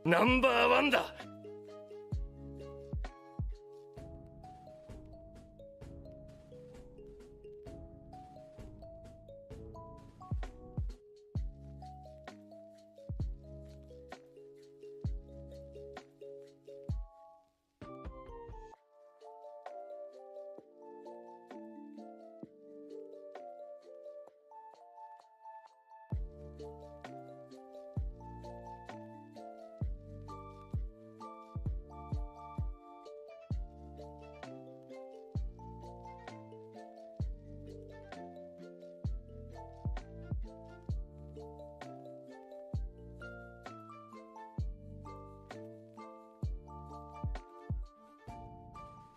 ナンバーワンだ。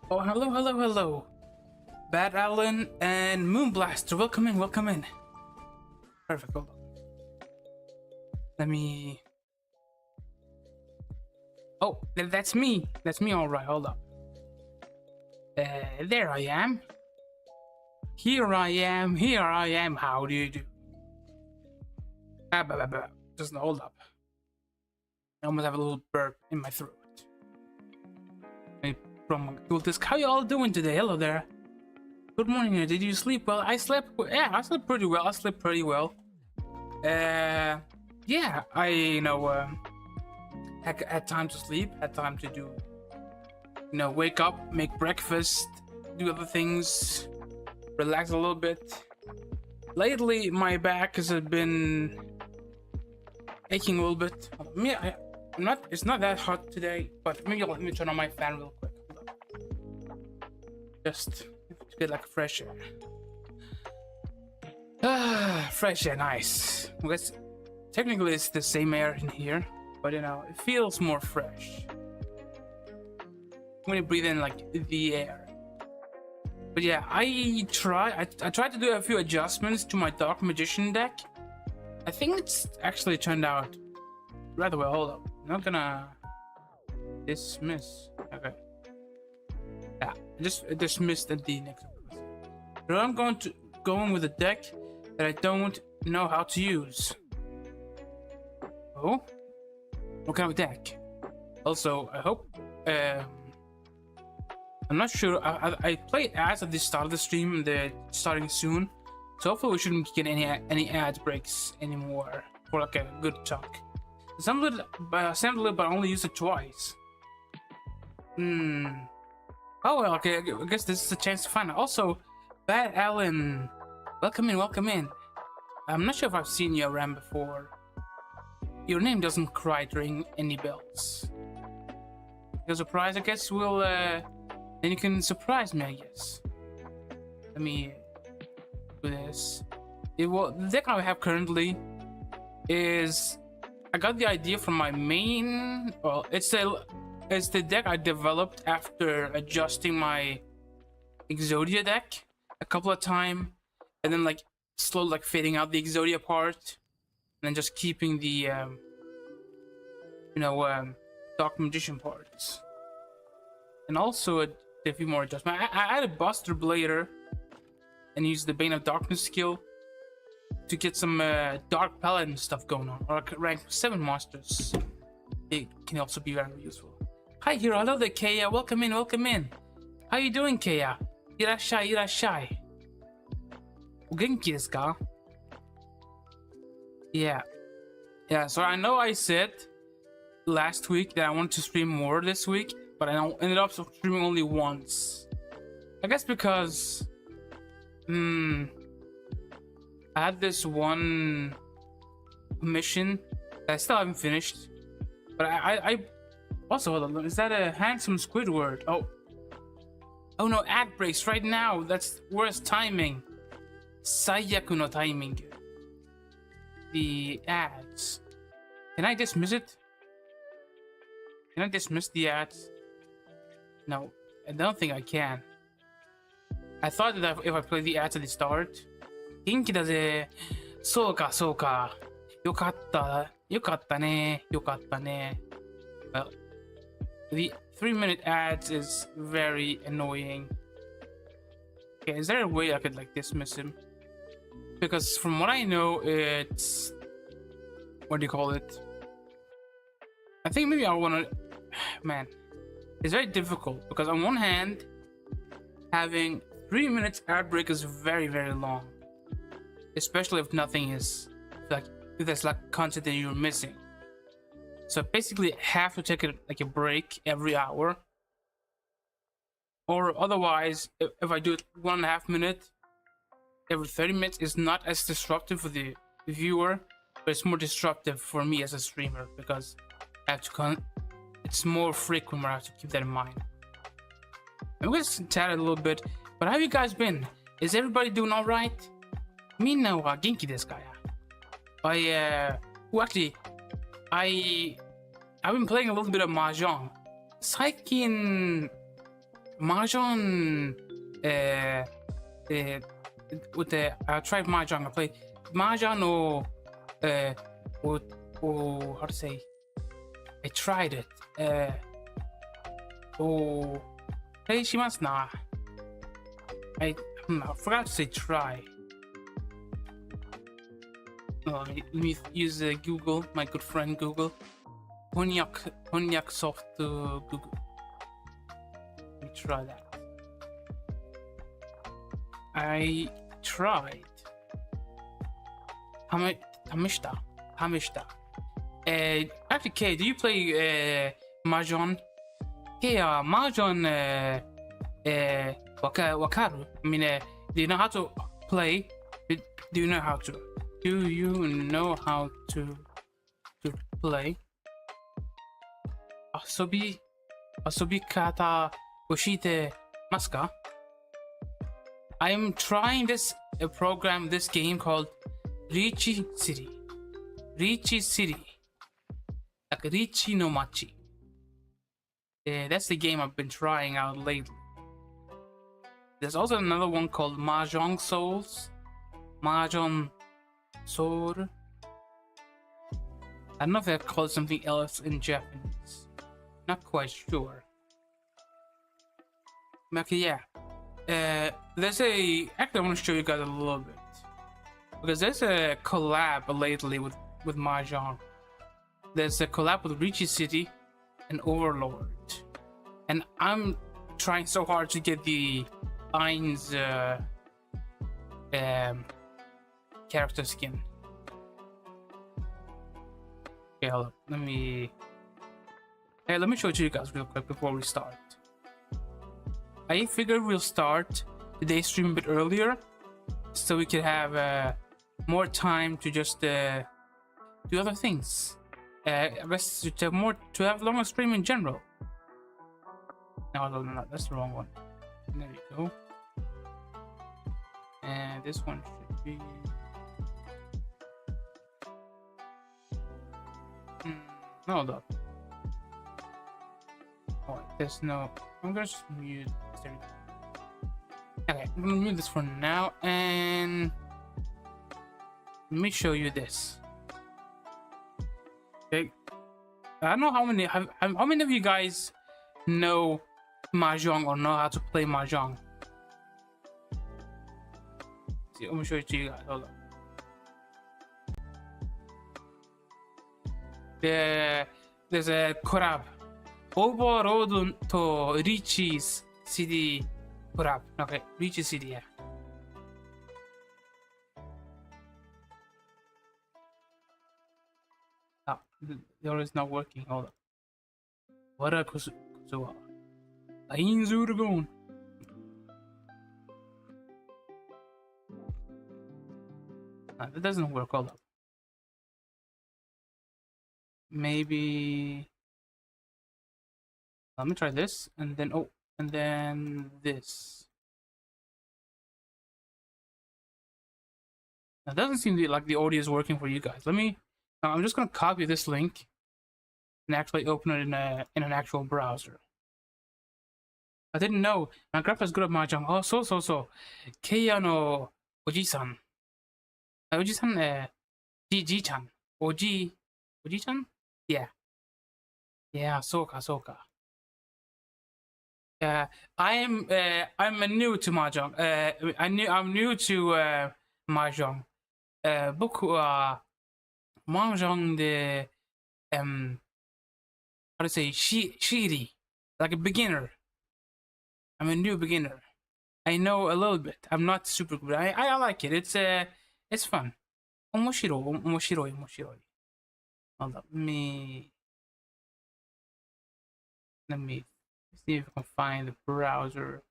Oh, hello, hello, hello. Bad Allen and Moonblaster, welcome in, welcome in. Perfect, hold on. Let me... Oh, that's me. That's me, alright, hold up. There I am. Here I am, how do you do? Just hold up. I almost have a little burp in my throat. From Duel Links. How you all doing today? Hello there. Good morning. Did you sleep well? I slept. Yeah, I slept pretty well. Yeah, I had time to sleep. Had time to do. Wake up, make breakfast, do other things, relax a little bit. Lately, my back has been aching a little bit. It's not that hot today, but maybe let me turn on my fan real quick. Just to get like fresh air. Fresh air, nice. Well, technically it's the same air in here, but it feels more fresh when you breathe in like the air. But yeah, I tried to do a few adjustments to my Dark Magician deck. I think it's actually turned out rather well. Hold up, I'm not gonna dismiss. Okay. Yeah, just dismissed at the next episode. So I'm going with a deck that I don't know how to use. Oh, what kind of deck? Also, I hope I'm not sure. I played ads at the start of the stream, and they're starting soon, so hopefully we shouldn't get any ad breaks anymore for like a good chunk. Some of it, but I only used it twice. Oh well, okay, I guess this is a chance to find out. Also, Bad Allen, welcome in. I'm not sure if I've seen you around before. Your name doesn't quite ring any bells. You're surprised, I guess we'll, then you can surprise me, I guess. Let me do this. The deck I have currently is, I got the idea from my main, well, it's the deck I developed after adjusting my Xaliah deck a couple of times, and then like slowly like fading out the Xaliah part, and then just keeping the Dark Magician parts. And also a few more adjustments. I added Buster Blader and used the Bane of Darkness skill to get some Dark Paladin stuff going on, or like rank 7 monsters. It can also be very useful. Hi Hero, hello there Kaya, welcome in. How you doing Kaya? Irashai. Genki desu ka? Yeah, so I know I said last week that I wanted to stream more this week, but I ended up streaming only once. I guess because I had this one mission that I still haven't finished, but I also, hold on, is that a handsome Squidward? Oh no, ad breaks right now. That's worst timing. Saiyaku no timing. The ads. Can I dismiss it? Can I dismiss the ads? No, I don't think I can. I thought that if I play the ads at the start. Genki da ze. So ka. Yokatta ne. Well, the 3-minute ads is very annoying. Okay, is there a way I could like dismiss him? Because from what I know, it's, what do you call it? I think maybe I want to. Man, it's very difficult because on one hand, having 3 minutes ad break is very, very long, especially if nothing is like if there's like content that you're missing. So basically, have to take like a break every hour, or otherwise, if I do it 1.5 minutes every 30 minutes, is not as disruptive for the viewer, but it's more disruptive for me as a streamer because I have to it's more frequent where I have to keep that in mind. I'm gonna chat a little bit, but how have you guys been? Is everybody doing all right? Minna wa genki desu ka ya? Well, actually, I've been playing a little bit of mahjong. Saikin mahjong with the I tried mahjong. I played mahjong or how to say? I tried it. Hey, she must not. I forgot to say try. Let me use Google, my good friend Google. Konyak soft Google. Let me try that. I tried. Hamishta. Actually, Kay, do you play mahjong? Kay, mahjong wakaru. I mean, do you know how to play? Do you know how to? Do you know how to play? Asobi kata oshite masu ka? I'm trying this this game called Richi City. Like Richi no Machi. That's the game I've been trying out lately. There's also another one called Mahjong Souls. Mahjong Soul. I don't know if they call it something else in Japanese. Not quite sure. Okay, yeah. There's actually I want to show you guys a little bit. Because there's a collab lately with Mahjong. There's a collab with Richi City and Overlord. And I'm trying so hard to get the Ein's character skin. Okay, hold up. Let me show it to you guys real quick before we start. I figured we'll start today's stream a bit earlier so we could have more time to just do other things. I guess to have longer stream in general. No, that's the wrong one. There we go. And this one should be. No, hold up. Oh, there's no. I'm gonna just mute. Okay, I'm gonna mute this for now, and let me show you this. Okay, I don't know how many of you guys know mahjong or know how to play mahjong. See, I'm gonna show it to you guys. Hold on. There's a collab. Overlord to Richi's CD collab. Okay, Richi CD. Yeah. Oh, the order is not working. Hold on. What a Kusuwa. Ainzurgon. That doesn't work. Hold up. Maybe. Let me try this, and then this. That doesn't seem like the audio is working for you guys. I'm just gonna copy this link and actually open it in an actual browser. I didn't know my grandpa's good at mahjong. Oh, so. Keiya no Oji-san. Oji-san, Ji-chan. Oji-chan? Yeah. Yeah, soka. I'm new to mahjong. I'm new to mahjong. Boku wa mahjong de how to say shiri, like a beginner. I'm a new beginner. I know a little bit. I'm not super good. I like it. It's fun. Omoshiroi. Hold up. Let me see if I can find the browser.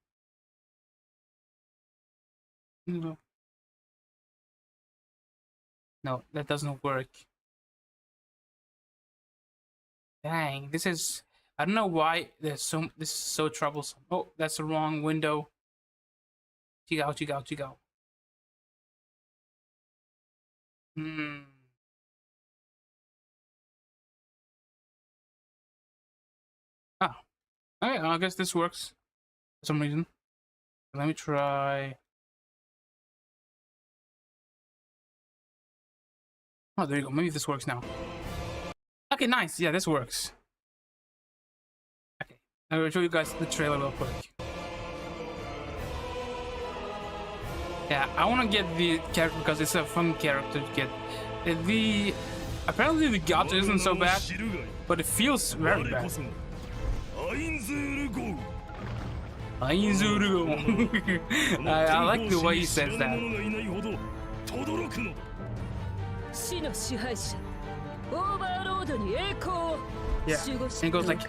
No, that doesn't work. Dang, this is. I don't know why this is so troublesome. Oh, that's the wrong window. Chigal. Oh, okay. I guess this works for some reason. Let me try. Oh, there you go. Maybe this works now. Okay, nice. Yeah, this works. Okay, I'm gonna show you guys the trailer real quick. Yeah, I want to get the character because it's a fun character to get. Apparently the gacha isn't so bad, but it feels very bad. I like the way he says that. Yeah, and it goes like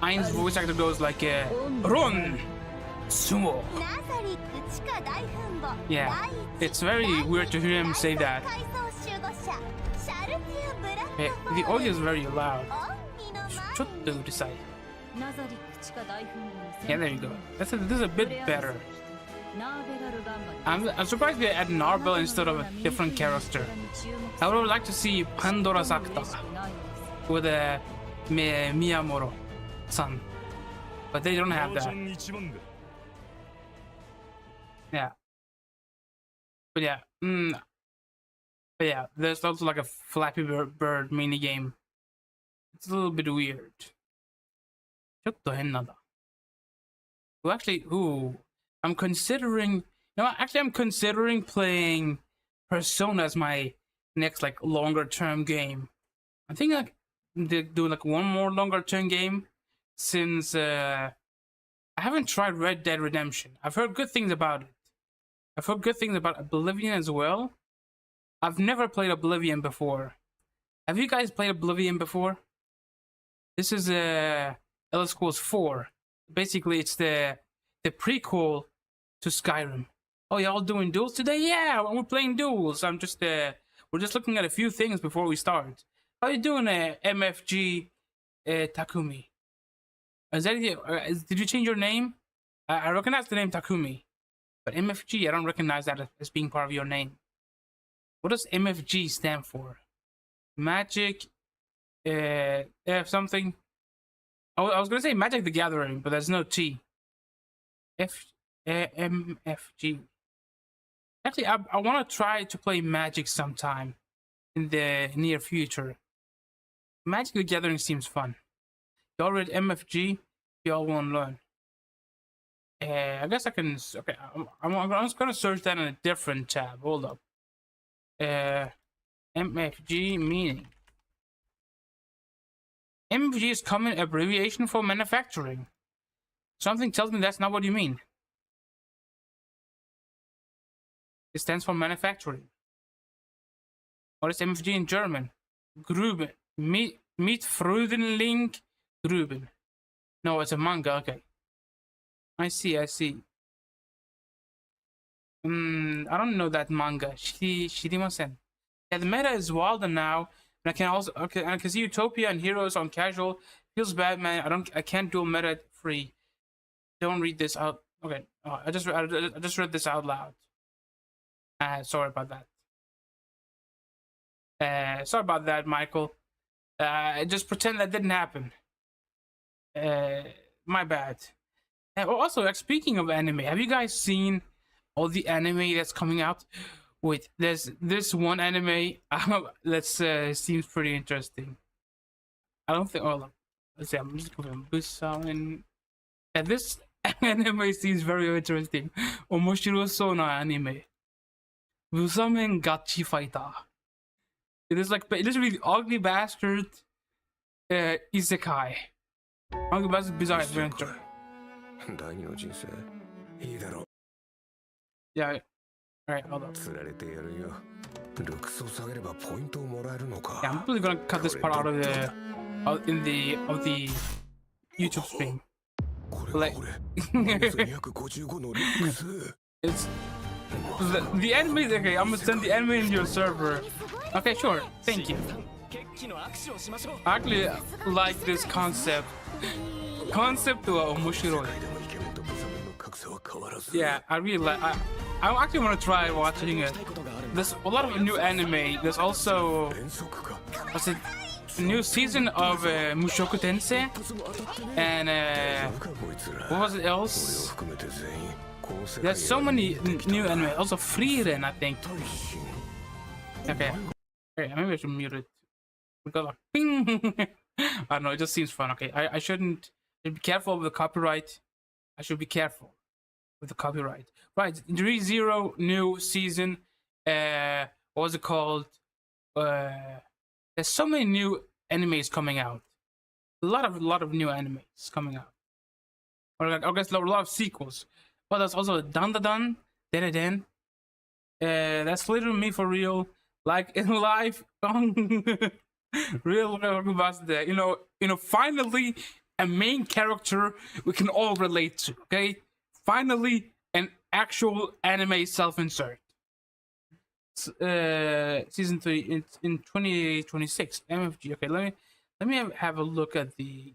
Ain's voice actor goes like Run Sumo. Yeah, it's very weird to hear him say that. The audio is very loud. Yeah, there you go. This is a bit better. I'm surprised they add Narbel instead of a different character. I would like to see Pandora Sakta with a Miyamoto-san, but they don't have that. Yeah, but yeah, there's also like a Flappy Bird mini game. It's a little bit weird. I'm considering. No, actually, I'm considering playing Persona as my next like longer term game. I think I do like one more longer term game since I haven't tried Red Dead Redemption. I've heard good things about it. I've heard good things about Oblivion as well. I've never played Oblivion before. Have you guys played Oblivion before? This is Elder Scrolls 4. Basically, it's the prequel to Skyrim. Oh, y'all doing duels today? Yeah, we're playing duels. We're just looking at a few things before we start. How you doing, MFG Takumi? Is that did you change your name? I recognize the name Takumi, but MFG, I don't recognize that as being part of your name. What does MFG stand for? Magic, something. I was gonna say Magic the Gathering, but there's no T. MFG. Actually, I want to try to play Magic sometime in the near future. Magic the Gathering seems fun. Y'all read MFG? Y'all want to learn? I guess I can. Okay, I'm just gonna search that in a different tab. Hold up. MFG meaning. MFG is common abbreviation for manufacturing. Something tells me that's not what you mean. It stands for manufacturing. What is MFG in German? Gruben. Mitfreudenling Gruben. No, it's a manga. Okay. I see. I don't know that manga. Shirimasen. Yeah, the meta is wilder now. And I can see Utopia and Heroes on casual. Feels bad, man. I can't do a meta free. Don't read this out. Okay. Oh, I just read this out loud. Sorry about that. Sorry about that, Michael. Just pretend that didn't happen. My bad. And also, like, speaking of anime, have you guys seen all the anime that's coming out? Wait, there's this one anime that seems pretty interesting. I don't think. Oh, let's see. I'm just going to Busan. And this anime seems very interesting. Omoshiro so na anime. Busamen Gachi Fighter. It is like literally the ugly bastard isekai. Monkey Bus Bizarre Adventure. Yeah. Alright, hold up. Yeah, I'm probably gonna cut this part out of the YouTube stream. Like, it's the anime. Okay, I'm gonna send the anime in your server. Okay, sure. Thank you. I actually like this concept. Concept of omoshiroi. Yeah, I really like. I actually want to try watching it. There's a lot of new anime. There's also what's it? A new season of Mushoku Tensei, and what was it else? There's so many new anime. Also Frieren, I think. Okay, maybe I should mute it. We got like ping. I don't know. It just seems fun. Okay, I shouldn't be careful with the copyright. I should be careful with the copyright. Right, ReZero new season. What was it called? There's so many new animes coming out. A lot of new animes coming out. Or I guess a lot of sequels. But there's also Dan. That's literally me for real. Like in life, real there. You know, finally a main character we can all relate to. Okay, finally an actual anime self-insert. Season 3 in 2026 MFG. Okay, let me have a look at the.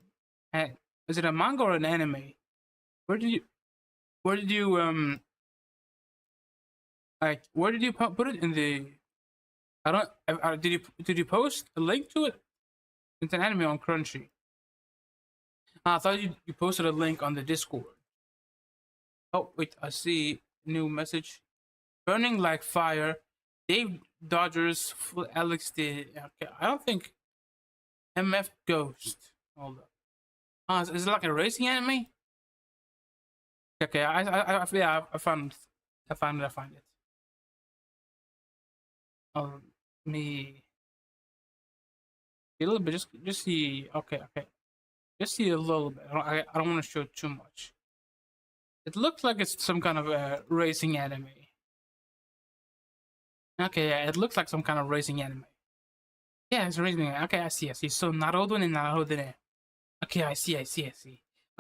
Is it a manga or an anime? Where did you like where did you put it in the? I don't. Did you post a link to it? It's an anime on Crunchy. I thought you posted a link on the Discord. Oh wait, I see new message. Burning like fire. Dave Dodgers, Alex did. Okay, I don't think MF Ghost. Hold up. Is it like a racing anime? Okay, I found it. Me a little bit. Just see. Okay. Just see a little bit. I don't want to show too much. It looks like it's some kind of a racing anime. Okay, yeah, it looks like some kind of racing anime. Yeah, it's racing anime. Okay, I see. So Naruto and Naruto. Okay, I see.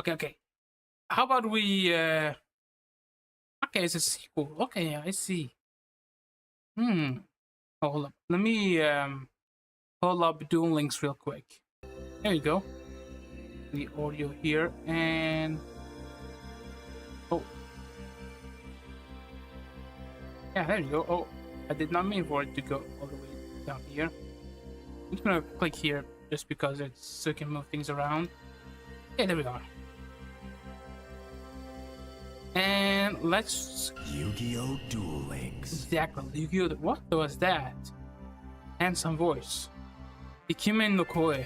Okay. How about we okay, it's a sequel. Okay, I see. Hold up. Let me pull up Duel Links real quick. There you go. The audio here and oh. Yeah, there you go. Oh, I did not mean for it to go all the way down here. I'm just gonna click here just because it's so you can move things around. Okay, there we go. And let's Yu-Gi-Oh! Duel Links. Exactly. Yu-Gi-Oh! What was that? Handsome voice. Meakimon no koe.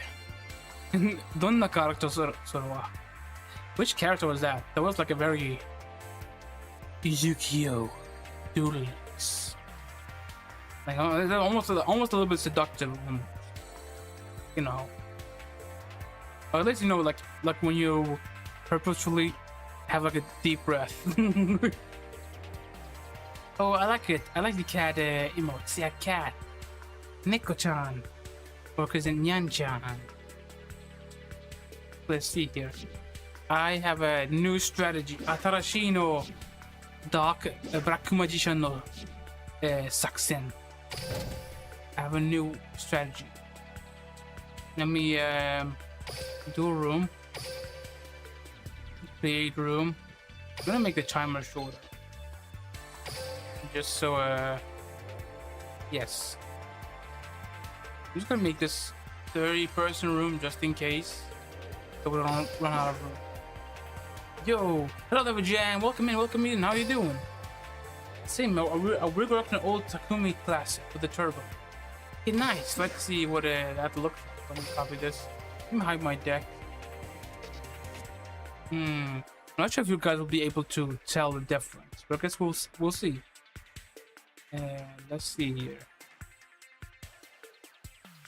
どんな character それは? Which character was that? That was like a very Yu-Gi-Oh! Duel Links. Like almost a little bit seductive, you know. Or at least you know, like when you purposefully have like a deep breath. Oh, I like it. I like the cat emotes. Yeah, cat. Neko-chan. Or is it Nyan-chan? Let's see here. I have a new strategy. Atarashi no Dark Black Magician no Sakusen. I have a new strategy. Let me do a room. Create room. I'm gonna make the timer shorter. Just so yes. I'm just gonna make this 30-person room just in case. So we don't run out of room. Yo, hello there, Jam. Welcome in. How you doing? Same. We're going to an old Takumi classic with the turbo. Okay, nice. Let's see what that looks like. Let me copy this. Let me hide my deck. I'm not sure if you guys will be able to tell the difference, but I guess we'll see. And let's see here.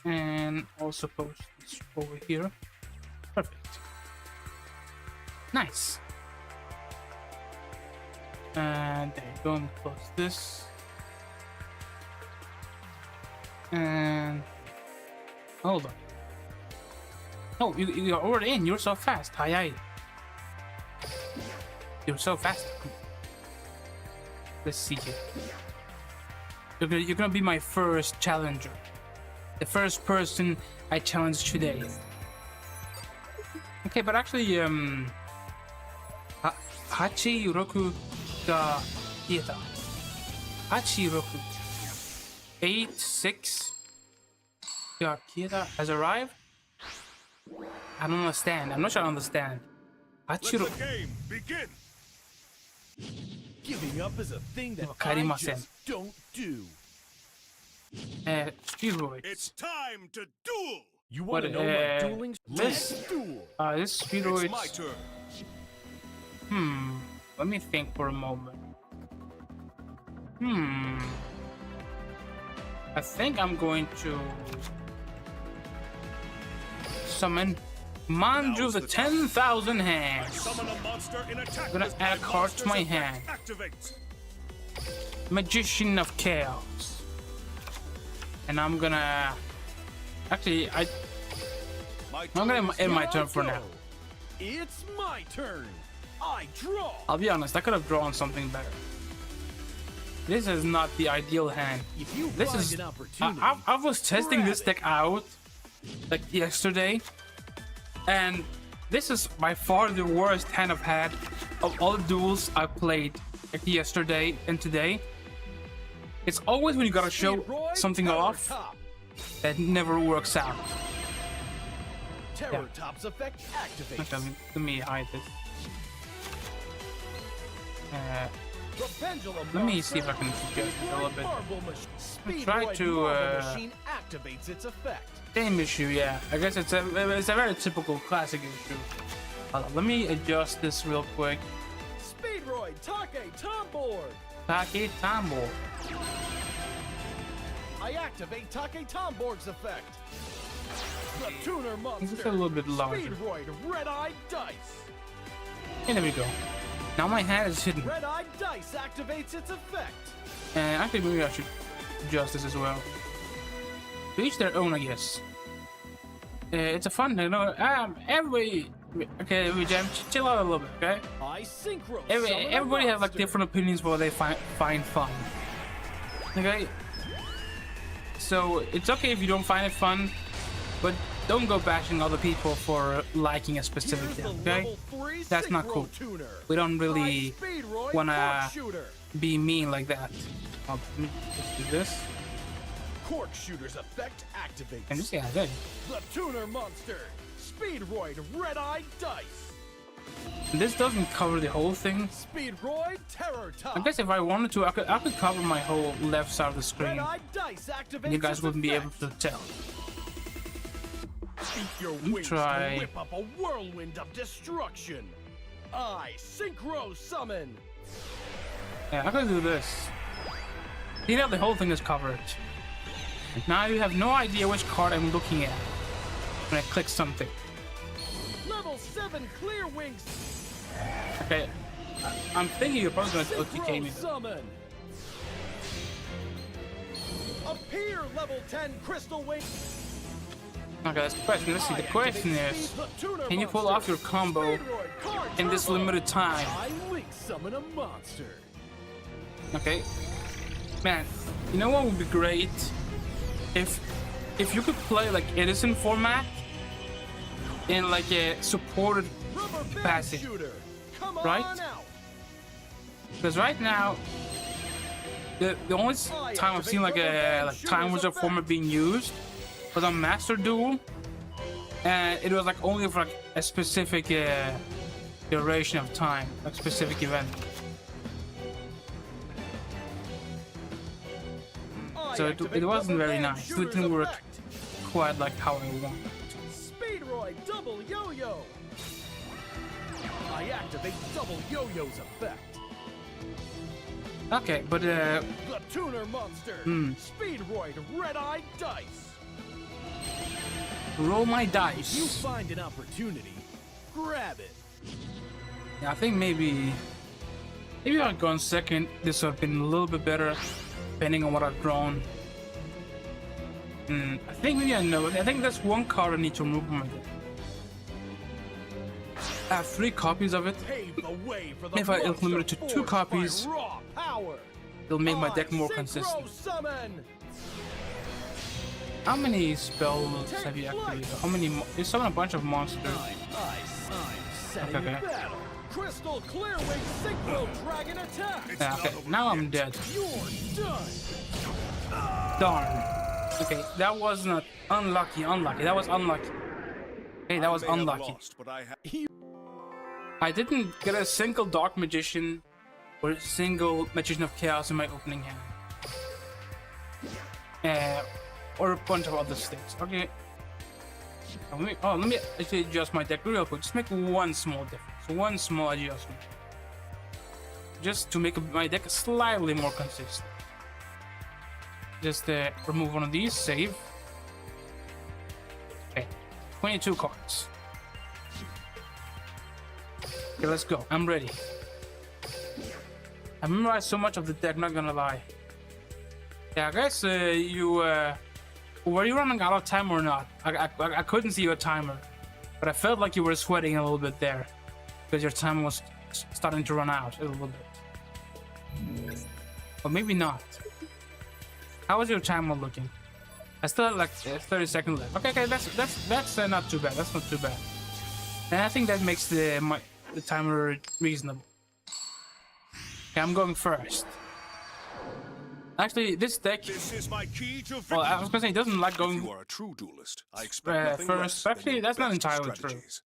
And also post this over here. Perfect. Nice. And there you go, and close this. And hold on. Oh, you're already in. You're so fast. Hi. You're so fast. Let's see here. You're gonna be my first challenger. The first person I challenge today. Okay, but actually, Hachi Roku ga kieta. Hachi Roku 8-6 ga kieta has arrived. I don't understand. I'm not sure I understand. Hachi Roku. Let the game begin. Giving up is a thing that I just don't do. Steroids. It's time to duel. You What, want to know what dueling? this- Let's duel. This steroids. It's my turn. Let me think for a moment. I think I'm going to summon Manju the 10,000 hands. Summon a monster in attack. I'm gonna with add a my card to my monster's hand. effect. Activate. Magician of Chaos. And I'm gonna... Actually, I'm gonna end my turn for now. It's my turn. I draw. I'll be honest, I could have drawn something better. This is not the ideal hand. If you This find is... an opportunity, I was testing this deck out like yesterday, and this is by far the worst hand I've had of all the duels I played like yesterday and today. It's always when you gotta show something off that never works out. Terror Top's effect activates. Okay, let me hide this. The pendulum Let me see if I can suggest it a little bit. Try to machine activates its effect. Same issue, yeah. I guess it's a very typical classic issue. Hold on, let me adjust this real quick. Speedroid Take Tomboard. Take Tomboard. I activate Take Tomboard's effect. The Tuner Monster. This is a little bit larger. Speedroid Red-Eyed Dice. And there we go. Now my hand is hidden. Red-Eyed Dice activates its effect. And actually, maybe I should adjust this as well. To each their own, I guess. It's a fun thing. No, everybody. Okay, Jam, chill out a little bit, okay? I synchro. Everybody has like different opinions for what they find fun. Okay. So it's okay if you don't find it fun, but don't go bashing other people for liking a specific thing, okay? That's not cool. We don't really wanna be mean like that. Let me just do this. Cork Shooter's effect activates. And just yeah, there. The Tuner Monster. Speedroid Red-Eyed Dice. This doesn't cover the whole thing. Speedroid Terror Top. I guess if I wanted to, I could cover my whole left side of the screen. Red-Eyed Dice activates. And you guys wouldn't be able to tell. Beat your wings try. to whip up a whirlwind of destruction. I Synchro Summon. Yeah, I could do this. See, now the whole thing is covered. Now you have no idea which card I'm looking at when I click something. Level 7 Clear Wings. Okay, I'm thinking you're probably going to OTK me. Summon. Appear level 10 Crystal Wings. Okay, that's the question. Let's see. The question is, can you pull off your combo in this limited time? I Link Summon a monster. Okay, man. You know what would be great if you could play like Edison format in like a supported capacity, right? Because right now, the only time I've seen like a time reserve format being used was on Master Duel, and it was like only for like a specific duration of time, like specific event. So it wasn't very nice. It didn't work quite like how I wanted. Speedroid Double Yo-Yo. I activate Double Yo-Yo's effect. Okay, but The Tuner Monster. Speedroid Red-Eyed Dice. roll my You dice. find an opportunity, grab it. Yeah, I think maybe if I'd gone second, this would have been a little bit better, depending on what I've drawn. I think maybe I know it. I think that's one card I need to remove from my deck. I have 3 copies of it. If I implement it to 2 copies, it'll make my deck more consistent. How many spells have you activated? How many? You summon a bunch of monsters. Okay. Crystal Clearwing Synchro Dragon attack. Okay, now I'm dead. Darn. Okay, that was not unlucky. That was unlucky. Okay, that was unlucky. I didn't get a single Dark Magician or a single Magician of Chaos in my opening hand. Or a bunch of other sticks. Okay. Let me actually adjust my deck real quick. Just make one small difference. One small adjustment. Just to make my deck slightly more consistent. Just remove one of these, save. Okay. 22 cards. Okay, let's go. I'm ready. I memorized so much of the deck, not gonna lie. Yeah, I guess were you running out of time or not? I couldn't see your timer, but I felt like you were sweating a little bit there because your time was starting to run out a little bit. Or maybe not. How was your timer looking? I still had like 30 seconds left. Okay, that's not too bad. That's not too bad. And I think that makes the timer reasonable. Okay, I'm going first. Actually, this deck. This is my key to Well, I was gonna say it doesn't like going. You are a true duelist. I expect nothing less first. than Actually, your that's not best entirely true. strategies.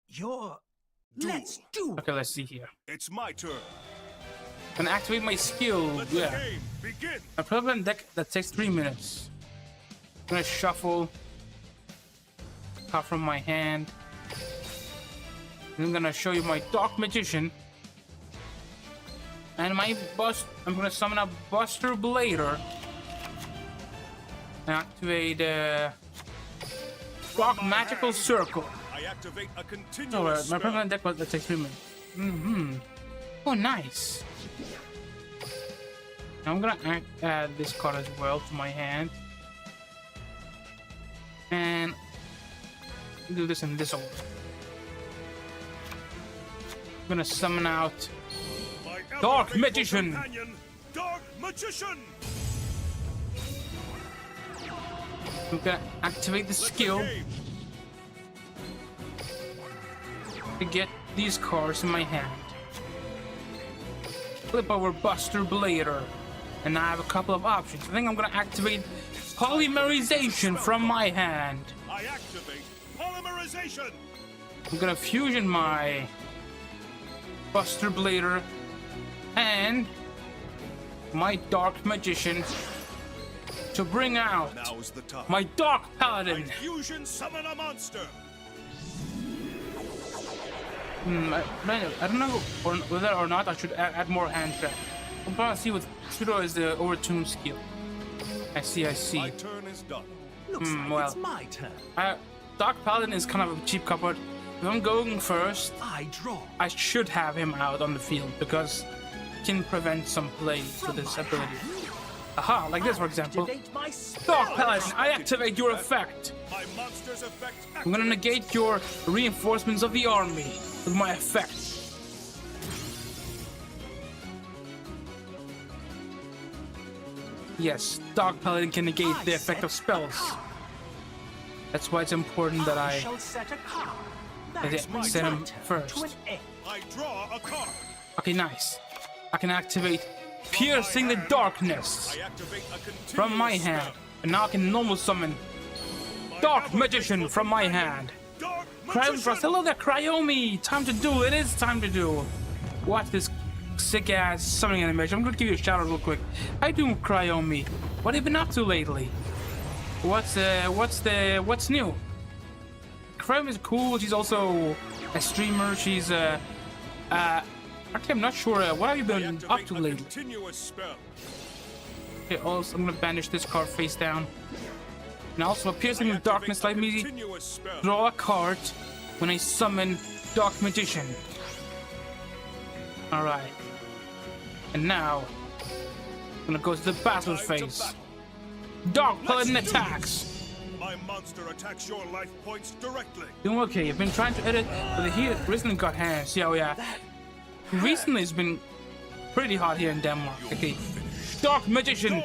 Let's do. Okay, let's see here. It's my turn. Can activate my skill. Let the Yeah. game begin. A prevalent deck that takes 3 minutes. I'm gonna shuffle. Card from my hand. I'm gonna show you my Dark Magician. And my I'm gonna summon a Buster Blader. And activate Dark Magical Circle. I activate a continuous So my spell. permanent deck was that takes 3 minutes. Oh, nice. Now I'm gonna add this card as well to my hand. And do this in this order. I'm gonna summon out My Dark ever-faithful Magician. companion, Dark Magician. I'm gonna activate the Let the skill game to get these cards in my hand. Flip over Buster Blader. And I have a couple of options. I think I'm gonna activate Polymerization from my hand. I activate polymerization. I'm gonna fusion my Buster Blader and my Dark Magician to bring out Now's the time. my Dark I Paladin. fusion summon a monster. I don't know whether or not I should add more hand trap. I'm gonna see what pseudo is the overtune skill. I see. My turn is done. Looks like well. it's my turn. Dark Paladin is kind of a cheap cupboard. If I'm going first, I draw. I should have him out on the field because he can prevent some play to this ability. Aha, like this for example. Activate my Dark spell. Paladin, I activate your effect. My monster's effect. I'm gonna negate your reinforcements of the army with my effect. Yes, Dark Paladin can negate the effect of spells. That's why it's important that I shall set a card. that That's I my set him turn to first. an end. I draw a card. Okay, nice. I can activate Piercing the Darkness I activate a continuous from my hand. spell. And now I can normal summon My Dark ever-faithful Magician from my companion, hand. Dark Cryomi Magician. Frost. Hello there, Cryomi! Time to do. It is time to do. Watch this sick ass summoning animation. I'm gonna give you a shout out real quick. How you doing, Cryomi? What have you been up to lately? What's new? Cryomi is cool. She's also a streamer. She's actually I'm not sure. What have you I been activate up to a lately? continuous spell. Okay, also I'm gonna banish this card face down. And also Piercing the I activate Darkness. a Let me continuous spell. draw a card when I summon Dark Magician. Alright. And now, I'm gonna go to the battle Time to phase. battle. Dark Paladin Let's do attacks! My monster attacks your life points directly. Doing okay. I've been trying to edit, but the heat recently got hands. Yeah, oh yeah. Recently it's been pretty hot here in Denmark. Okay. Dark Magician!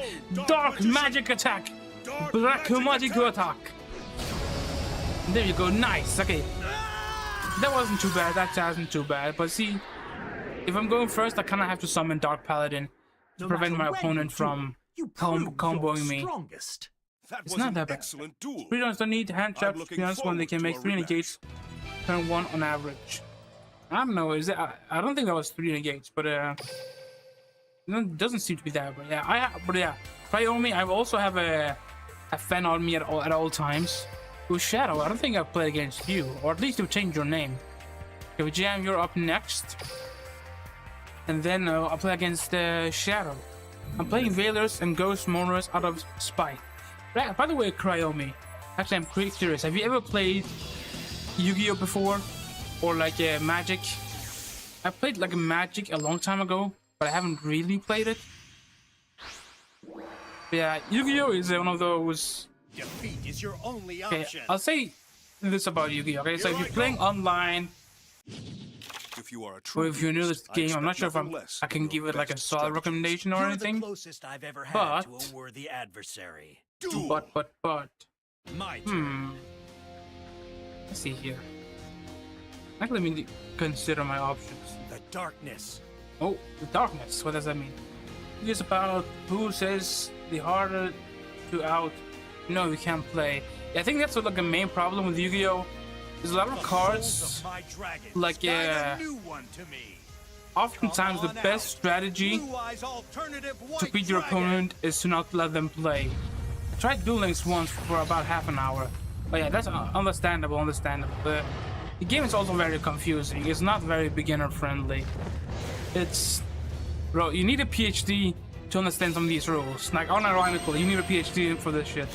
Dark Magic Attack! Dark Black Magic Attack! There you go, nice, okay. That wasn't too bad, that wasn't too bad. But see, if I'm going first, I kinda have to summon Dark Paladin to prevent my opponent from comboing me. Strongest. That It's was not an that bad. excellent duel. Freedoms don't need hand traps to looking be honest when they can forward make to 3 a negates turn 1 on average. I don't know, is it? I don't think that was 3 negates, but it doesn't seem to be that. But yeah, Priomi, I also have a fan on me at all times. With Shadow, I don't think I've played against you, or at least you've changed your name. Okay, Jam, you're up next, and then I'll play against Shadow. I'm playing Veilers and Ghost Mourners out of spite. By the way, Cryomi, actually I'm pretty curious. Have you ever played Yu-Gi-Oh before, or like Magic? I played like Magic a long time ago, but I haven't really played it. But yeah, Yu-Gi-Oh is one of those. Defeat is your only Okay, option. I'll say this about Yu-Gi-Oh. Okay, so if you're playing online, If you are a true or if you're new to this beast, I game, I'm not expect sure if nothing less I can than give your it like a best solid strategies. recommendation or You're anything. the closest I've ever had But- to a worthy adversary. Duel. But. My turn. Let's see here. Let me consider my options. The darkness. Oh, the darkness. What does that mean? It's about who says the harder to out. No, we can't play. Yeah, I think that's like the main problem with Yu-Gi-Oh. There's a lot of The cards. souls of my dragons. like, Guide a new one to me. Oftentimes, the Come on best out. strategy Blue Eyes alternative to white beat your dragon. opponent is to not let them play. I tried Duel Links once for about half an hour. But yeah, that's understandable. But the game is also very confusing. It's not very beginner friendly. It's, bro, you need a PhD to understand some of these rules. Like, unironically, you need a PhD for this shit.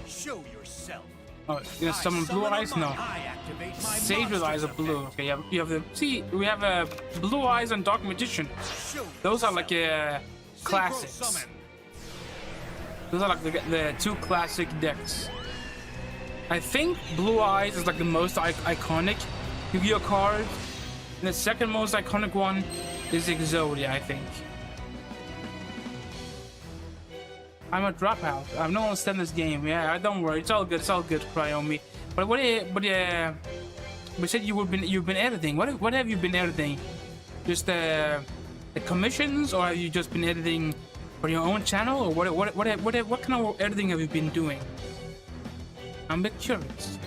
Show yourself. Oh, you have summon Blue Eyes? No. I activate my Sage with Eyes monster's of Blue. effect. Okay, you have the, see, we have Blue Eyes and Dark Magician. Show Those are like yourself. Synchro classics. summon. Those are like the 2 classic decks. I think Blue Eyes is like the most iconic Yu-Gi-Oh card. And the second most iconic one is Xaliah, I think. I'm a dropout. I don't understand this game. Yeah, don't worry. It's all good. Cryomi. But we said you've been editing. What have you been editing? Just the commissions, or have you just been editing for your own channel, or what kind of editing have you been doing? I'm a bit curious.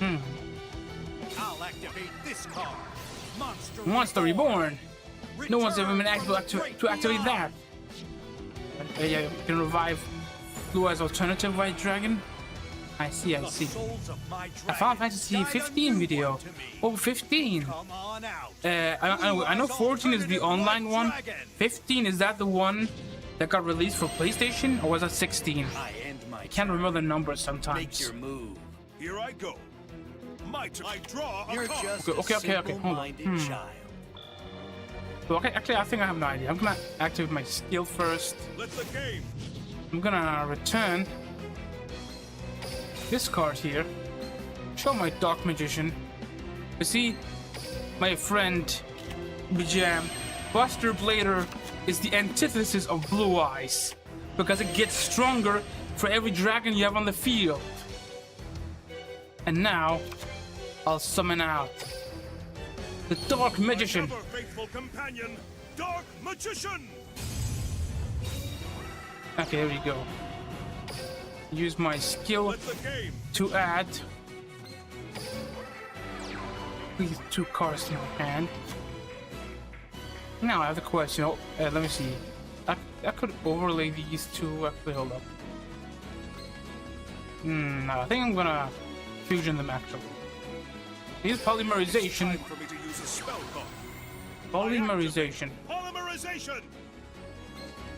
I'll activate this card. Monster Reborn. No one's ever been able to activate that. Yeah, you can revive Blue Eyes alternative white dragon. I see. A Final Fantasy 15 video. Oh, 15. Come on out. I know 14 is the online one. 15, is that the one that got released for PlayStation, or was that 16? I end my I can't remember the numbers Make sometimes. your move. Here I go. My turn. I draw a You're card. just Okay, a okay. Hold on. simple-minded child. Okay, actually, I think I have an idea. I'm gonna activate my skill first. Let the game. I'm gonna return this card here. Show my Dark Magician. You see, my friend Bijam, Buster Blader is the antithesis of Blue Eyes because it gets stronger for every dragon you have on the field. And now, I'll summon out the Dark Magician. My ever-faithful companion, Dark Magician. Okay, here we go. Use my skill Let the game. to add these 2 cards to my hand. Now I have the question. Oh, let me see. I could overlay these 2. Actually, hold up. No, I think I'm gonna fusion them actually. Use polymerization. Time for me to use a spell card. Polymerization. Polymerization.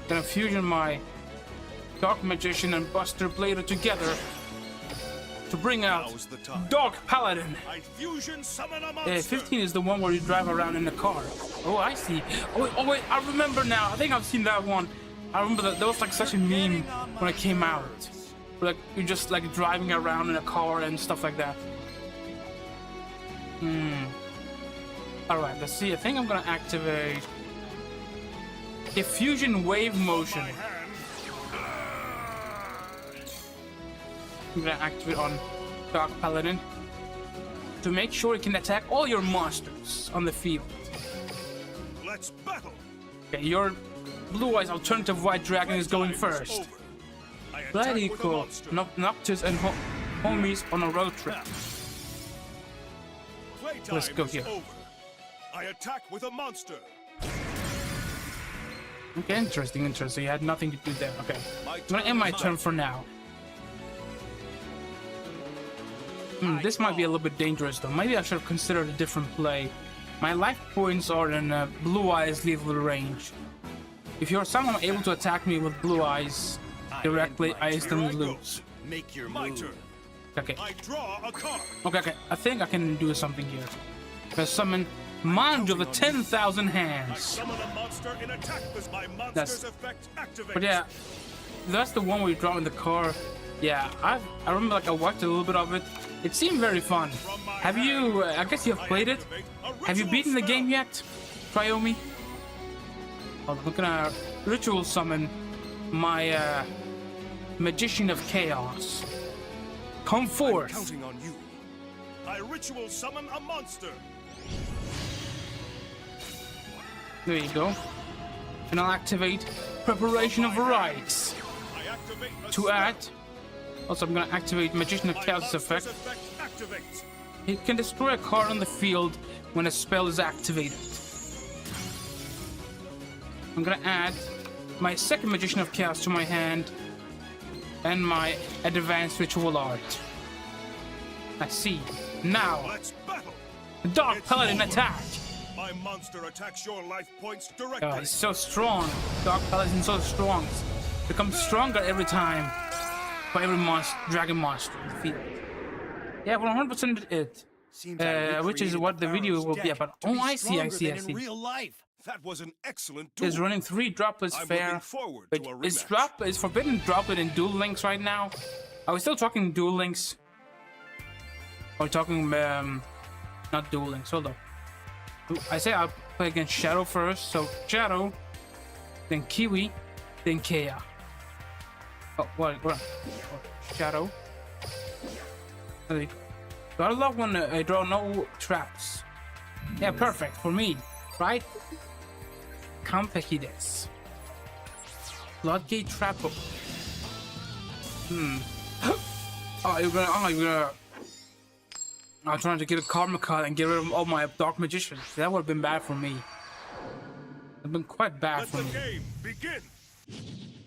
Gonna fusion my Dark Magician and Buster Blader together to bring out Now's the time. Dark Paladin. I fusion summon a monster. 15 is the one where you drive around in a car. Oh, I see. Oh wait, I remember now. I think I've seen that one. I remember that there was like such a meme when it came out. Like you're just like driving around in a car and stuff like that. Alright, let's see. I think I'm gonna activate Diffusion Wave Motion. I'm gonna activate on Dark Paladin to make sure it can attack all your monsters on the field. Let's battle. Okay, your Blue Eyes Alternative White Dragon is going first. Bloody cool. Noctis and homies on a road trip. Let's go here. I attack with a monster. Okay, interesting. You had nothing to do there. Okay, I'm gonna end my turn for now. This might be a little bit dangerous though. Maybe I should have considered a different play. My life points are in Blue Eyes lethal range. If you're somehow able to attack me with Blue Eyes directly, I instantly lose. Make your My move. turn. Okay. I draw a card. Okay. I think I can do something here. I summon Mind of the 10,000 I Hands. summon a monster in attack with my monster's That's- effect activates. But yeah, that's the one where you draw in the car. Yeah, I remember like I watched a little bit of it. It seemed very fun. Have you? I guess you have played it. Have you beaten the game yet, Triomi? Oh, I'm gonna ritual summon my Magician of Chaos. Come I'm forth. counting on you. I ritual summon a monster. There you go. And I'll activate Preparation of Rites I activate a to spell. add. Also, I'm gonna activate Magician of My Chaos monster's effect. activates. It can destroy a card on the field when a spell is activated. I'm gonna add my second Magician of Chaos to my hand and my advanced ritual art. I see. Now, Let's battle. Dark It's Paladin over. attack. My monster attacks your life points directly. Oh, he's so strong. Dark Paladin so strong. Becomes stronger every time by every dragon monster in the field. Yeah, 100% it. Seems that Which is recreated what the video Pharaoh's will be deck about. to Oh, be I see. stronger than in real life. That was an excellent duel. Is running 3 droplets I'm fair? looking forward Wait, to a is rematch. is forbidden droplet in Duel Links right now? Are we still talking Duel Links? Are we talking not Duel Links? Hold up. I say I'll play against Shadow first. So Shadow, then Kiwi, then Kea. Oh, what? Shadow. Gotta love when I draw no traps. Yeah, perfect for me, right? Kampeki desu. Floodgate trap. Oh, you're gonna. I'm trying to get a karma card and get rid of all my dark magicians. That would have been bad for me. It's been quite bad Let for the me. game begin.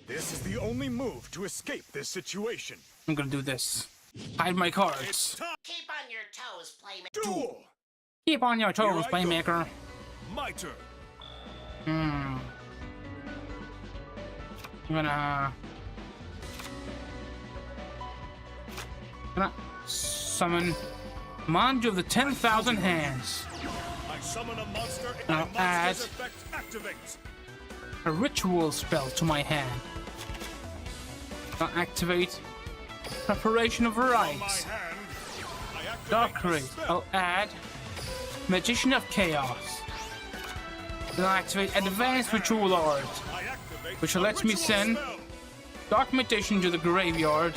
This is the only move to escape this situation. I'm gonna do this. Hide my cards. It's time. Keep on your toes, playmaker. Duel. Keep on your toes, Here I go. playmaker. My turn. I'm gonna summon Manju of the 10,000 Hands. I summon a monster and Now my monster's effect activates. A ritual spell to my hand. I'll activate Preparation of On my Rites. hand, I activate Dark a Ray. spell. I'll add Magician of Chaos. Then I'll activate Advanced Ritual Art, I activate which a lets me ritual send spell. Dark Magician to the graveyard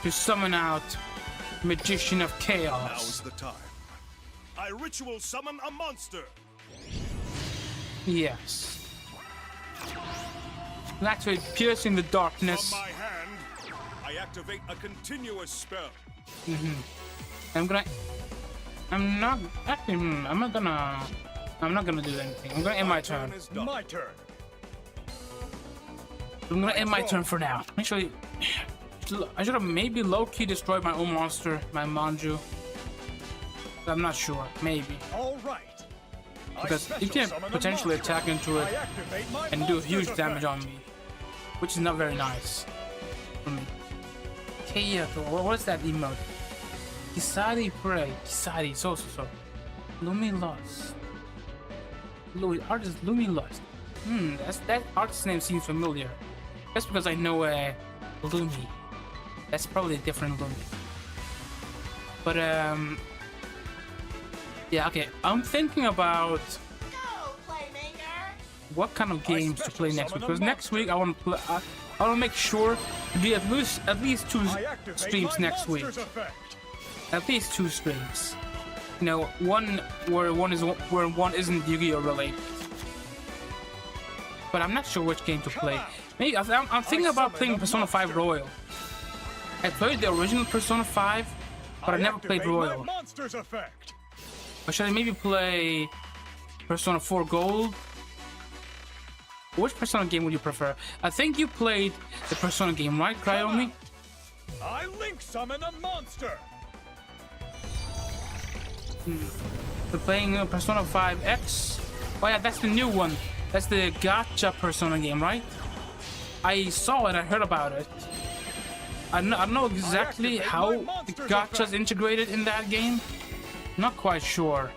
to summon out Magician of Now's Chaos. the time. I ritual summon a monster. Yes. I'll activate Piercing the From Darkness. my hand, I activate a continuous spell. I'm not gonna do anything. I'm gonna end my turn. Is done. My turn. I'm gonna end my turn for now. Actually, I should have maybe low-key destroyed my own monster, my Manju. I'm not sure. Maybe. All right. I Because special you can summon a potentially monster. attack into it I activate my and do monster's huge effect. damage on me. Which is not very nice for me. KAVIIX. What is that emote? Kisari Prey. Kisari. So. Lumi Lost. Artist Lumi Lost. That artist name seems familiar. That's because I know Lumi. That's probably a different Lumi. But yeah, okay. I'm thinking about what kind of games to play next week. Because next week I want to play. I want to make sure to do at least 2 streams next week. At least 2 streams. You know, one where one isn't Yu-Gi-Oh related. But I'm not sure which game to play. Maybe I'm thinking about playing Persona 5 Royal. I played the original Persona 5, but I never played Royal. Or should I maybe play Persona 4 Gold? Which Persona game would you prefer? I think you played the Persona game, right, Cryomi? I link summon a monster. We're playing Persona 5X. Oh yeah, that's the new one. That's the gacha Persona game, right? I saw it, I heard about it. I don't know exactly how the gacha's integrated in that game. Not quite sure.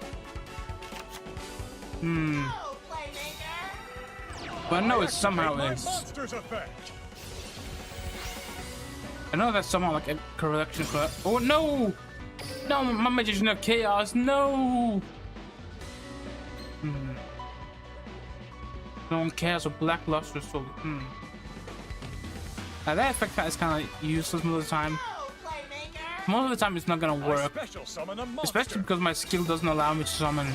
But I know it somehow is. I know that's somehow like a correction. Oh no! No, my Magician of Chaos, no! No Chaos or Black Luster Soul. Now that effect is kind of useless most of the time. Most of the time it's not gonna work. Especially because my skill doesn't allow me to summon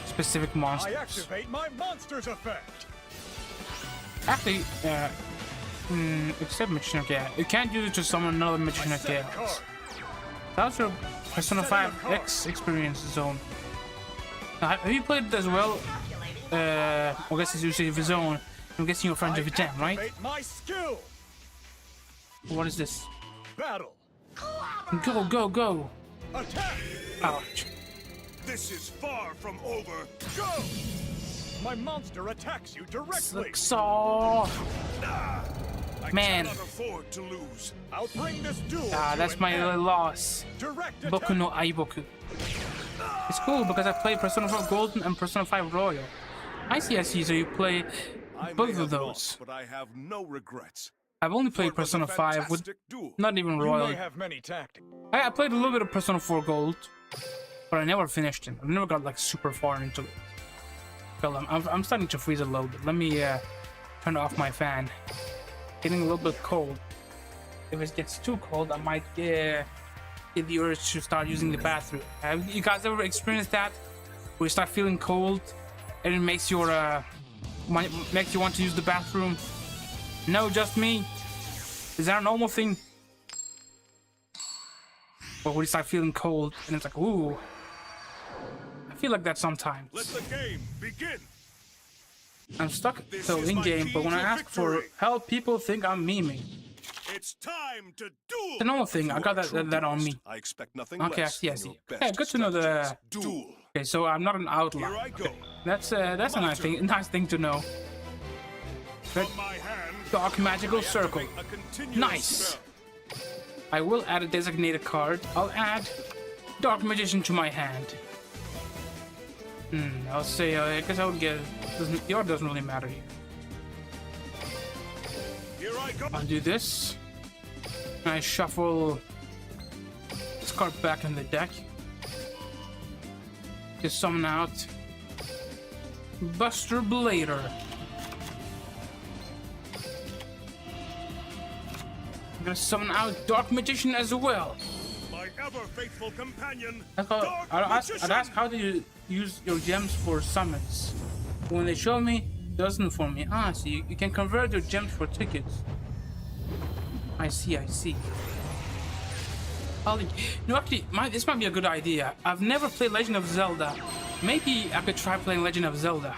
specific monsters. I activate my monster's effect. Actually, except Magician of Chaos. You can't use it to summon another Magician of Chaos. That's your Persona 5X experience zone. Have you played it as well? I guess it's usually the zone. I'm guessing you're friends with Viten, right? My skill. What is this? Battle. Go! Attack. Ouch. This is far from over. Go. My monster attacks you directly. Saw. Man. I cannot afford to lose. I'll bring this duel That's my loss. Boku no Aiboku. It's cool because I play Persona 4 Golden and Persona 5 Royal. I see. So you play both of those. Lost, but I have no regrets. I've only played Persona 5 with not even Royal. Have many tactics. I played a little bit of Persona 4 Gold, but I never finished it. I never got like super far into it. Well, I'm starting to freeze a little bit. Let me turn off my fan. Getting a little bit cold. If it gets too cold, I might get the urge to start using the bathroom. Have you guys ever experienced that? Where you start feeling cold and it makes you want to use the bathroom? No, just me. Is that a normal thing? Or when you start feeling cold and it's like, ooh. I feel like that sometimes. Let the game begin. I'm stuck so in game, but when I ask for help, people think I'm memeing. It's time to duel. It's a normal thing. I got that on me. I expect nothing Okay, I less see. than your Yeah, best good to know the. duel. Okay, so I'm not an outlaw. Here I go. Okay. That's a nice thing to know. From my hand, Dark magical I circle. activate a continuous Nice. spell. I will add a designated card. I'll add Dark Magician to my hand. I'll say, I guess I would get. The art doesn't really matter here. Here I go. I'll do this. I shuffle this card back in the deck. Just summon out Buster Blader. I'm gonna summon out Dark Magician as well. My ever-faithful companion, I'd Dark ask how do you use your gems for summons? When they show me, it doesn't for me. So you can convert your gems for tickets. I see. Actually, this might be a good idea. I've never played Legend of Zelda. Maybe I could try playing Legend of Zelda.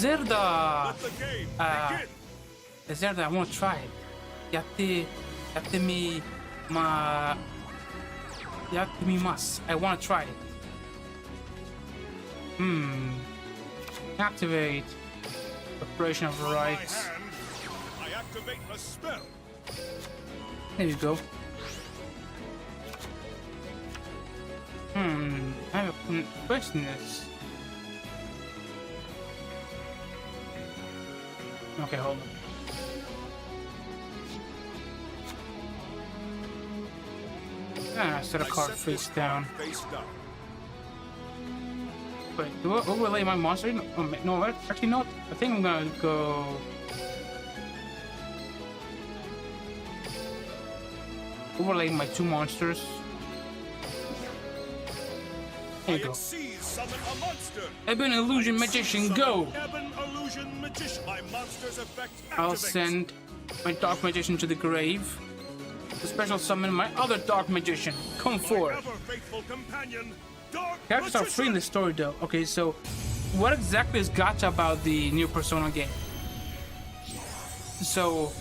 Let the game begin. Zelda, I want to try it. Yattemimasu. I want to try it. Activate. Preparation of From my rights. hand, I activate a spell. There you go. I have a question this. Okay, hold on. Set a card face down. Wait, do I overlay my monster? No, actually not. I think I'm gonna go. Overlay my 2 monsters. There you go. Ebon Illusion Magician, go! I'll send my Dark Magician to the grave. To special summon my other Dark Magician. Come forth. Characters are free in the story though. Okay, so what exactly is gacha about the new Persona game? So,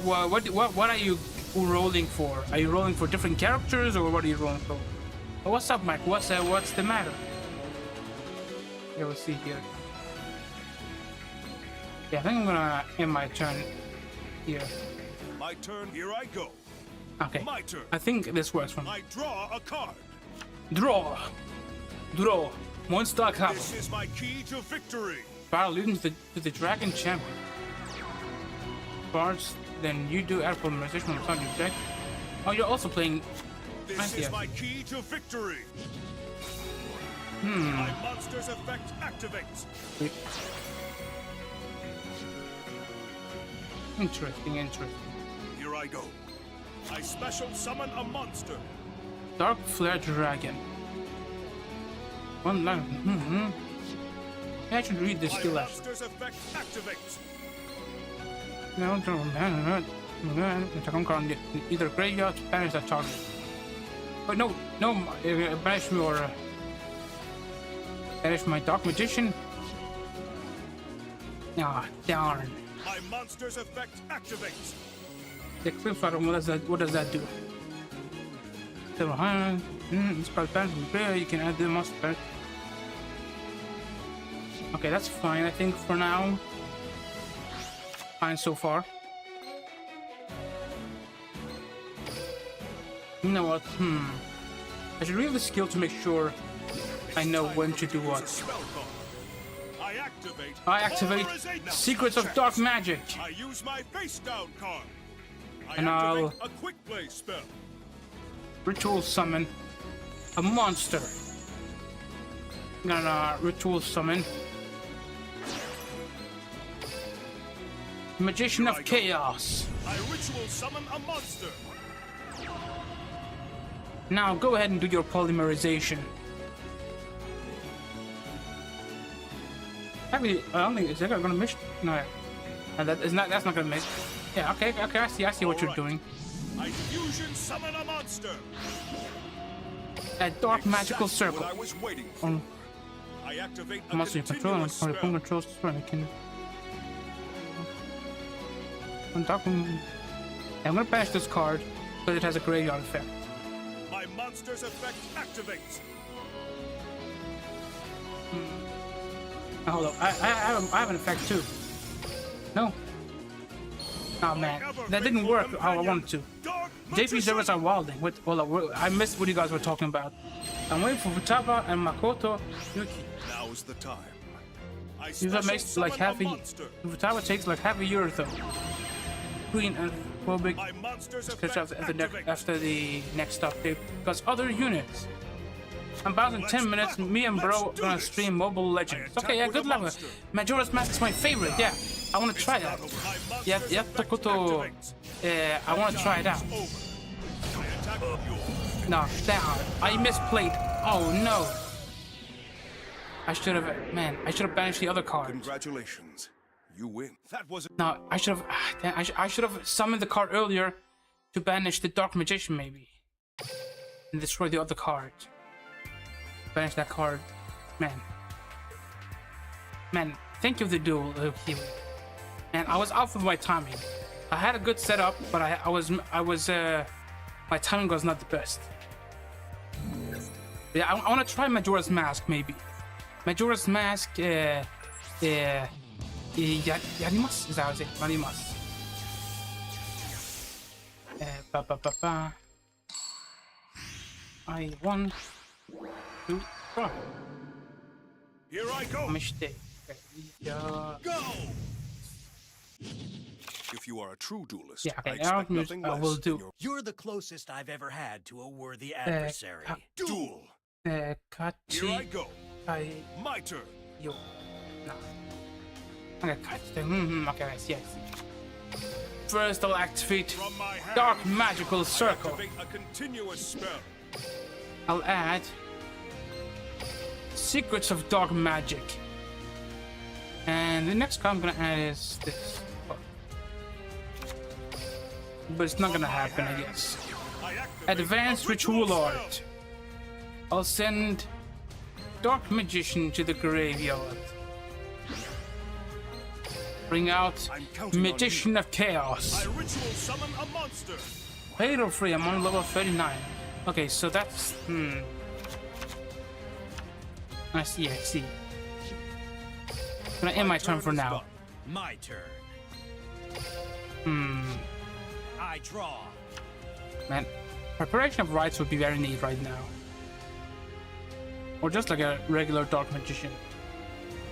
what are you rolling for? Are you rolling for different characters, or what are you rolling for? Oh, what's up, Mike? What's the matter? Yeah, we'll see here. Yeah, I think I'm gonna end my turn here. My turn. Here I go. Okay. My turn. I think this works for me. I draw a card. Draw. Monster card. This is my key to victory. Battle leading to the Dragon Champion. Cards, then you do add polymerization on your deck. Oh, you're also playing. This is my key to victory. My monster's effect activates. Wait. Interesting. Here I go. I special summon a monster. Dark Flare Dragon. One line. I should read this skill left. Monster's effect activates. No, attack on card either graveyard to banish that target. But no, banish me or banish my Dark Magician. Ah, darn. My monster's effect activates. The cliff item, what does that do? Several hundred. This card banish from player, you can add the monster banish. Okay, that's fine, I think for now. Fine so far. You know what? I should read the skill to make sure I know when to do what. I activate Secrets of Dark Magic. I use my face down card. And I'll a quick play spell. Ritual summon a monster. I'm gonna ritual summon Magician of Chaos. I ritual summon a monster. Now go ahead and do your polymerization. Actually, I don't think is that gonna miss. No, that's not gonna miss. Yeah, okay, I see what you're doing. I fusion summon a monster. A dark magical circle. What I was waiting for. I activate a monster you control and continuous opponent controls the spell. I'm gonna banish this card because it has a graveyard effect. My monster's effect activates. Hold up, I have an effect too. No. Oh man, that didn't work how I wanted to. JP servers are wilding. Wait, hold up, I missed what you guys were talking about. I'm waiting for Futaba and Makoto Yuki. Now's the time. That makes like half a year. Futaba takes like half a year or so. Queen and Phobic after the next update because other units. I'm about in 10 minutes. Me and bro gonna stream Mobile Legends. Okay, yeah, good luck. Majora's Mask is my favorite. Yeah, I want to try that. Yeah, Takuto. I want to try it out. No, down. I misplayed. Oh no. I should have banished the other card. Congratulations. You win. That was No, I should have summoned the card earlier to banish the Dark Magician maybe. And destroy the other card. Banish that card. Man, think of the duel. Man, I was off with my timing. I had a good setup, but my timing was not the best. Yeah, I want to try Majora's Mask maybe. Majora's Mask, Yarimasu? Is that how I say it? Yarimasu. Ba, ba, ba, ba. I 1, 2, 3. Here I go. Mistake. Go. If you are a true duelist, Yeah, okay, I now expect nothing I less will than do. your You're the closest I've ever had to a worthy adversary. duel. Here I Kachi. go. I. My turn. Yo. No. Okay, catch the. Okay, yes. First, I'll activate From my hand, Dark Magical Circle. activate a continuous spell. I'll add Secrets of Dark Magic. And the next card I'm gonna add is this. But it's not gonna happen, I guess. I activate Advanced a Ritual spell. Art. I'll send Dark Magician to the graveyard. Bring out I'm counting on Magician of Chaos. I ritual summon a monster. Fatal free, I'm on level 39. Okay, so that's I see. I'm gonna end my turn for is now. done. My turn. I draw. Man, preparation of rites would be very neat right now. Or just like a regular Dark Magician.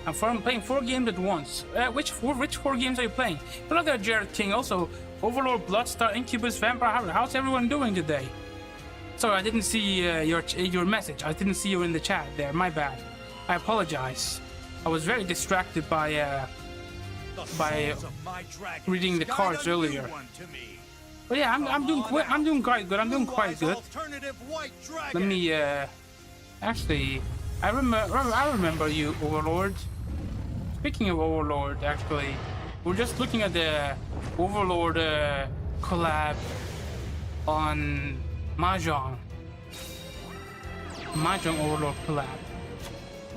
I'm playing 4 games at once. Which 4 games are you playing? Hello there, Jared King. Also, Overlord, Bloodstar, Incubus, Vampire. How's everyone doing today? Sorry, I didn't see your message. I didn't see you in the chat there. My bad. I apologize. I was very distracted by Souls of my dragon reading the guide cards a new earlier. one to me. But yeah, I'm doing quite good. I'm doing quite good. Alternative white Let dragon. me actually, I remember you, Overlord. Speaking of Overlord, actually, we're just looking at the Overlord collab on Mahjong. Mahjong Overlord collab.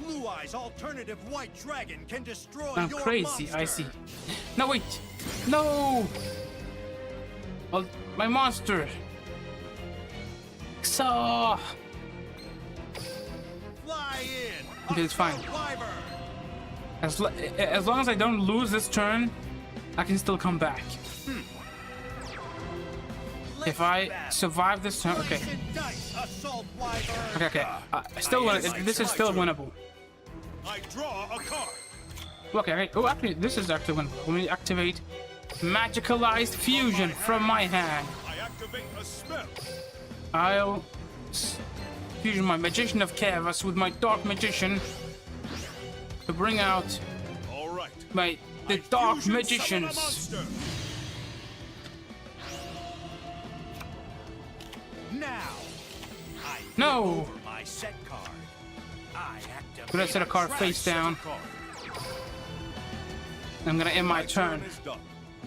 Blue Eyes alternative white dragon can destroy I'm your crazy. monster. I see. No wait, no. Oh, my monster. So. Fly in. Okay, it's fine. Survivor. As long as I don't lose this turn, I can still come back. If I survive this turn, okay. Poison dice, assault wyvern. Okay. Still win. This is still winnable. I draw a card. Okay. Oh, actually, this is actually winnable. Let me activate Magicalized Fusion from my hand. I activate a spell. I'll fusion my Magician of Chaos with my Dark Magician to bring out All right. the I Dark fusion summon a Magicians. monster. Now, I No. flip over my set card. I activate. Gonna set a card face down. Card. I'm gonna end my turn. Is done.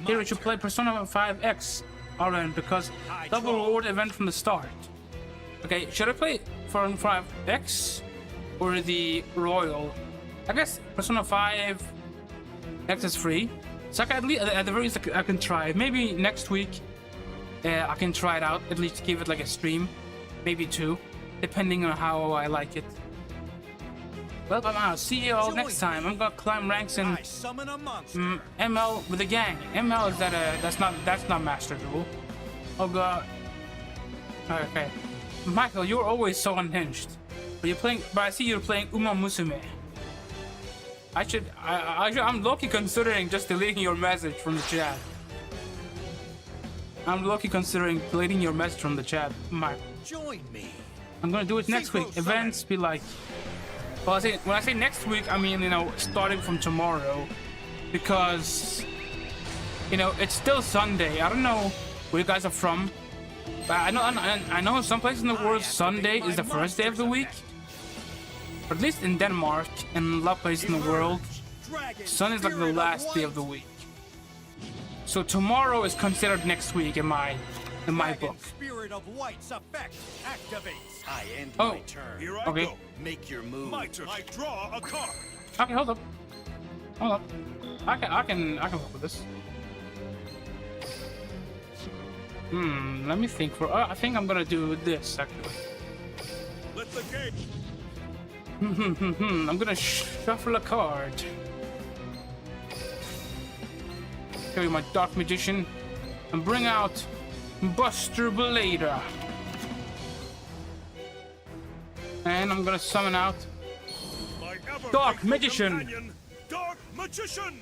Here we should play Persona 5X RN because double reward event from the start. Okay, should I play Persona 5X or the Royal? I guess Persona 5X is free. So at the very least I can try it. Maybe next week I can try it out, at least give it like a stream. Maybe 2, depending on how I like it. Well, I'm out. See you all next time. I'm gonna climb ranks in I summon a monster. ML with the gang. ML is that's not Master Duel. Oh god. Okay. Michael, you're always so unhinged. But I see you're playing Uma Musume. I'm low-key considering just deleting your message from the chat. I'm low-key considering deleting your message from the chat, Michael. Join me. I'm gonna do it next week. Events be like. Well, when I say next week, I mean, starting from tomorrow, because, it's still Sunday. I don't know where you guys are from, but I know some places in the world Sunday is the first day of the week. But at least in Denmark and a lot of places in the world, Sunday is like the last day of the week. So tomorrow is considered next week in my book. Spirit of White's effect activates. I end Oh. my turn. Here I Okay. go. Make your move. My turn. I draw a card. Okay, hold up. I can work with this. Let me think. I think I'm gonna do this actually. Let the game. I'm gonna shuffle a card. Carry my Dark Magician and bring out Buster Blader. And I'm gonna summon out My ever Dark faithful Magician. companion, Dark Magician.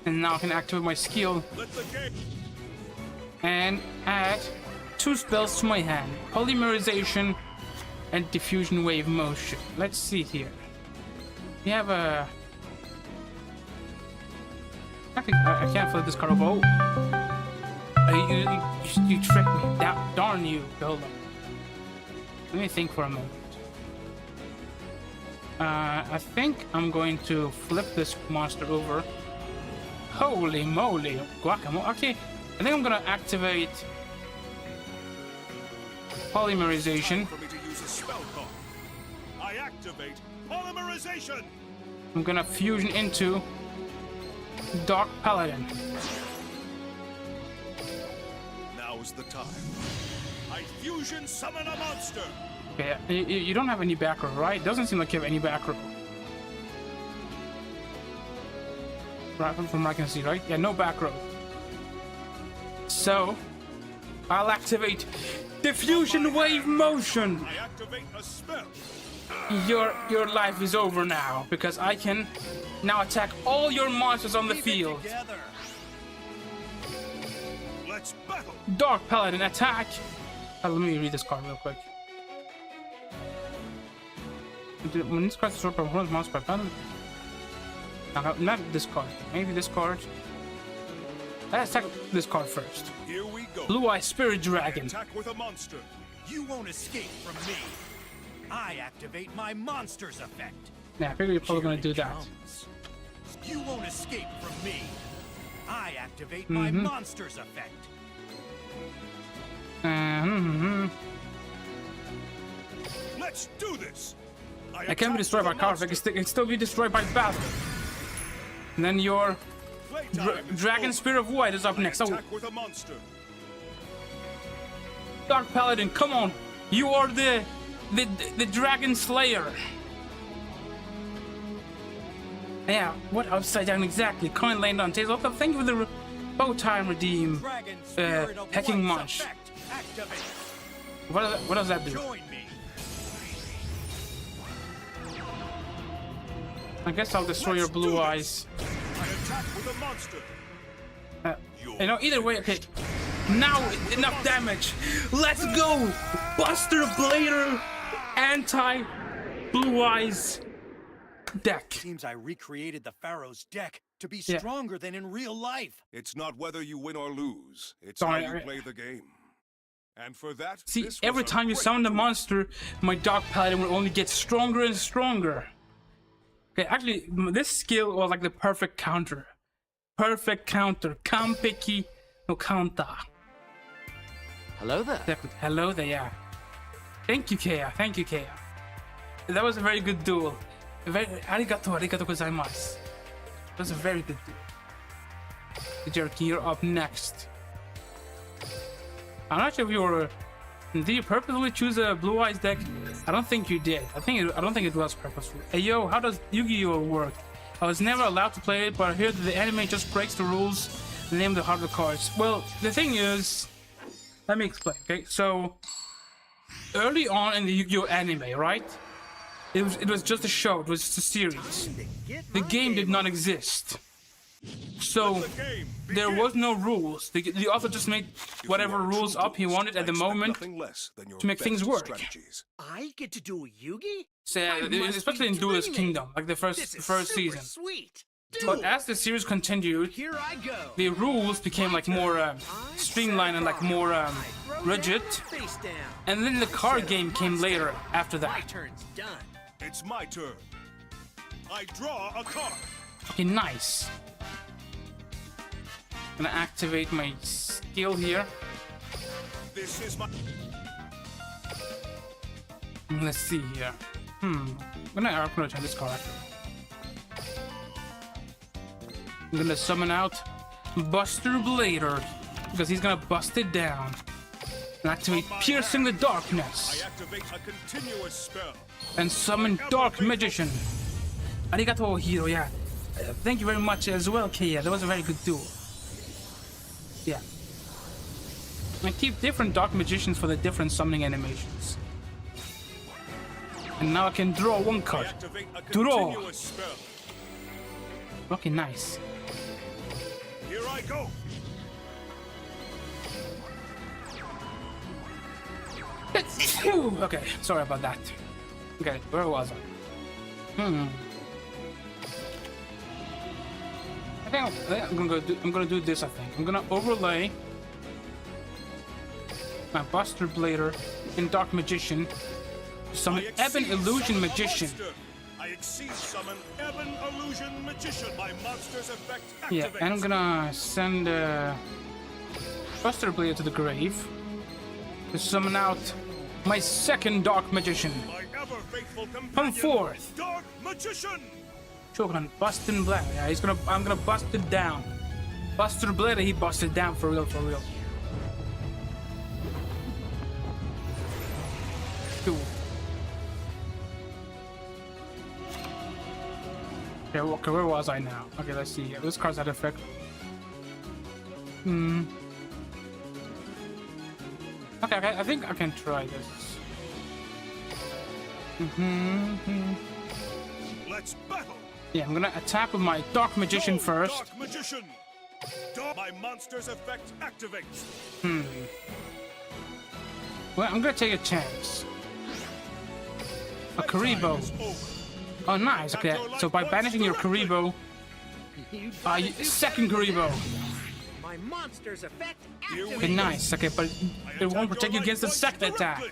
And now I can activate my skill Let the game. and add 2 spells to my hand. Polymerization and Diffusion Wave Motion. Let's see here. We have a... I can't flip this card over. Oh. You tricked me. Darn you. Hold on. Let me think for a moment. I think I'm going to flip this monster over. Holy moly. Guacamole. Okay. I think I'm going to activate Polymerization. For me to use a spell card. I activate polymerization. I'm going to fusion into Dark Paladin. Now is the time. I fusion summon a monster. Okay, you don't have any back row, right? Doesn't seem like you have any back row. Right, from what I can see, right? Yeah, no back row. So, I'll activate Diffusion Wave Motion. I activate a spell. Your life is over now, because I can now attack all your monsters on the field. Together. Let's battle. Dark Paladin attack. Let me read this card real quick. When this card is destroyed by one monster by battle. No, not this card. Maybe this card. Let's attack this card first. Here we go. Blue Eye Spirit Dragon. Attack with a monster. You won't escape from me. I activate my monster's effect. Yeah, I figure you're probably gonna do that. Comes. You won't escape from me. I activate my monster's effect. Let's do this. I can't be destroyed by card effect. It can still be destroyed by battle. And then your Dragon Spirit of White is up next. Oh, Attack with a monster. Dark Paladin, come on! You are the Dragon Slayer. Yeah, what upside down exactly? Coin land on tails. Okay, thank you for the bow tie and redeem. Dragon Spirit of Hacking White's Munch. effect. Activate. What does that do? Join me. I guess I'll destroy your blue eyes. I attack with a monster. You know, either way, okay. Now enough damage. Let's go, Buster Blader, anti-blue eyes deck. Seems I recreated the Pharaoh's deck to be stronger than in real life. It's not whether you win or lose. It's Sorry, how you play the game. And for that, See, this was every a time you great summon the tool. monster, my Dark Paladin will only get stronger and stronger. Okay, actually, this skill was like the perfect counter. Perfect counter. Kampeki no counter. Hello there. Definitely. Hello there, yeah. Thank you, Kea. Thank you, Kea. That was a very good duel. Arigato gozaimasu. That was a very good duel. Jerky, you're up next. I'm not sure if you were. Did you purposely choose a Blue Eyes deck? I don't think you did. I don't think it was purposeful. Hey yo, how does Yu-Gi-Oh work? I was never allowed to play it, but I hear that the anime just breaks the rules and name the harder cards. Well, the thing is, let me explain. Okay, so early on in the Yu-Gi-Oh anime, right? It was just a show. It was just a series. The game did not exist. So there was no rules. The author just made whatever rules up he wanted at the moment to make things work. I get to do a Yugi? So, I must especially be in Duelist dreaming. Kingdom, like the This first is super season. Sweet. But Duel. as the series continued, Here I go. the rules became like more streamlined and like more rigid. Face down. And then the card game came later after My that. turn's done. It's my turn. I draw a card. Okay, nice. Gonna activate my skill here. This is my. Let's see here. I'm gonna turn this card. I'm gonna summon out Buster Blader because he's gonna bust it down and activate Piercing the I Darkness activate a continuous spell. and summon Dark Magician. Arigato, Hero. Yeah, Thank you very much as well, Kia. That was a very good duel. Yeah. I keep different Dark Magicians for the different summoning animations. And now I can draw one card. Draw! Okay, nice. Here I go. Okay, sorry about that. Okay, where was I? I think I'm gonna do this. I think I'm gonna overlay my Buster Blader in Dark Magician to summon Ebon Illusion Magician. I exceed summon Ebon Illusion Magician. My monster's effect activates. Yeah, and I'm gonna send Buster Blader to the grave to summon out my second Dark Magician. My ever faithful companion, Come forth, Dark Magician. Shogun, bustin' Blader. Yeah, I'm gonna bust it down. Buster Blader, he busted down for real, for real. Cool. Okay, where was I now? Okay, let's see. This card's had effect. Okay, I think I can try this. Let's battle. Yeah, I'm gonna attack with my Dark Magician first. Dark Magician. My monster's effect activates. Well, I'm gonna take a chance. A Karibo. Oh, nice. Okay, so by banishing your Karibo, second Karibo. My monster's effect Okay, nice. Okay, but it won't protect you against the second attack.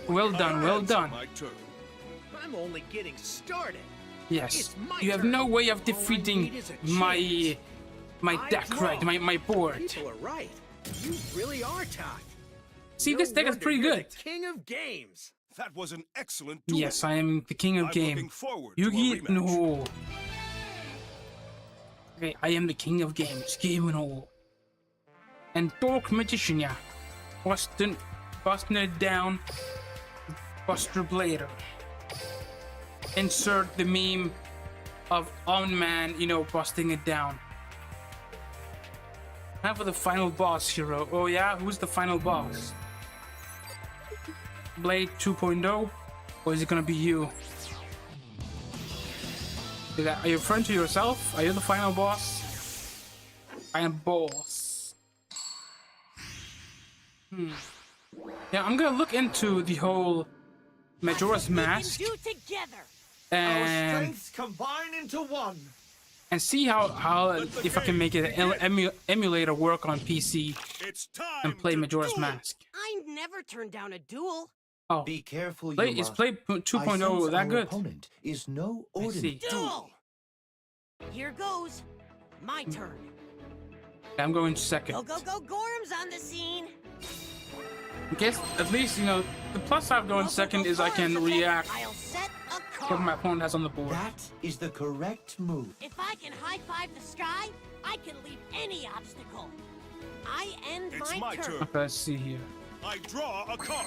Well done, well done. My turn. I'm only getting started. Yes, you have no way of defeating my deck, right? My board. People are right. You really are tough. See, this deck is pretty You're good. the king of games. That was an excellent duel. Yes, I am the king of I'm game. looking forward to a Yugi rematch. no. Okay, I am the king of games. Game no. And Dark Magician, yeah. Busting it down. Buster Blader. Insert the meme of Man, busting it down. Now for the final boss, Hero. Oh yeah, who's the final boss? Blade 2.0? Or is it gonna be you? Are you a friend to yourself? Are you the final boss? I am boss. Yeah, I'm gonna look into the whole Majora's Mask and Strengths combine into one. and see how if I can make it an emulator work on PC It's time and play to Majora's duel. Mask. I never turned down a duel. Oh, Be careful, is Yuma. Play I 2.0 sense that our good? opponent is no I ordinary. see. Duel! Here goes. My turn. I'm going second. Go, Gorm's on the scene. I guess at least the plus I've going second is I can react I'll set a what card. my opponent has on the board. That is the correct move. If I can high-five the sky, I can leap any obstacle. I end It's my my turn. turn. Okay, let's see here. I draw a card.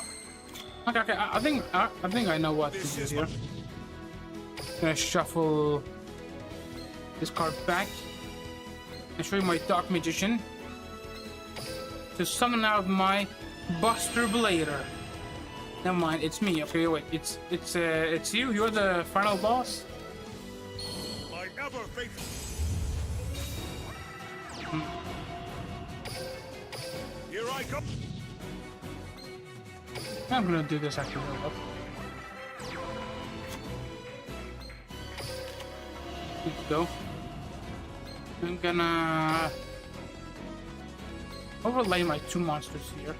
Okay, I think I know what to This do is here. Gonna shuffle this card back and show you my Dark Magician to summon out my Buster Blader. Never mind, it's me. Okay, wait, it's you. You're the final boss. My ever faithful. Here I go. I'm gonna do this after real up. Here we go. I'm gonna overlay my two monsters here.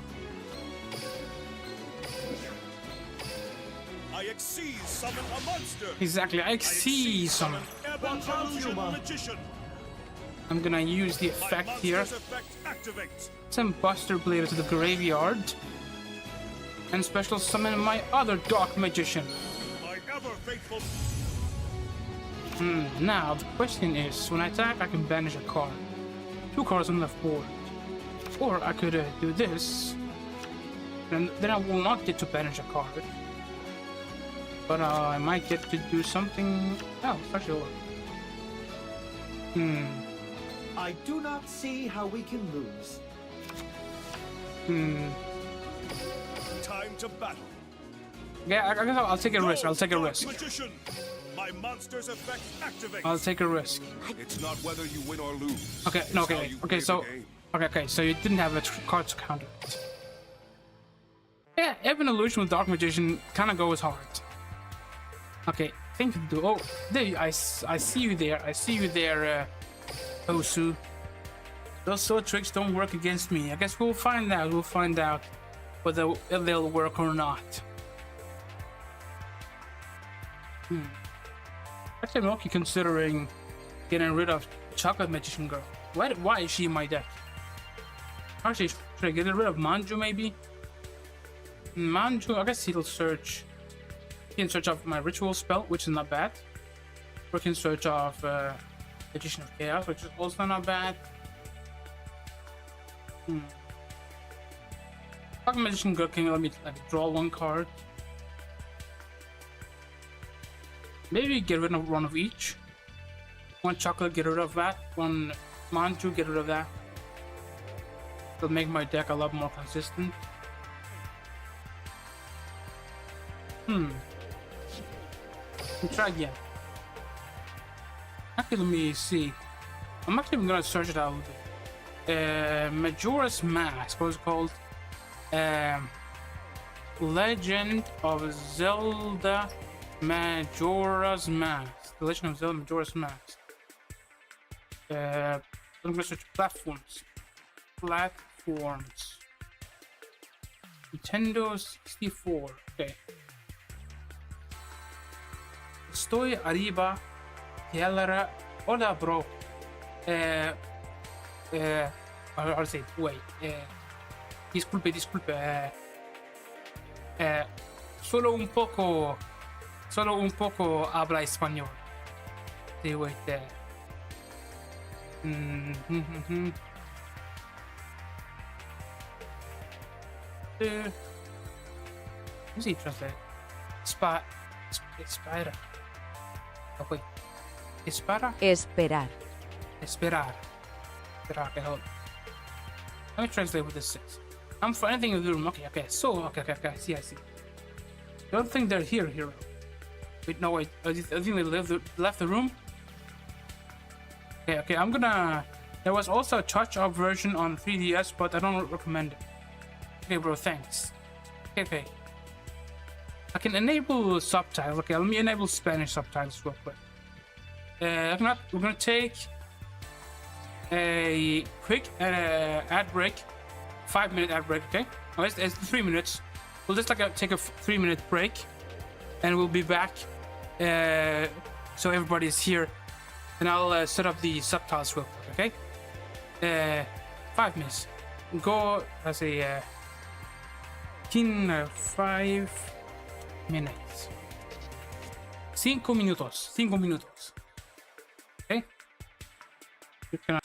I exceed summon a monster. Exactly, I see summon. Ebon Illusion Magician. I'm gonna use the My effect here. monster's effect activates. Send Buster Blader to the graveyard. And special summon my other Dark Magician. My ever faithful. Now, the question is, when I attack, I can banish a card. 2 cards on the left board. Or I could do this. And then I will not get to banish a card. But I might get to do something else. Actually, I do not see how we can lose. Time to battle. Yeah, I guess I'll take a risk. I'll take a Dark risk. Magician. My monster's effect activates. I'll take a risk. It's not whether you win or lose. Okay, It's no, how okay, you okay, play so, the game. okay, so you didn't have a card to counter it. Yeah, even illusion with Dark Magician kind of goes hard. Okay, thing to do. Oh, there, I see you there. I see you there, Osu. Those sword tricks don't work against me. I guess we'll find out. We'll find out whether they'll work or not. Actually, I'm okay considering getting rid of Chocolate Magician Girl. Why is she in my deck? Actually, should I get rid of Manju maybe? Manju, I guess he'll search. He can search off my ritual spell, which is not bad. Or he can search off Magician of Chaos, which is also not bad. Chocolate Magician Girl can let me draw one card. Maybe get rid of one of each. One chocolate, get rid of that. One Manju, get rid of that. It'll make my deck a lot more consistent. Let's try again. Actually, let me see. I'm actually gonna search it out. Majora's Mask, what was it called? Legend of Zelda Majora's Mask. The Legend of Zelda Majora's Mask. I'm gonna search platforms. Nintendo 64. Okay. Estoy arriba. Xaliah. Hola, bro. I'll say, wait. Disculpe. Solo un poco habla español. Sí, wait. What's he translate? Espera. Oh, wait. Esperar. Okay, hold on. Let me translate what this says. I'm for anything in the room. Okay. So, okay. I see. Don't think they're here, hero. Wait, no, wait. I think they left the room. Okay. I'm gonna. There was also a touch-up version on 3DS, but I don't recommend it. Okay, bro. Thanks. Okay. I can enable subtitles. Okay, let me enable Spanish subtitles real quick. We're gonna take a quick ad break, 5-minute ad break. Okay, oh, it's 3 minutes. We'll just take a 3-minute break, and we'll be back. So everybody's here, and I'll set up the subtitles real quick. Okay, 5 minutes. Go as a 5 minutes. 5 minutos. 5 minutos. Okay. You can.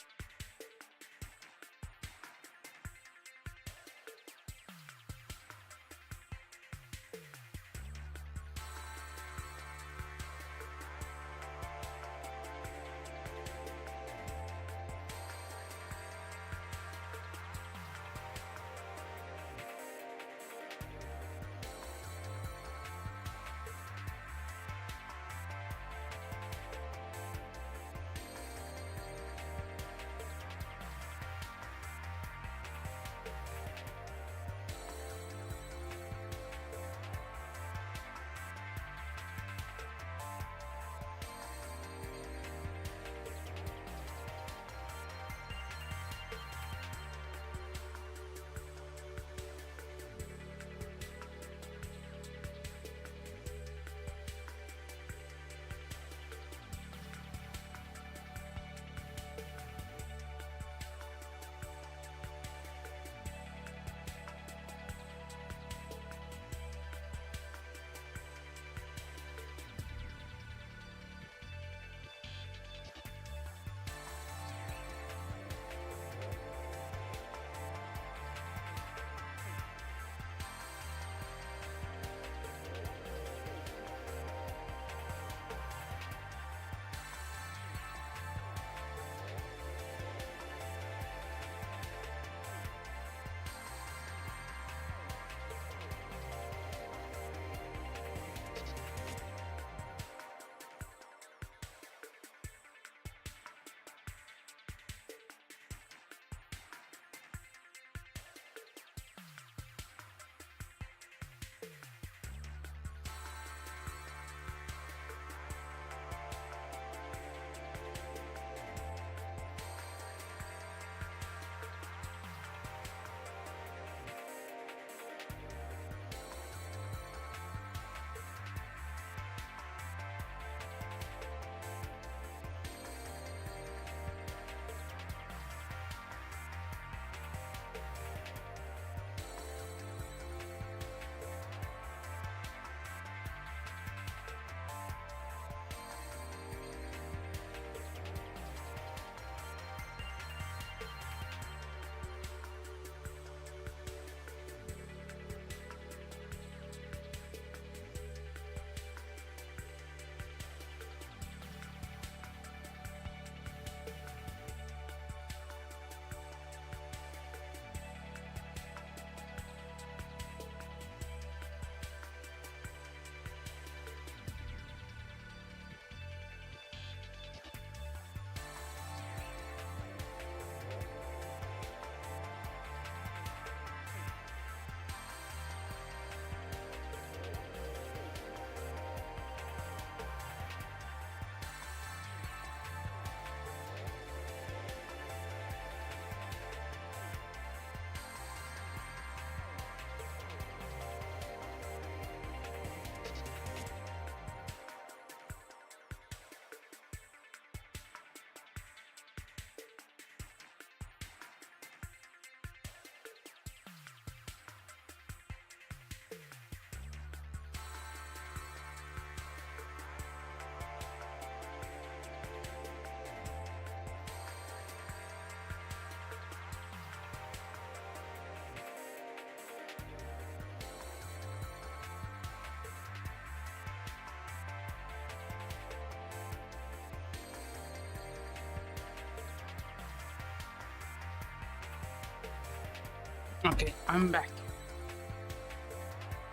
Okay, I'm back.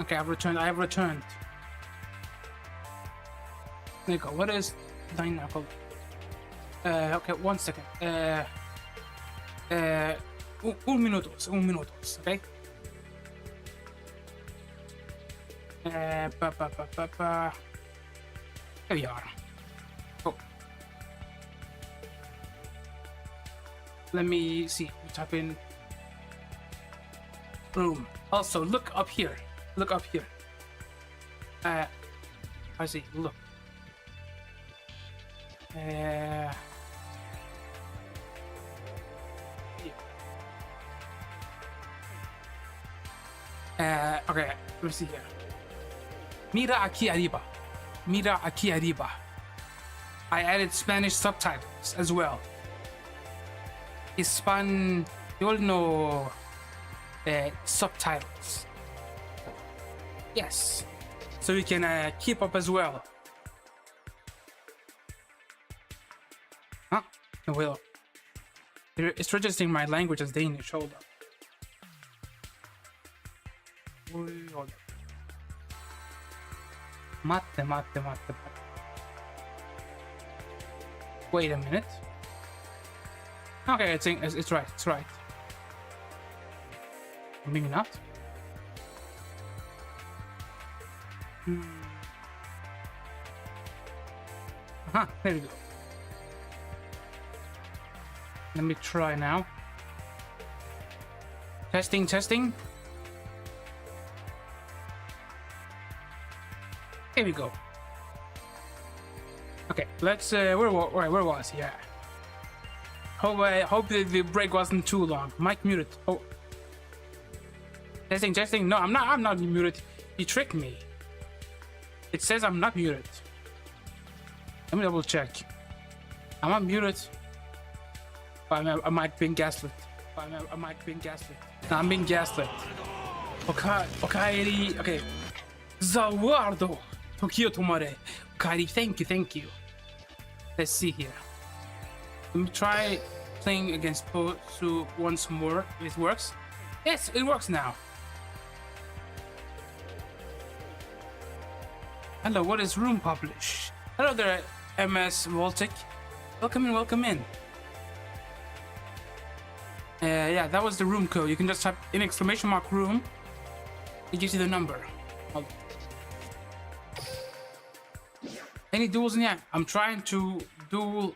Okay, I've returned. I have returned. There you go. What is dynamical? Okay, 1 second. Un minutos. Okay. Here we are. Oh. Let me see. We type in room. Also, look up here. Look up here. I see. Look. Okay, let me see here. Mira aquí arriba. Mira aquí arriba. I added Spanish subtitles as well. Español subtitles. Yes. So you can keep up as well. Huh? Well, it's registering my language as Danish. Hold up. Hold up. Mate. Wait a minute. Okay, it's right. It's right. Maybe not. There we go. Let me try now. Testing. Here we go. Okay, let's where was he? Yeah. Hope the break wasn't too long. Mic muted. Oh. Testing. No, I'm not muted. You tricked me. It says I'm not muted. Let me double check. I'm not muted. I might be gaslit. No, I'm being gaslit. Okay. Zawardo. Tokyo Tomare. Kairi, thank you. Let's see here. Let me try playing against Posu once more. It works. Yes, it works now. Hello, what is room publish? Hello there, MS Voltic. Welcome in. Yeah, that was the room code. You can just type in ! room. It gives you the number. Any duels in here? I'm trying to duel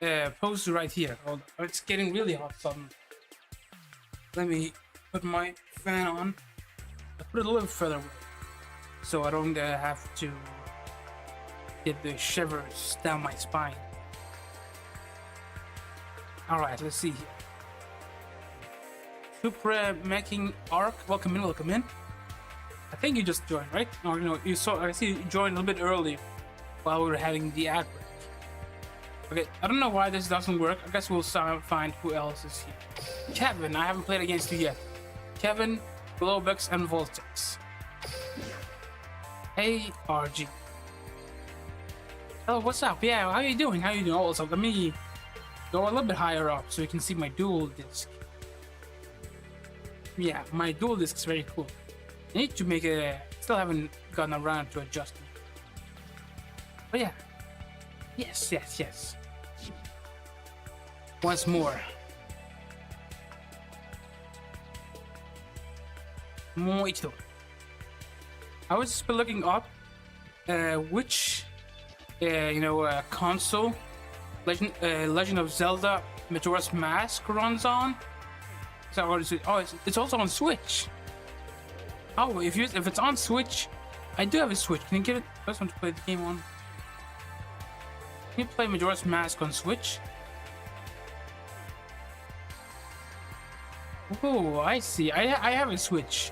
Posu right here. Hold on. It's getting really hot. Let me put my fan on. I'll put it a little further away, so I don't have to get the shivers down my spine. Alright, let's see here. Super making arc. Welcome in. I think you just joined, right? No, you saw. I see you joined a little bit early while we were having the ad break. Okay, I don't know why this doesn't work. I guess we'll find who else is here. Kevin, I haven't played against you yet. Kevin, Glowbex, and Voltex. Hey, RG. Hello, what's up? Yeah, how you doing? Also, let me go a little bit higher up so you can see my dual disc. Yeah, my dual disc is very cool. I need to make a... Still haven't gotten around to adjusting. But yeah. Yes. Once more. Muito. I was just looking up which console Legend of Zelda Majora's Mask runs on. So it's also on Switch. Oh, if it's on Switch, I do have a Switch. Can you get it? I just want to play the game on. Can you play Majora's Mask on Switch? Oh, I see. I have a Switch.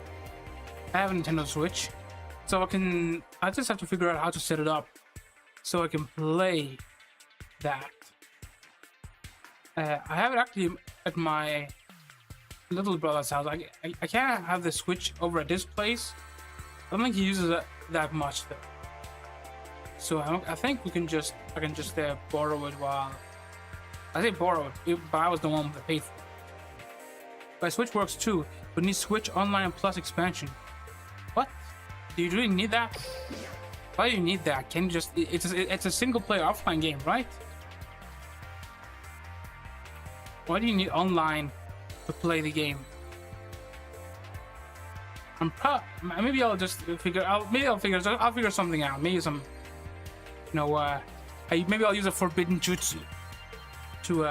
I have a Nintendo Switch, so I just have to figure out how to set it up so I can play that. I have it actually at my little brother's house. I can't have the Switch over at this place. I don't think he uses it that much though. So I think I can just borrow it while I say borrow it, but I was the one that paid for it. But Switch works too, but needs Switch Online Plus expansion. What? Do you really need that? Why do you need that? Can you just... It's a single-player offline game, right? Why do you need online to play the game? Maybe I'll just figure... I'll figure something out. Maybe some... You know, maybe I'll use a forbidden jutsu to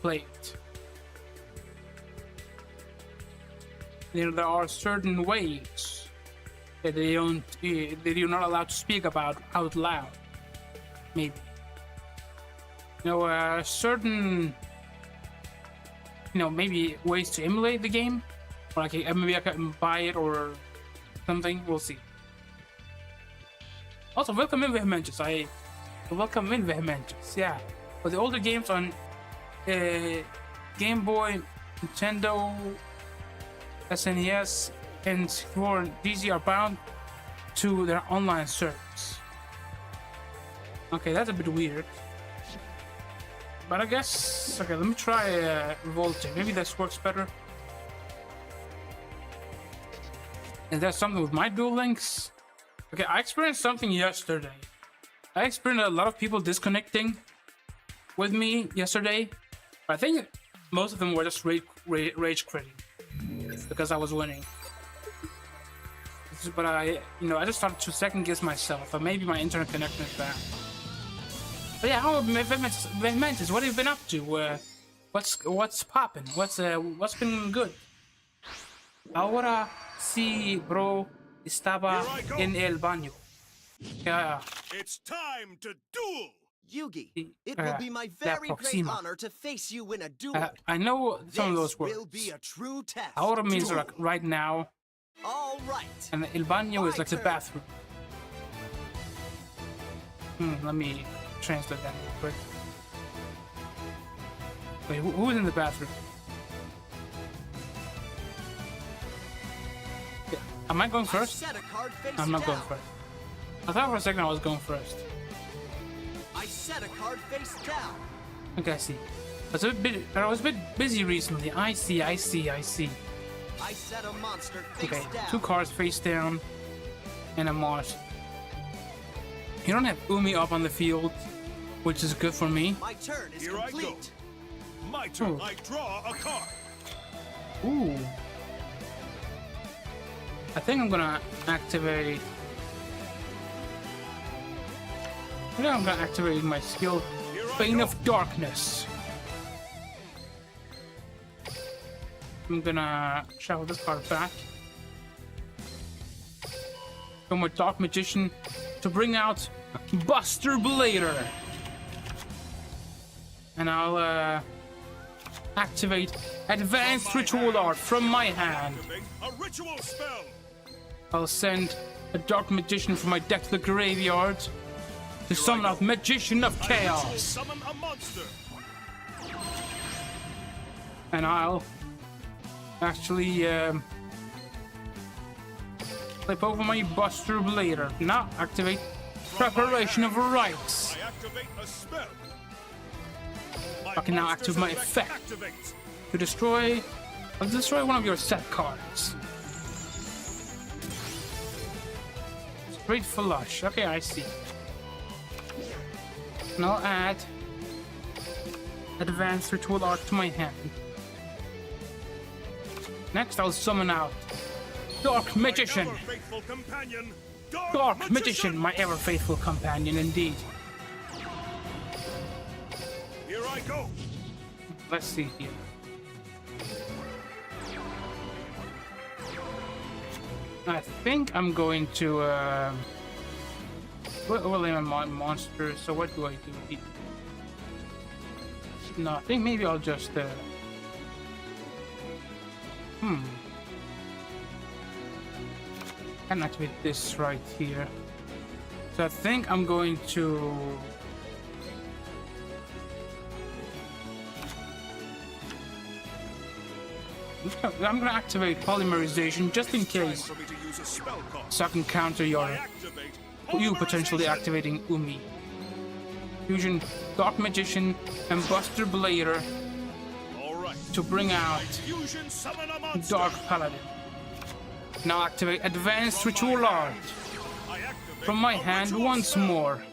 play it. You know, there are certain ways that that you're not allowed to speak about out loud. Maybe. You know, certain, you know, maybe ways to emulate the game, or like maybe I can buy it or something. We'll see. Also, welcome in Vehementus. Welcome in Vehementus. Yeah, but the older games on Game Boy, Nintendo, SNES, and for DC are bound to their online servers. Okay, that's a bit weird. But I guess... Okay, let me try Voltage. Maybe this works better. Is there something with my Duel Links? Okay, I experienced something yesterday. I experienced a lot of people disconnecting with me yesterday. I think most of them were just rage quitting because I was winning. But I just started to second guess myself. Or maybe my internet connection is bad. But yeah, how Vehementus, what have you been up to? What's poppin'? What's been good? Ahora sí, bro, estaba en el baño. Yeah. It's time to duel! Yugi, it will be my very great honor to face you in a duel. I know some of those words. Will be a true test. Ahora means like right now. All right. And el baño is like the bathroom. Let me translate that real quick. Wait, who's in the bathroom? Yeah. Am I going first? I'm not going first. I thought for a second I was going first. I set a card face down. Okay, I see. I was a bit busy recently. I see. I set a monster face down. 2 cards face down and a monster. You don't have Umi up on the field, which is good for me. My turn is Here complete. I go. My turn. I draw a card. Ooh. I think I'm gonna activate. I think I'm gonna activate my skill, Bane of Darkness. I'm gonna shuffle this card back. Go my Dark Magician to bring out Buster Blader. And I'll activate Advanced Ritual Art from my hand. A ritual spell. I'll send a Dark Magician from my deck to the graveyard to summon out Magician of Chaos. Summon a monster. And I'll actually flip over my Buster Blader. Now activate Preparation of Rites. I activate a spell. I can now activate my effect to destroy. I'll destroy one of your set cards. Straight flush. Okay, I see. And I'll add Advanced Ritual Art to my hand. Next, I'll summon out Dark Magician. Dark Magician, my ever faithful companion, indeed. Here I go. Let's see here. I think I'm going to overlay my monster. So what do I do here? No, I think maybe I'll just can activate this right here. So I think I'm going to I'm gonna activate polymerization just in case, so I can counter you potentially activating Umi. Fusion, Dark Magician, and Buster Blader. All right. to bring out Fusion summon a monster. Dark Paladin. Now activate Advanced Ritual Art I activate from my a hand ritual once spell. more.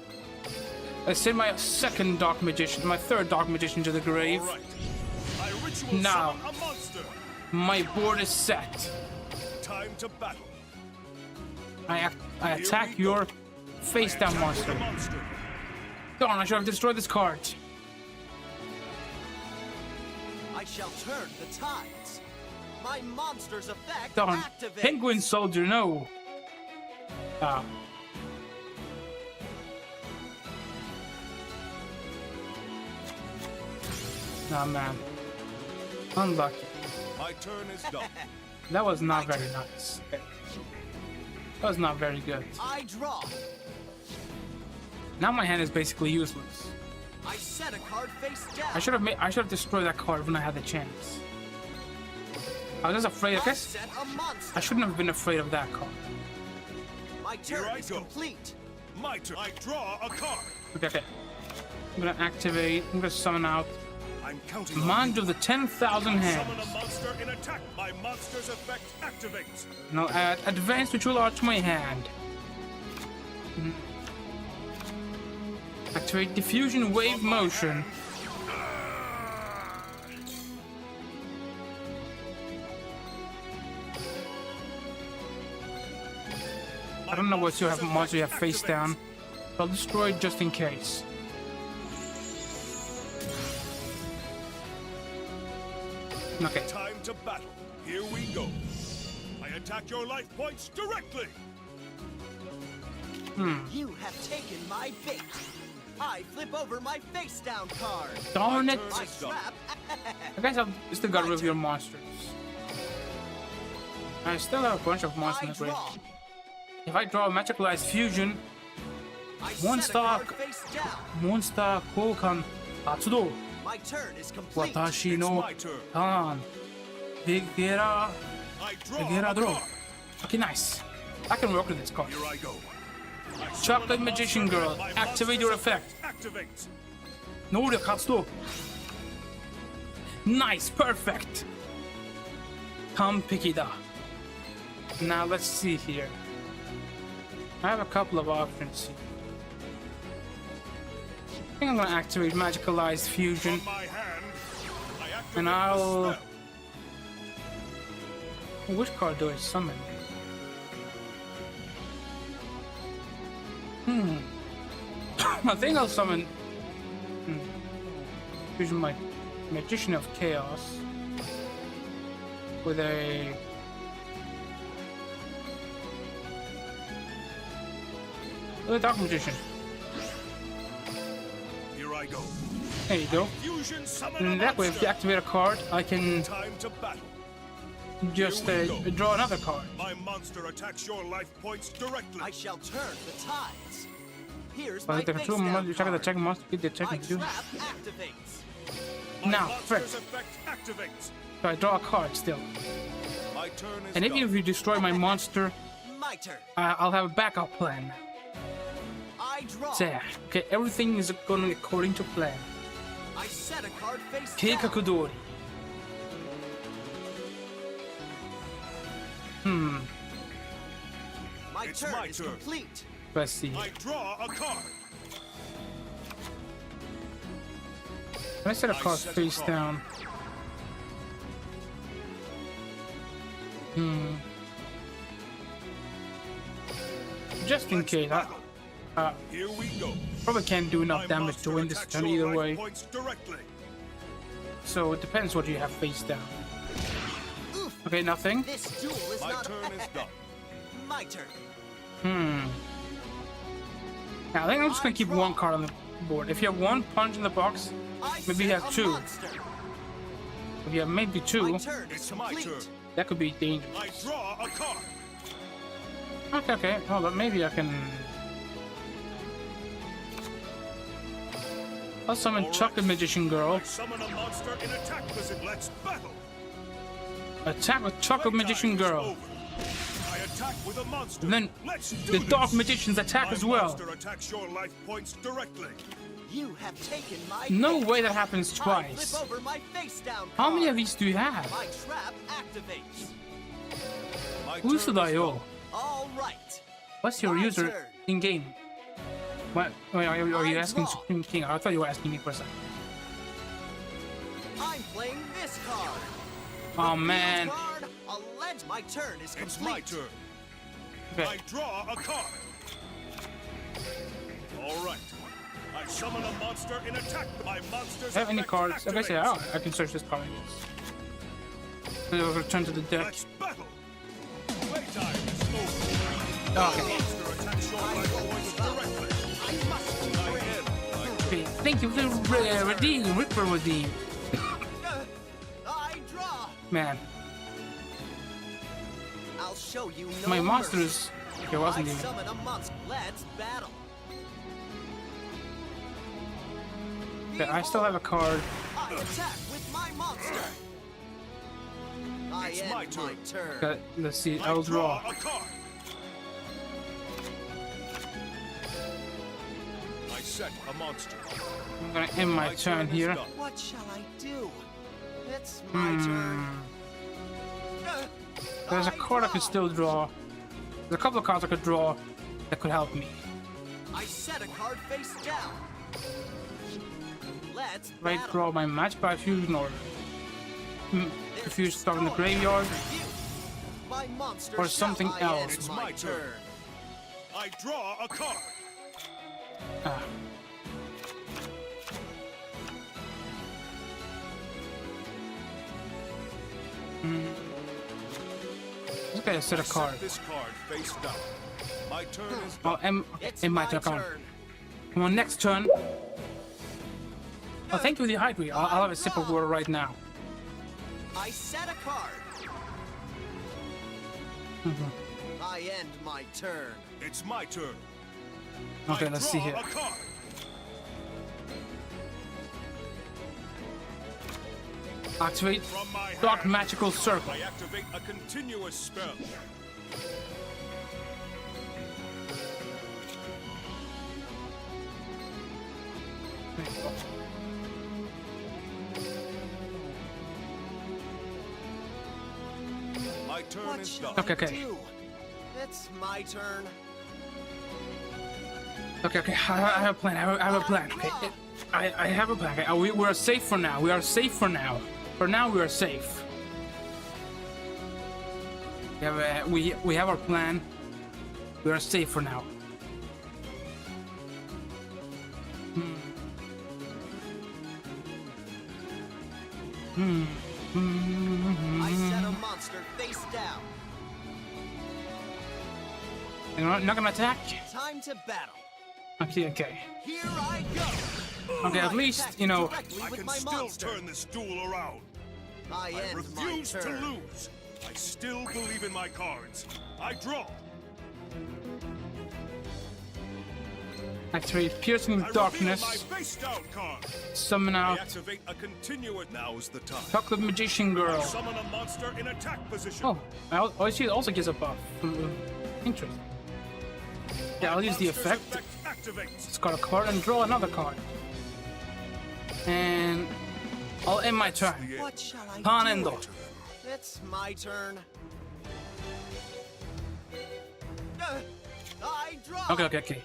I send my second Dark Magician, my third Dark Magician to the grave. All right. I ritual Now. summon a monster. My board is set. Time to battle. I attack your face down Attack with monster. a monster. Darn, I should have destroyed this card. I shall turn the tides. My monster's effect Darn. activates. Penguin Soldier, no. Ah. Nah, man. Unlucky. My turn is done. That was not very nice. That was not very good. I draw. Now my hand is basically useless. I set a card face down. I should have destroyed that card when I had the chance. I was just afraid. I guess set a monster. I shouldn't have been afraid of that card. My Here turn I is go. complete. My turn. I draw a card. Okay. I'm gonna activate. I'm gonna summon out I'm counting on Mind of the 10,000 Summon a Hands. monster in attack. My monster's effect activates. Now add Advanced Ritual Art to my hand. Activate Diffusion Wave Motion. I don't know what you have monster you have face down. I'll destroy it just in case. Okay. Time to battle. Here we go. I attack your life points directly. You have taken my bait. I flip over my face down card. Darn it! My trap. I guess I've still got rid of your monsters. I still have a bunch of monsters I in the grave. draw. If I draw a Magicalized Fusion, I One set a star. card face down. Monster Kokan Atsudo. My turn is complete. Watashi It's no my turn. Tan. Vigera. I draw Vigera a draw. card. Okay, nice. I can work with this card. Here I go. I summon Chocolate a Magician monster. Girl, My activate your monster's effect. Activates. Nori Katsudo. Nice, perfect. Kampikida. Now let's see here. I have a couple of options here. I think I'm gonna activate Magicalized Fusion. From my hand, I activate And the I'll... spell. Which card do I summon? I think I'll summon... Fusion my Magician of Chaos. With a... With a Dark Magician. Here I go. There you go. Fusion summon And a in that way, if you monster. activate a card, I can Time to battle. just Here we go. draw another card. My monster attacks your life points directly. I shall turn the tides. Here's Well, my the face control down you check the card. check monster, get the check My and do. trap activates. My Now, monster's first. effect activates. So I draw a card still. My turn is And even done. if you destroy my monster, My turn. I'll have a backup plan. I draw. There. Okay, everything is going according to plan. I set a card face down. Keikakudori. My It's turn my is turn. complete. Let's see. I draw a card. Can I set a I card set a face card. down? Just in Let's case. battle. Here we go. Probably can't do enough My damage to monster win this attacks turn your either life way. points directly. So it depends what you have face down. Oof. Okay, nothing. This duel is My not turn is done. my turn. Now, I think I'm just gonna keep one card on the board. If you have one punch in the box, I maybe you set have a two. monster. If you have maybe My two, turn is It's my complete. turn. that could be dangerous. I draw a card. Okay, hold on, maybe I can... I'll summon All right. Chocolate Magician Girl. I summon a monster in attack position. Let's battle. Attack with Chocolate Magician Playtime is Girl. over. I attack with a monster. And then Let's do the this. Dark Magicians attack My as well. monster attacks your life points directly. You have taken my No bait. way that happens I twice. flip over my face down How many card. of these do you have? My trap activates. My Who's turn the is IO? done. All right. What's your My user turn. in game? What? Wait, are you I asking draw. Supreme King? I thought you were asking me for a second. I'm playing this card. Oh The man. field card, a ledge. My turn is complete. It's my turn. Okay. I draw a card. All right. I summon a monster in attack. My monster's Do I have any effect cards? Like I said, activates. I can search this card. Then I'll return to the deck. Let's battle. Playtime is over. Okay. Monster attacks your life points directly. I must be I brave. end my turn. Okay. Thank you for the redeem. Ripper redeem. I draw. Man, I'll show you no my mercy. monsters. Okay, wasn't I even. summon a monster. Let's battle. Okay, I still have a card. I attack with my monster. I It's end my my turn. turn. Okay, let's see. I I'll draw. a card. I set a monster. I'm gonna end my turn is here. done. What shall I do? It's my turn. There's a card I could still draw. There's a couple of cards I could draw that could help me. I set a card face down. Let's Right, battle. draw my match by fusion order. If you start in the graveyard, My monster or something shall I else. end It's my my turn. I draw a card. ah, okay, I set a I card. set this card face down. My turn is I'll done. It's end my my turn. Come on. turn. Come on, next turn. Oh, thank you for the hydrate. I'll have a sip of water right now. I set a card. I end my turn. It's my turn. Okay, I let's see draw here. a card. Activate From my Dark hand, Magical Circle. I activate a continuous spell. My turn What is shall done. Okay, I okay. do? It's my turn. Okay, I have a plan. I have a plan. Okay, I have a plan. Okay, we are safe for now. We are safe for now. For now, we are safe. We have our plan. We are safe for now. I set a monster face down. You're not gonna attack? Time to battle. Okay, okay. Here I go. Okay, at I least, attack you know, directly I with can my still monster. turn this duel around. I I end my refuse to turn. lose. I still believe in my cards. I draw. activate Piercing I Darkness, reveal my face down card. summon I out activate a continuous. Now's the time. Chocolate Magician Girl. Summon a monster in attack position. Oh, she also gives a buff. Interesting. Yeah, I'll use the Monster's effect. activates. Discard a card and draw another card. And I'll end my turn. What shall I Tanendo. do? It's my turn. I draw. Okay.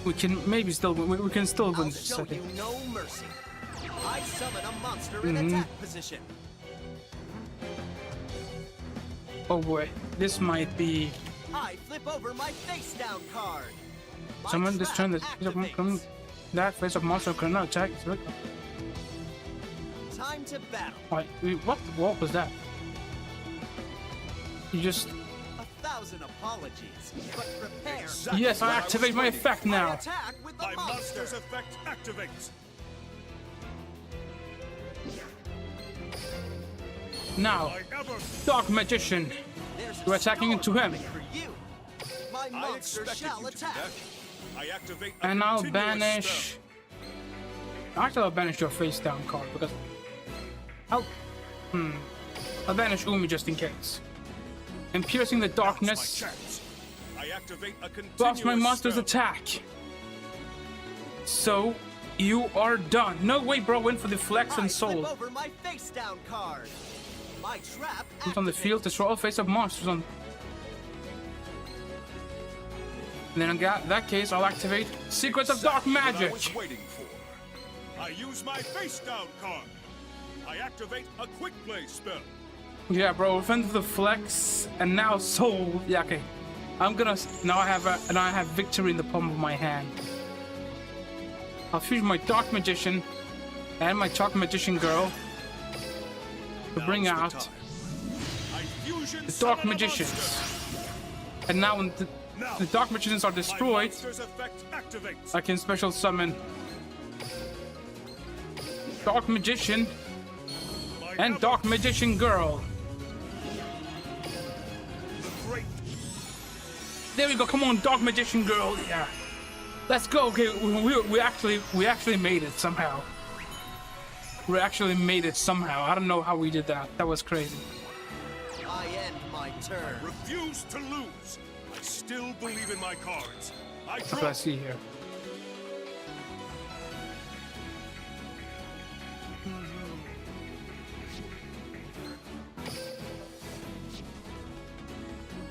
We can maybe still win. We can still win I'll this. show Okay. you no mercy. I summon a monster in attack position. Oh boy, this might be. I flip over my face down card. My Summon this trap turn. activates. That face of monster cannot attack. Time to battle. Wait, what was that? You just. 1,000 apologies, but prepare. Yes, I activate my effect I now. attack with the My monster. monster's effect activates. Now, I ever. Dark Magician. There's a You're attacking into him. storm for you. My I monster expected shall you to do attack. that. I activate a And I'll continuous banish. Actually, I'll banish your face down card because. I'll banish Umi just in case. And piercing the spell. Now's my darkness chance. I activate a continuous buffs my monster's spell. attack. So you are done. No way, bro. Went for the flex and soul. Flip over my face down card. My trap. It's on the field. Destroy all face-up monsters on. And then in that case, I'll activate Secrets of Dark Magic. What I was waiting for. I use my face down card. I activate a quick play spell. Yeah, bro. Defend the flex and now soul. Yeah, okay. I'm gonna now I have victory in the palm of my hand. I'll fuse my Dark Magician and my Dark Magician Girl to bring out the Dark Magicians. And now when the Dark Magicians are destroyed, I can special summon Dark Magician and Dark Magician Girl. There we go. Come on, Dark Magician Girl. Yeah. Let's go. Okay, we actually made it somehow. We actually made it somehow. I don't know how we did that. That was crazy. I end my turn. Refuse to lose. I still believe in my cards. I draw. Let's see here.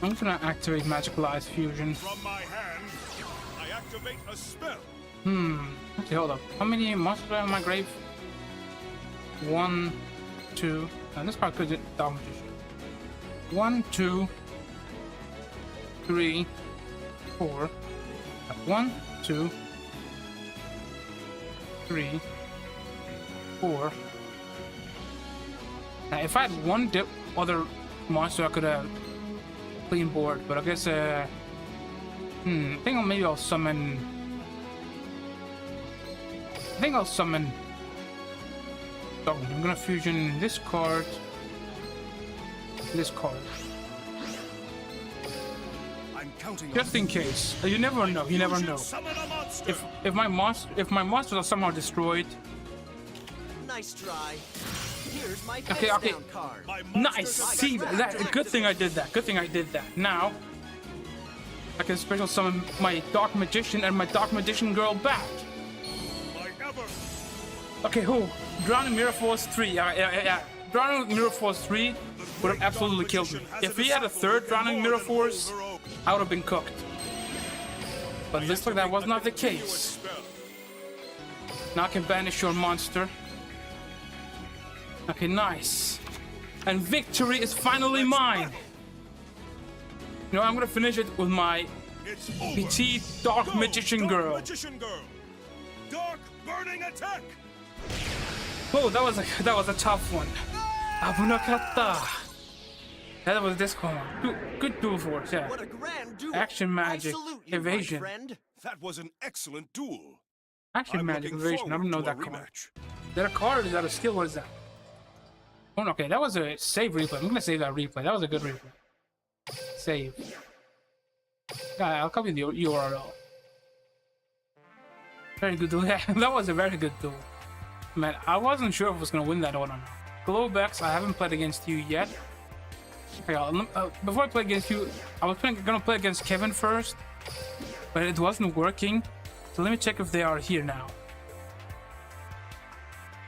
I'm gonna activate Magical Eyes Fusion. From my hand, I activate a spell. Okay, hold up. How many monsters do I have in my grave? 1, 2. And this card could do Dark Magician. 1, 2, 3, 4. 1, 2, 3, 4. Now, if I had one other monster, I could have clean board, but I guess I think maybe I'll summon. I think I'll summon. Oh, I'm gonna fusion this card. This card. I'm counting Just in case. You never know. You never know. If my monsters are somehow destroyed. Nice try. Here's my Okay, face okay. down card. Nice. See that? Good thing I did that. Good thing I did that. Now I can special summon my Dark Magician and my Dark Magician Girl back. Okay, who? Drowning Mirror Force 3. Yeah. Drowning Mirror Force 3 would have absolutely killed me. If he had a third Drowning Mirror Force, I would have been cooked. But looks like that was not the case. Now I can banish your monster. Okay, nice. And victory is finally mine. You know, I'm gonna finish it with my PT Dark Magician Girl. Dark burning attack. Oh, that was a tough one. Abunakatta. That was this one. Good duel force, yeah. What a grand duel. Action magic, I salute you, evasion. my friend. That was an excellent duel. Action magic, evasion. I don't know that card. Rematch. Is that a card or is that a skill? What is that? Oh, okay, that was a save replay. I'm gonna save that replay. That was a good replay. Save. Yeah, I'll copy the URL. Very good duel. Yeah, that was a very good duel. Man, I wasn't sure if I was gonna win that one or not. Globex, I haven't played against you yet. Okay, before I play against you, I was gonna play against Kevin first, but it wasn't working. So let me check if they are here now.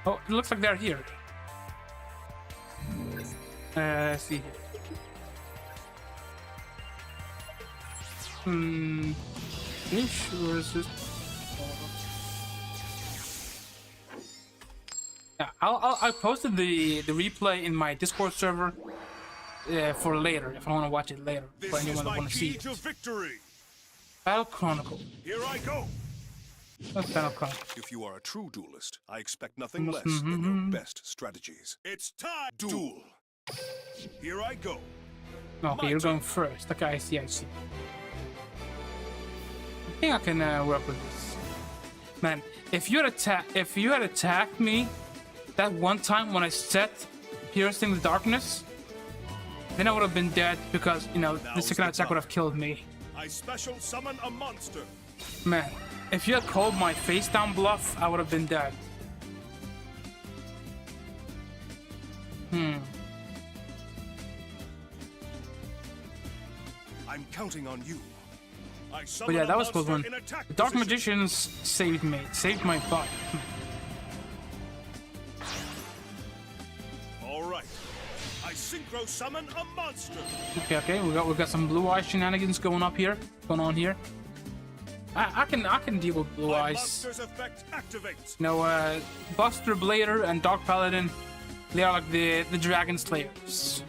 Oh, it looks like they're here. Let's see here. Fish versus. Yeah, I posted the replay in my Discord server for later if I want to watch it later. For anyone that want to see it. Victory. Battle Chronicle. Here I go. That's Battle Chronicle. If you are a true duelist, I expect nothing less than your best strategies. It's time. Duel. Here I go. Okay, you're going first. Okay, I see. I think I can work with this. Man, if you had attacked me that one time when I set Piercing the Darkness, then I would have been dead because, you know, the second attack would have killed me. I special summon a monster. Man, if you had called my face down bluff, I would have been dead. I'm counting on you. But yeah, that was close one. The Dark Magicians saved me. Saved my butt. Alright. I synchro summon a monster. Okay. We got some blue eye shenanigans going on here. I can deal with blue eyes. Monster's effect activates. No, Buster Blader and Dark Paladin, they are like the Dragon Slayers.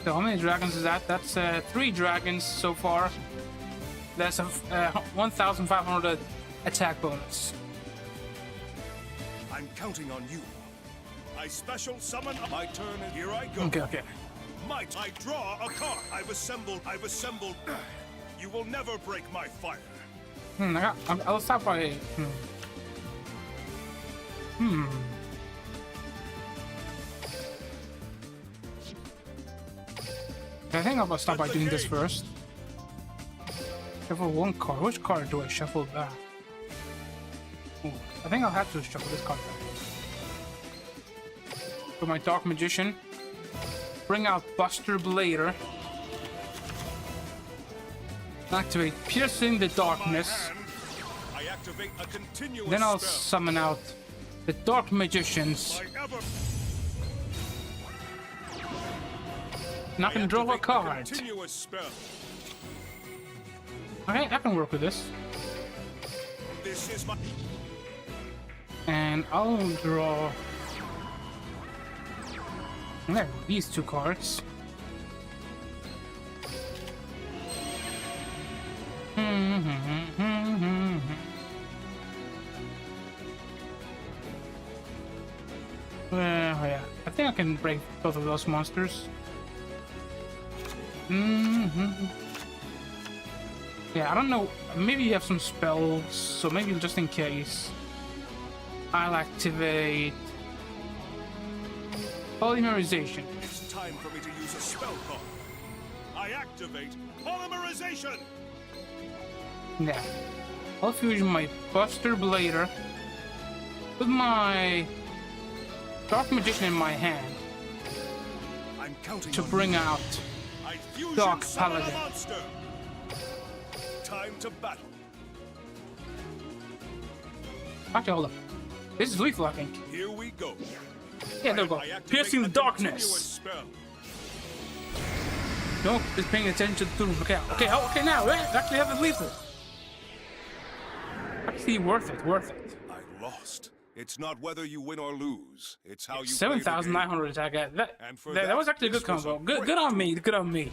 So how many dragons is that? That's 3 dragons so far. That's a 1,500 attack bonus. I'm counting on you. I special summon my turn and here I go. Okay. Might I draw a card? I've assembled. You will never break my fire. I'll stop by. I think I'll start by doing this first. Shuffle 1 card. Which card do I shuffle back? Ooh, I think I'll have to shuffle this card back. For my Dark Magician. Bring out Buster Blader. Activate Piercing the Darkness. I activate a continuous Then I'll spell. summon out the Dark Magicians. And I can draw a card. Continuous spell. Okay, I can work with this. This is my And I'll draw these 2 cards. Yeah, I think I can break both of those monsters. Yeah, I don't know. Maybe you have some spells, so maybe just in case, I'll activate Polymerization. It's time for me to use a spell card. I activate Polymerization. Yeah. I'll fuse my Buster Blader with my Dark Magician in my hand I'm counting to on bring out I fusion Dark summon Paladin. a monster. Time to battle. Actually, hold up. This is lethal, I think. Here we go. Yeah, there we go. I activate Piercing the a Darkness. continuous spell. Nope, just paying attention to. Okay, now, right? Actually have it lethal. Actually, worth it. I lost. It's not whether you win or lose. It's how you 7,900 attack. And for That was actually a good this was combo. a Good great on me. Good on me.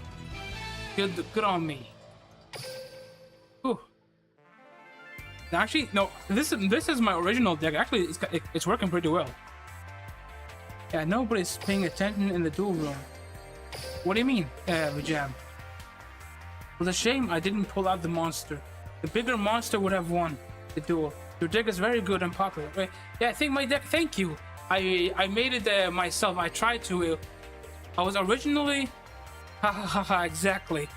Good on me. Whew. Now, actually, no. This is my original deck. Actually, it's working pretty well. Yeah, nobody's paying attention in the duel room. What do you mean, Vijam? It was a shame I didn't pull out the monster. The bigger monster would have won the duel. Your deck is very good and popular. Yeah, I think my deck. Thank you. I made it myself. I tried to. I was originally. Exactly.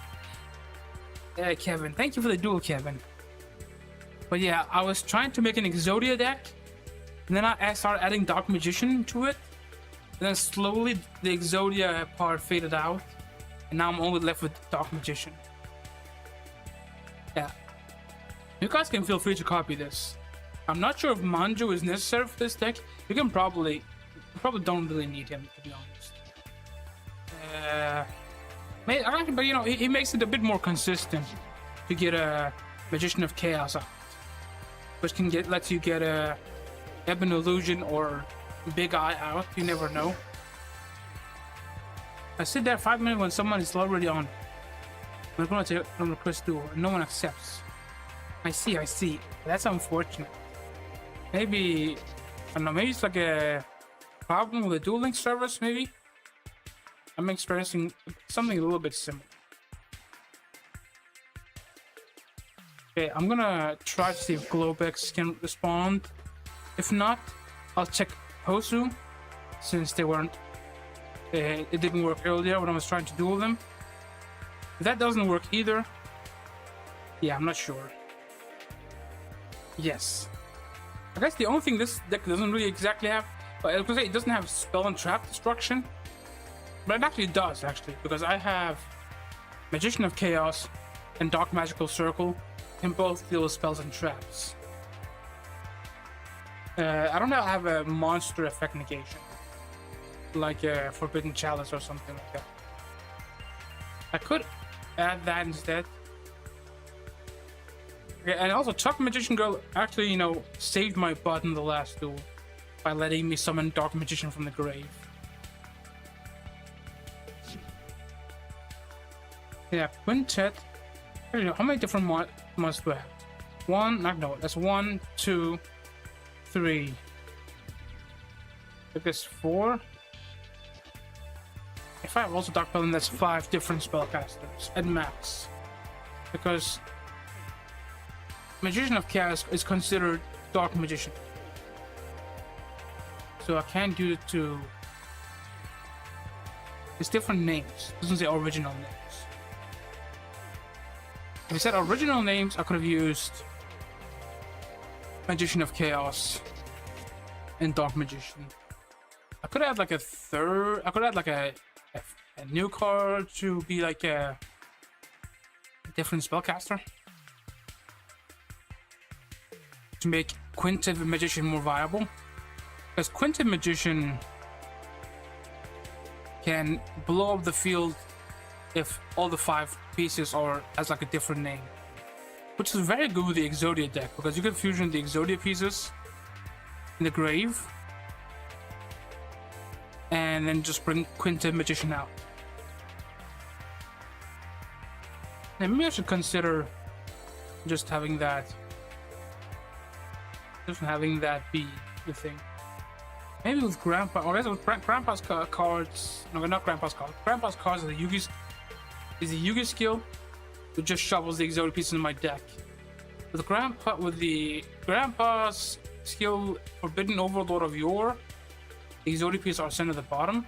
Kevin, thank you for the duel, Kevin. But yeah, I was trying to make an Xaliah deck, and then I started adding Dark Magician to it, and then slowly the Xaliah part faded out, and now I'm only left with Dark Magician. Yeah, you guys can feel free to copy this. I'm not sure if Manju is necessary for this deck. You probably don't really need him, to be honest. But you know, he makes it a bit more consistent to get a Magician of Chaos out, which lets you get a Ebon Illusion or Big Eye out. You never know. I sit there 5 minutes when someone is already on. We're gonna take a request duel, and no one accepts. I see. That's unfortunate. Maybe I don't know. Maybe it's like a problem with the Duel Links service. Maybe I'm experiencing something a little bit similar. Okay, I'm gonna try to see if Globex can respond. If not, I'll check Hosu, since they weren't. It didn't work earlier when I was trying to duel them. If that doesn't work either, yeah, I'm not sure. Yes, I guess the only thing this deck doesn't really exactly have, but I was gonna say it doesn't have spell and trap destruction, but it actually does, because I have Magician of Chaos and Dark Magical Circle can both deal with spells and traps. I don't know, I have a monster effect negation, like a Forbidden Chalice or something like that. I could add that instead. Okay, and also Chuck Magician Girl actually, you know, saved my butt in the last duel by letting me summon Dark Magician from the grave. Yeah, Quintet. I don't know, how many different mods do I have? That's 1, 2, 3. I guess 4. If I have also Dark Paladin, that's 5 different spellcasters at max. Because Magician of Chaos is considered Dark Magician. So I can't do it to... It's different names. It doesn't say original names. If it said original names, I could have used Magician of Chaos and Dark Magician. I could add like a third. I could add like a new card to be like a different spellcaster to make Quintet Magician more viable. Because Quintet Magician can blow up the field if all the 5 pieces are as like a different name, which is very good with the Xaliah deck because you can fusion the Xaliah pieces in the grave and then just bring Quintet Magician out. And maybe I should consider just having that be the thing. Maybe with Grandpa, or with Grandpa's cards. No, not Grandpa's cards. Grandpa's cards are the Yugi's. Is the Yugi skill, which just shovels the Xaliah piece into my deck. With the Grandpa's skill, Forbidden Overlord of Yore, the Xaliah pieces are sent at the bottom.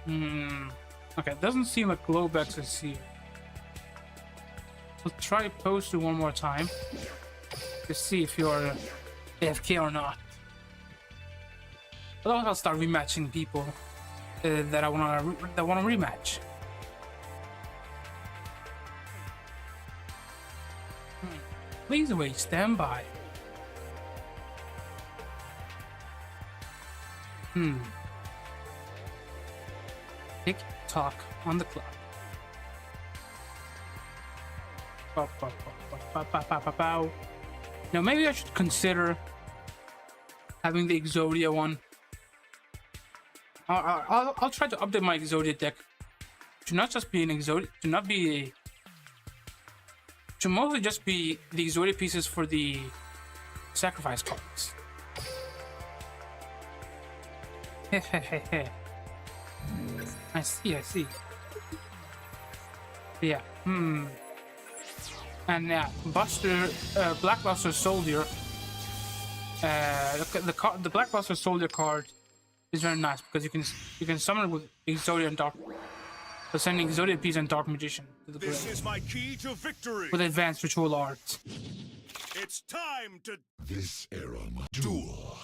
Okay, it doesn't seem like Globex is here. I'll try post it one more time to see if you're AFK or not. Otherwise, I'll start rematching people that want to rematch. Please wait, stand by. Tick tock on the clock. Now maybe I should consider having the Xaliah one. I'll try to update my Xaliah deck to not just be an Xaliah, to mostly just be the Xaliah pieces for the sacrifice cards. I see. Yeah. And yeah, Black Buster Soldier. The Black Buster Soldier card is very nice because you can summon it with Xaliah and Dark, sending Xaliah piece and Dark Magician to the grave. This is my key to victory. With advanced ritual art. It's time to this era duel.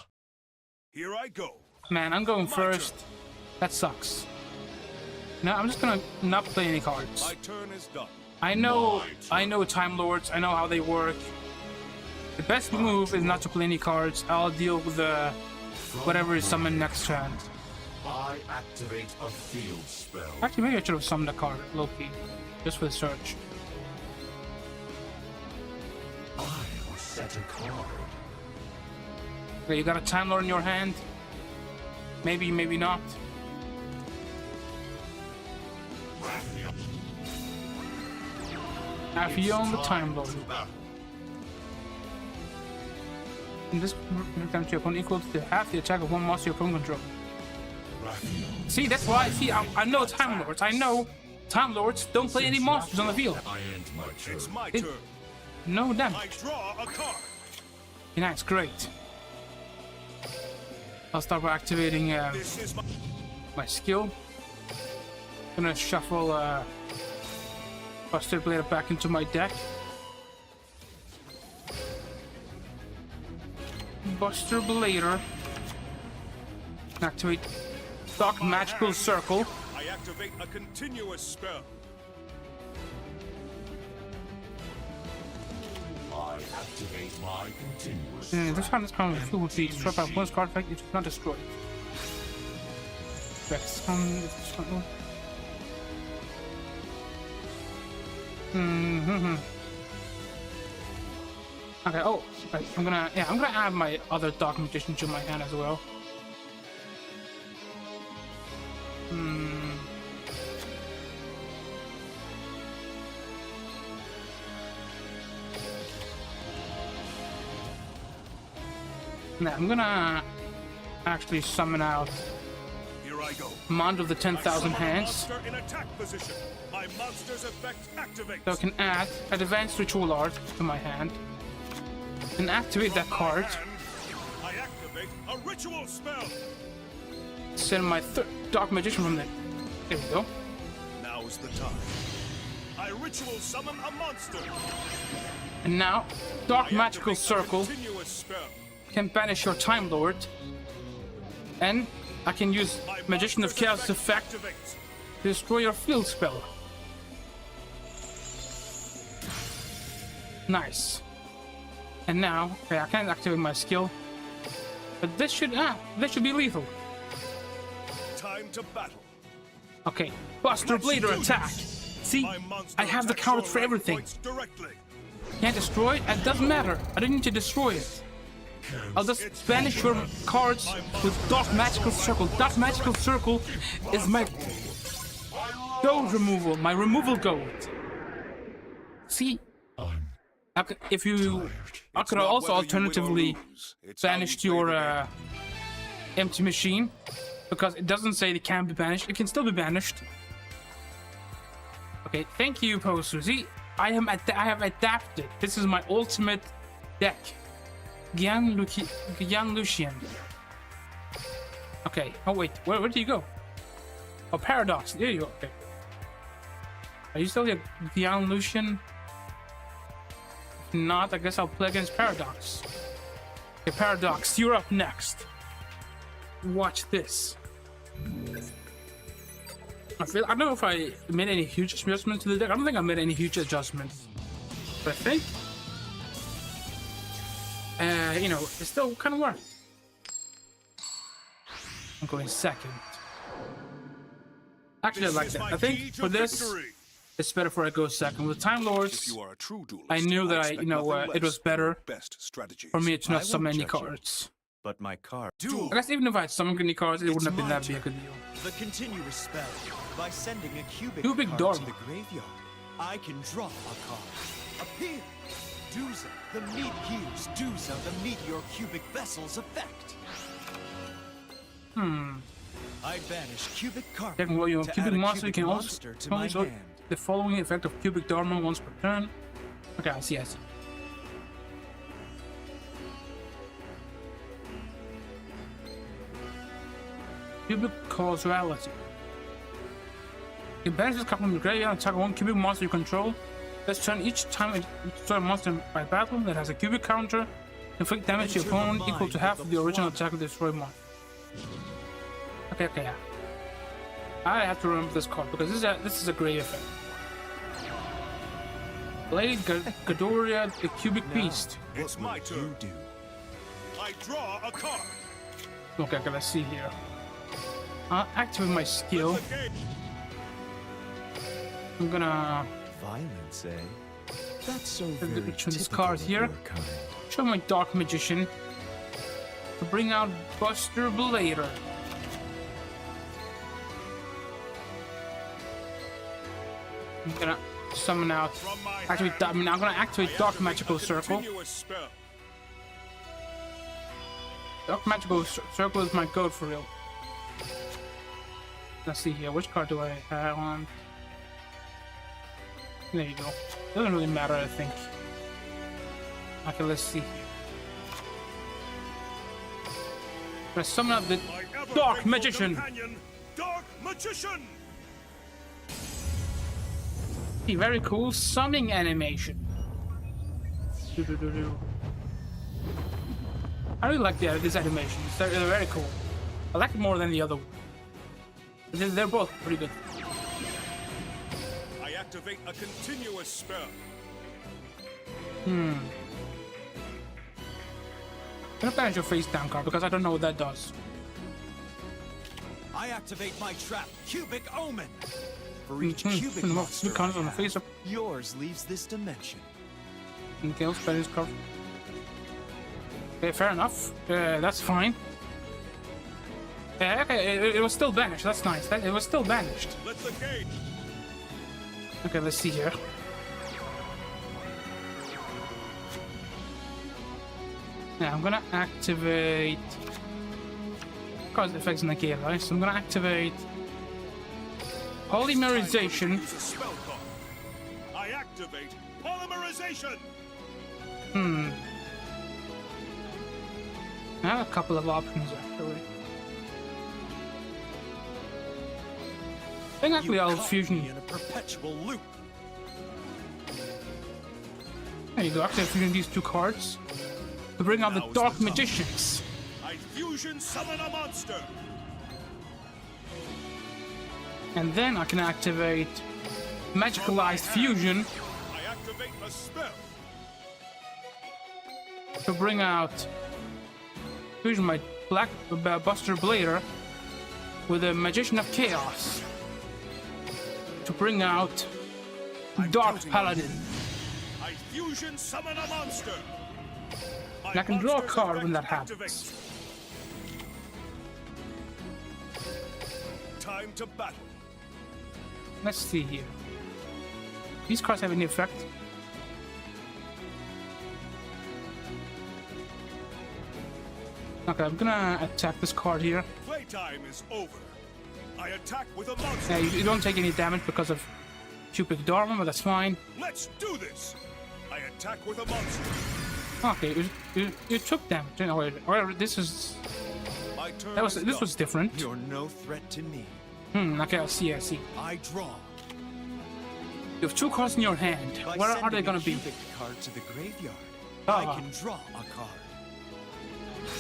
Here I go. Man, I'm going first. That sucks. No, I'm just gonna not play any cards. My turn is done. I know Time Lords. I know how they work. The best move is not to play any cards. I'll deal with whatever is summoned next turn. I activate a field spell. Actually, maybe I should have summoned a card, Loki, just for the search. I'll set a card. Okay, you got a Time Lord in your hand. Maybe, maybe not. If you own the Time Lord. In this damage your opponent equal to half the attack of one monster your opponent controls. See, that's why. See, I know Time Lords. I know Time Lords don't play any monsters on the field. It's my turn. No I damage. draw a card. Okay, nice, great. I'll start by activating This is my skill. Gonna shuffle Buster Blader back into my deck. Buster Blader. Activate Dark Magical Circle. I I activate a continuous spell. I activate my continuous. This kind of field would be destroyed by one card effect. It is not destroyed. Okay. Oh, right. I'm gonna add my other Dark Magician to my hand as well. Now I'm gonna actually summon out Here I go. Mond of the 10,000 Hands, Monster in attack position. My monster's effect activates. so I can add Advanced Ritual Art to my hand and activate that card. I activate a ritual spell. Send my Dark Magician from there. There we go. Now's the time. I ritual summon a monster. And now, Dark I Magical activate a Circle continuous spell. can banish your Time Lord, and I can use My Magician of monster's Chaos effect activates. to destroy your field spell. Nice. And now, okay, I can't activate my skill, but this should be lethal. Time to battle. Okay, Buster Blader attack. See, My monster I have the attacks counter your for life everything. points directly. Can't destroy it? It doesn't matter. I didn't need to destroy it. I'll just banish your cards with Dark Magical Circle. Dark Magical Circle is my gold removal, my removal gold. See, if you, I could Not also whether you win or alternatively lose. It's how you banish play the your game. empty machine, because it doesn't say it can be banished. It can still be banished. Okay, thank you, Poster. See, I have adapted. This is my ultimate deck. Gian Lucian. Okay. Oh wait, where did you go? Oh, Paradox. There you go. Okay. Are you still here, Gian Lucian? If not, I guess I'll play against Paradox. Okay, Paradox, you're up next. Watch this. I don't know if I made any huge adjustments to the deck. I don't think I made any huge adjustments. But I think, you know, it still kind of worked. I'm going second. Actually, I like that. I think for this, it's better for I go second. With Time Lords, You are a true duelist. I knew that expect nothing it was less better than best strategies. for me to not I summon won't any judge you. cards. But my card. I guess even if I had summoned any cards, it wouldn't have been my that big a deal. The continuous spell. By sending a cubic Cubic card Dharma. to the graveyard, I can draw a card. Appeal. Duza, the meat heals Duza, the meteor cubic vessel's effect. I banish cubic carbon. Checking what your to cubic add a monster, you can also monster to my use hand. the following effect of cubic Dharma once per turn. Okay, I see. Cubic Causality. You banish this card from your graveyard and attack one cubic monster you control. Let's turn each time it destroys a monster by battle that has a cubic counter. Inflict damage to your Enter the opponent equal to mind half of of the the original Quantum. attack of the destroyed monster. Okay, yeah. I have to remember this card because this is a great effect. Blade Gadoria, the Cubic Beast. It's my You turn. do. I draw a card. Okay, let's see here. I'll activate my skill. The game. I'm gonna Violence, eh? That's so Let's very put this typical card of here. your kind. show my Dark Magician to bring out Buster Blader. I'm gonna summon out. From my Activate. hand, I'm gonna activate I Dark activate Magical a Circle. continuous spell. Dark Magical Circle is my goat for real. Let's see here. Which card do I have on? There you go. Doesn't really matter, I think. Okay, let's see here. Let's summon out the My ever Dark faithful Magician. companion, Dark Magician. See, very cool summoning animation. Doo-doo-doo-doo. I really like these animations. They're very cool. I like it more than the other one. They're both pretty good. I activate a continuous spell. I'm gonna banish your face down card because I don't know what that does. I activate my trap, Cubic Omen. For each cubic You monster can't I on the have, face of yours leaves this dimension. okay, spanish card. Okay, fair enough. That's fine. Yeah, okay, it was still banished. That's nice. It was still banished. Let the game. Okay, let's see here. Yeah, I'm gonna activate cause effects in the Xaliah, so I'm gonna activate polymerization. Use a spell card. I activate polymerization. I have a couple of options actually. I think actually I'll caught fusion. me in a perpetual loop. There you go. Actually, I'll fusion these two cards to bring out the Now is Dark the time. Magicians. I fusion summon a monster. And then I can activate Magicalized Fusion I activate a spell. to bring out Fusion my Black Buster Blader with a Magician of Chaos to bring out Dark counting on Paladin. I fusion summon a monster. My And I can draw a monster's card when that effect happens. activates. Time to battle. Let's see here. These cards have any effect? Okay, I'm gonna attack this card here. Playtime is over. I attack with a monster. Yeah, you don't take any damage because of Cubic Dharma, but that's fine. Let's do this. I attack with a monster. Okay, you took damage. No, wait, this is My turn. this is was done. different. You're no threat to me. Okay, I see. I draw. You have two cards in your hand. By Where are sending they gonna a be? cubic card to the graveyard, Ah. I can draw a card.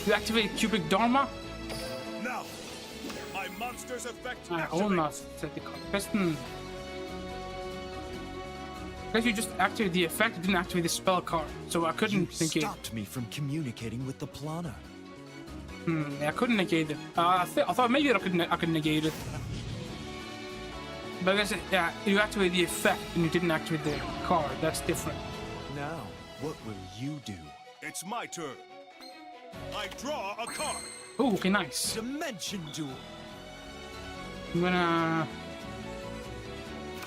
You activate Cubic Dharma? Now, my monster's effect I activates. will not set the card. I guess you just activated the effect, you didn't activate the spell card, so I You couldn't negate. stopped me from communicating with the Plana. I couldn't negate it. I thought maybe I could negate it. But I guess yeah, you activate the effect and you didn't activate the card. That's different. Now, what will you do? It's my turn. I draw a card. Oh, okay, nice. Dimension Duel. I'm gonna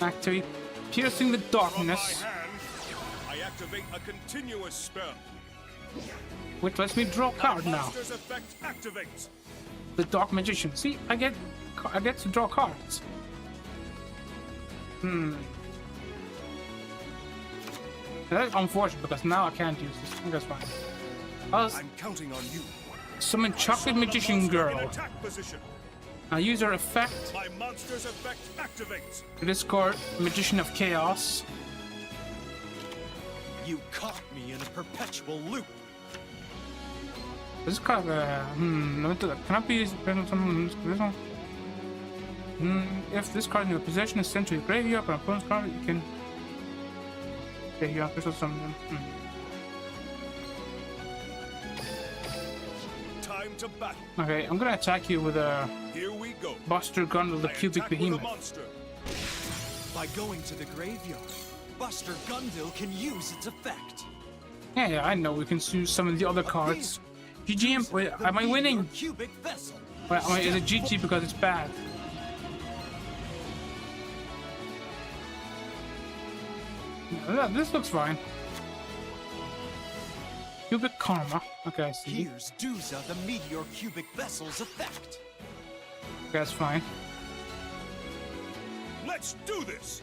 activate Piercing the From Darkness, my hand, I activate a continuous spell. which lets me draw a My card now. monster's effect activates. The Dark Magician. See, I get to draw cards. That's unfortunate because now I can't use this. I think that's fine. I'll I'm counting on you. summon Chocolate Summon a Magician monster in Girl. attack position. I use her effect My monster's effect activates. to discard Magician of Chaos. You caught me in a perpetual loop. This card, let me do that. Can I be used? If this card in your possession is sent to your graveyard or opponent's card, you can. Okay, you have to summon. Time to battle. Okay, I'm gonna attack you with a Here we go. Buster Gun with the I Cubic attack with a Behemoth. monster. By going to the graveyard, Buster Gundil can use its effect. Yeah, I know we can use some of the other cards. GG, wait, am I winning? Cubic vessel. Wait, is it GG because it's bad? Yeah, this looks fine. Cubic Karma. Okay, I see. Here's Duza, the Meteor Cubic Vessel's effect. Okay, that's fine. Let's do this.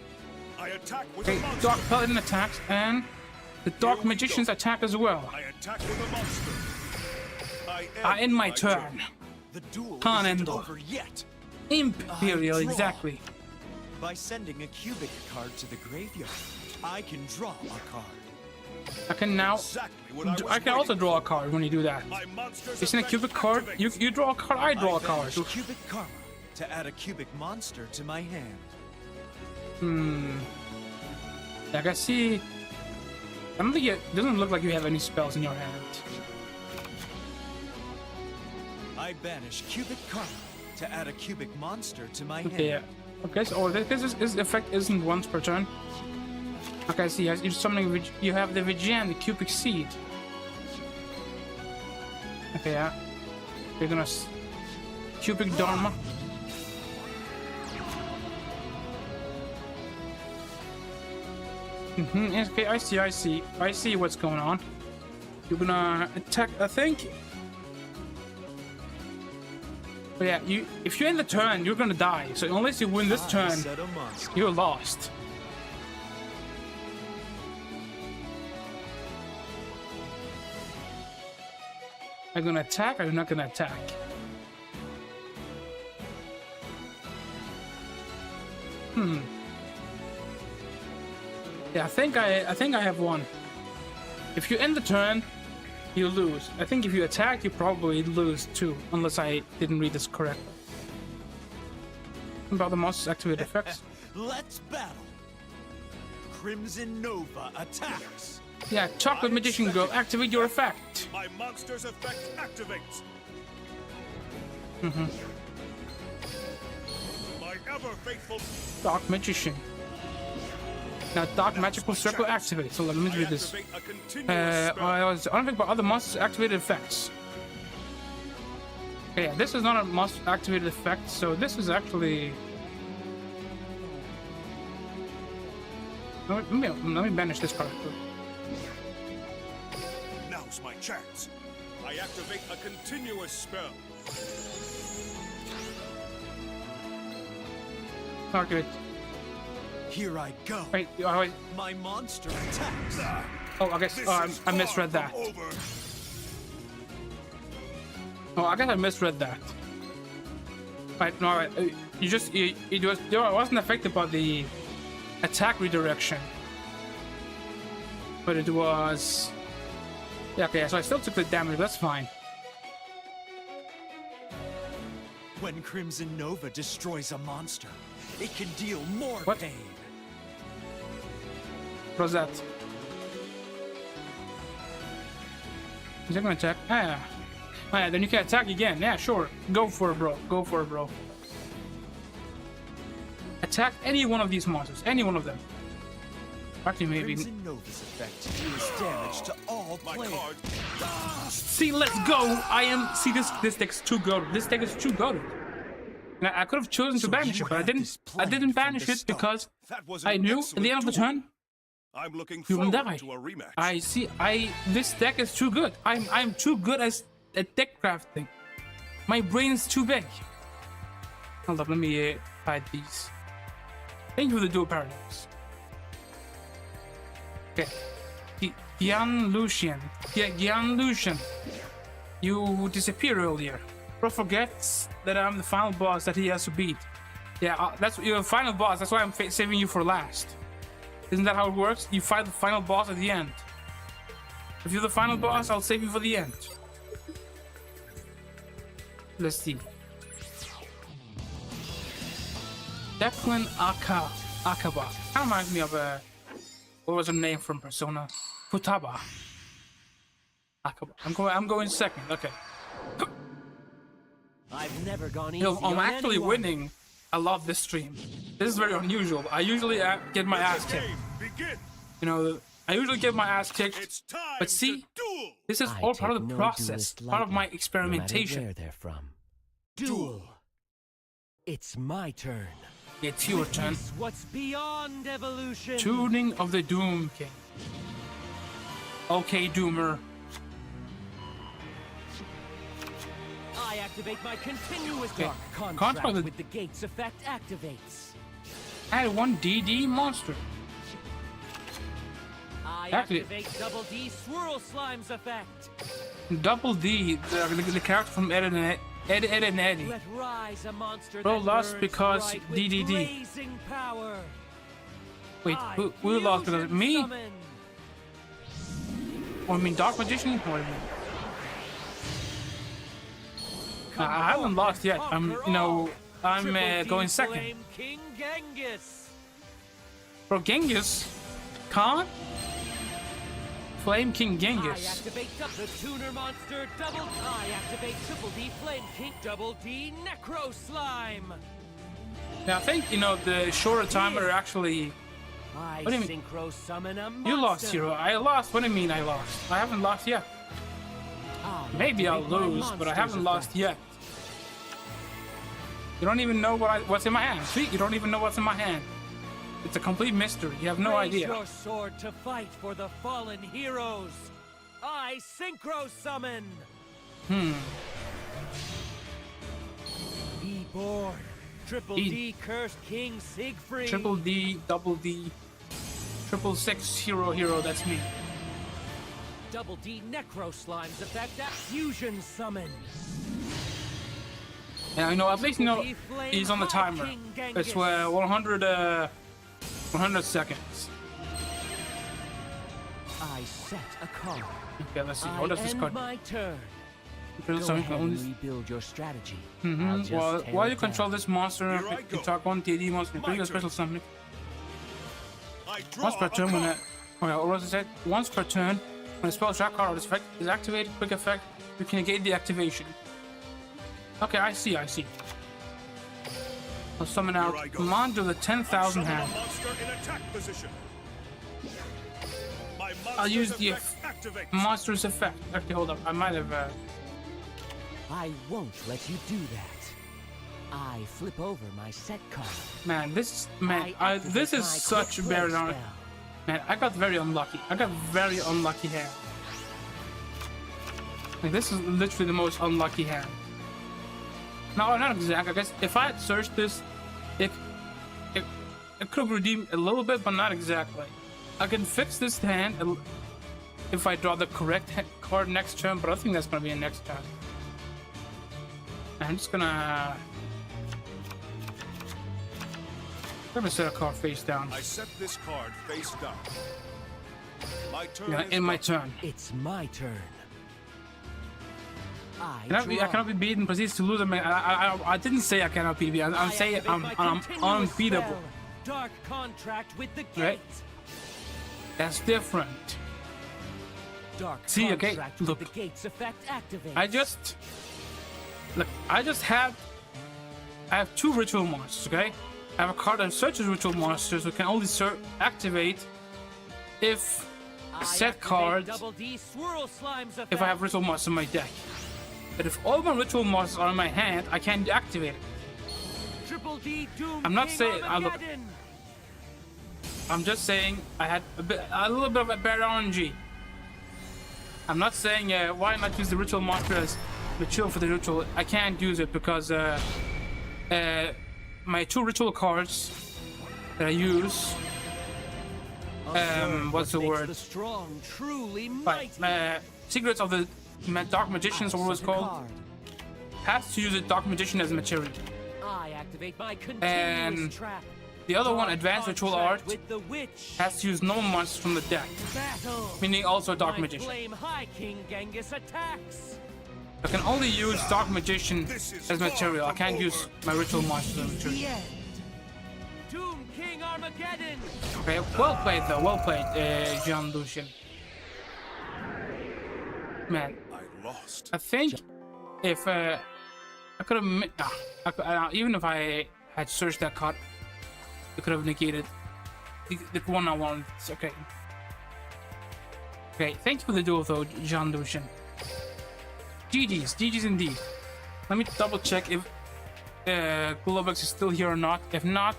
I attack with Okay, a monster. Dark Paladin attacks and the Dark Here we Magicians go. attack as well. I attack with a monster. I end my turn. The duel Can't isn't end. over yet. Imperial, draw. exactly. By sending a cubic card to the graveyard, I can draw a card. I can now. Exactly what I was I can also waiting draw a card when you do that. for. My monster's Isn't a effect cubic card? activates. You draw a card, I draw a card. banish cubic karma to add a cubic monster to my hand. Like I see, I don't think it doesn't look like you have any spells in your hand. I banish cubic karma to add a cubic monster to my Okay, hand. yeah. Okay, so this effect isn't once per turn. Okay, I see. You're summoning. You have the Vigian, the cubic seed. Okay, yeah. You're gonna cubic dharma. Okay, I see what's going on. You're gonna attack, I think. But yeah, if you end the turn, you're gonna die. So unless you win this turn, Set a monster. you're lost. Are you gonna attack or you're not gonna attack? Yeah, I think I have one. If you end the turn, you lose. I think if you attack, you probably lose too, unless I didn't read this correctly. About the monster's activated effects. Let's battle. Crimson Nova attacks. Yeah, Chocolate Magician Girl, activate your effect. My monster's effect activates. My ever faithful. Dark Magician. Now, Dark Magical Circle activates. So let me read this. Activate a continuous spell. I was unaffected by other monsters' activated effects. Okay, yeah, this is not a monster activated effect, so this is actually. Let me banish this card. Now's my chance. I activate a continuous spell. Activate. Here I go. Wait, wait. My monster attacks. Oh, I guess This is I misread far that. from over. Oh, I guess I misread that. Right, no, right. You wasn't affected by the attack redirection, but it was. Yeah, okay, so I still took the damage. But that's fine. When Crimson Nova destroys a monster, it can deal more What? pain. What's that? Is that gonna attack? Ah. Oh, yeah, then you can attack again. Yeah, sure. Go for it, bro. Go for it, bro. Attack any one of these monsters. Any one of them. Actually, maybe. Crimson Nova's effect deals damage to all My players. card. See, let's go. See, this deck's too good. This deck is too good. Now, I could have chosen to So banish you it, but I had didn't. this I planned didn't from banish the it start. because That was I an knew at the end of the excellent turn I'm looking you will forward die. to a rematch. I see. This deck is too good. I'm too good at deck crafting. My brain is too big. Hold up, let me hide these. Thank you for the dual paradox. Okay. Gian Lucian. You disappeared earlier. Bro forgets that I'm the final boss that he has to beat. Yeah, that's your final boss. That's why I'm saving you for last. Isn't that how it works? You fight the final boss at the end. If you're the final boss, I'll save you for the end. Let's see. Declan Akaba. Kind of reminds me of what was her name from Persona? Futaba. Akaba. I'm going second. Okay. I've never gone easy I'm on actually anyone. winning. I love this stream. This is very unusual. I usually get my ass kicked. Game, begin. You know, I usually get my ass kicked. It's time But see, to duel. this is I all part of take the no process, duelist part of my lightly, experimentation. No matter where they're from. Duel. It's my turn. It's your turn. Witness what's beyond evolution. Tuning of the Doom King. Okay, Doomer. I activate my continuous Okay. dark Contract contract with- with the gates effect activates. Add one DD monster. I Actually- activate double D swirl slime's effect. Double D, the character from Ed and Eddie. Let rise a monster Bro that lost burns because bright with DDD. blazing power. Wait, I who lost because of fusion me? summon. Or I mean Dark Magician? Or I mean, I haven't lost yet. I'm going second. Flame King Genghis. Bro, Genghis Khan? Flame King I Genghis. activate the tuner monster double. I activate Triple D Flame King Double D Necro Slime. Now I think, you know, the shorter timer actually... I What do you mean? synchro summon a monster. You lost, Hero. I lost. What do you mean I lost? I haven't lost yet. Maybe I'll activate my lose, but I monster's haven't lost effect. yet. You don't even know what's in my hand. See, you don't even know what's in my hand. It's a complete mystery. You have no Raise idea. your sword to fight for the fallen heroes. I synchro summon. Be born. Triple D Cursed King Siegfried. Triple D, double D, triple six hero. That's me. Double D Necro Slime's effect at Fusion Summon. Yeah, you know, at least you know Triple D Flame he's on the High timer. King Genghis. It's 100 seconds. I set a card. Okay, let's see. I What does this end card? my turn. Go So you ahead can and only. rebuild your strategy. I'll just Well, tear while it you control down. this monster, Here I you go. talk one DD monster, My bring a turn. special summon. I draw Once per a turn, when card. what was it said? Once per turn, when a spell track card or this effect is activated, quick effect, you can negate the activation. Okay, I see. I'll summon out Here I go. Command of the 10,000 Summon a hand. monster in attack position. My I'll use monster's the effect activates. monster's effect. Okay, hold up. I might have. I won't let you do that. I flip over my set card. Man, this activate this is my such quick bad play on. spell. Man, I got very unlucky. I got very unlucky hand. Like, this is literally the most unlucky hand. No, not exactly. I guess if I had searched this, it could have redeemed a little bit, but not exactly. I can fix this hand if I draw the correct card next turn, but I think that's gonna be a next turn. I'm just gonna set a card face down. I set this card face down. My turn Yeah, is in my up. turn. It's my turn. I I cannot be beaten. Proceeds to lose. I didn't say I cannot be beaten. I'm saying activate my I'm continuous unbeatable. spell. Dark contract with the gate. Right. That's different. Dark See, okay, contract look. with the gate's effect activates. I have two ritual monsters. Okay, I have a card that searches ritual monsters, who can only activate if I set activate cards Double D Swirl Slime's effect. if I have ritual monsters in my deck. But if all my ritual monsters are in my hand, I can't activate it. Triple D Doom I'm not King saying- Armageddon. I'm just saying I had a little bit of a better RNG. I'm not saying why not use the ritual monster as mature for the ritual. I can't use it because my two ritual cards that I use. Observe What's the what makes word? The strong, truly Right, mighty. Secrets of the Dark Magicians, or what it's set a called, card. has to use a Dark Magician as material. I activate my continuous And trap. The other one, Dark Advanced Ritual contract Art, with the witch. has to use normal monsters from the deck, Battle. meaning also Dark My Magician. Flame High King Genghis attacks. I can only use Dark Magician This is as far material. I from can't over. use my ritual monsters as The material. end. Doom King Armageddon. Okay, well played though, well played, Jean Lucien. Man, I lost. I think if I could have, even if I had searched that card, it could have negated the one I wanted. It's okay. Okay, thank you for the duel though, Jean Lucien. GG's indeed. Let me double check if Globex is still here or not. If not,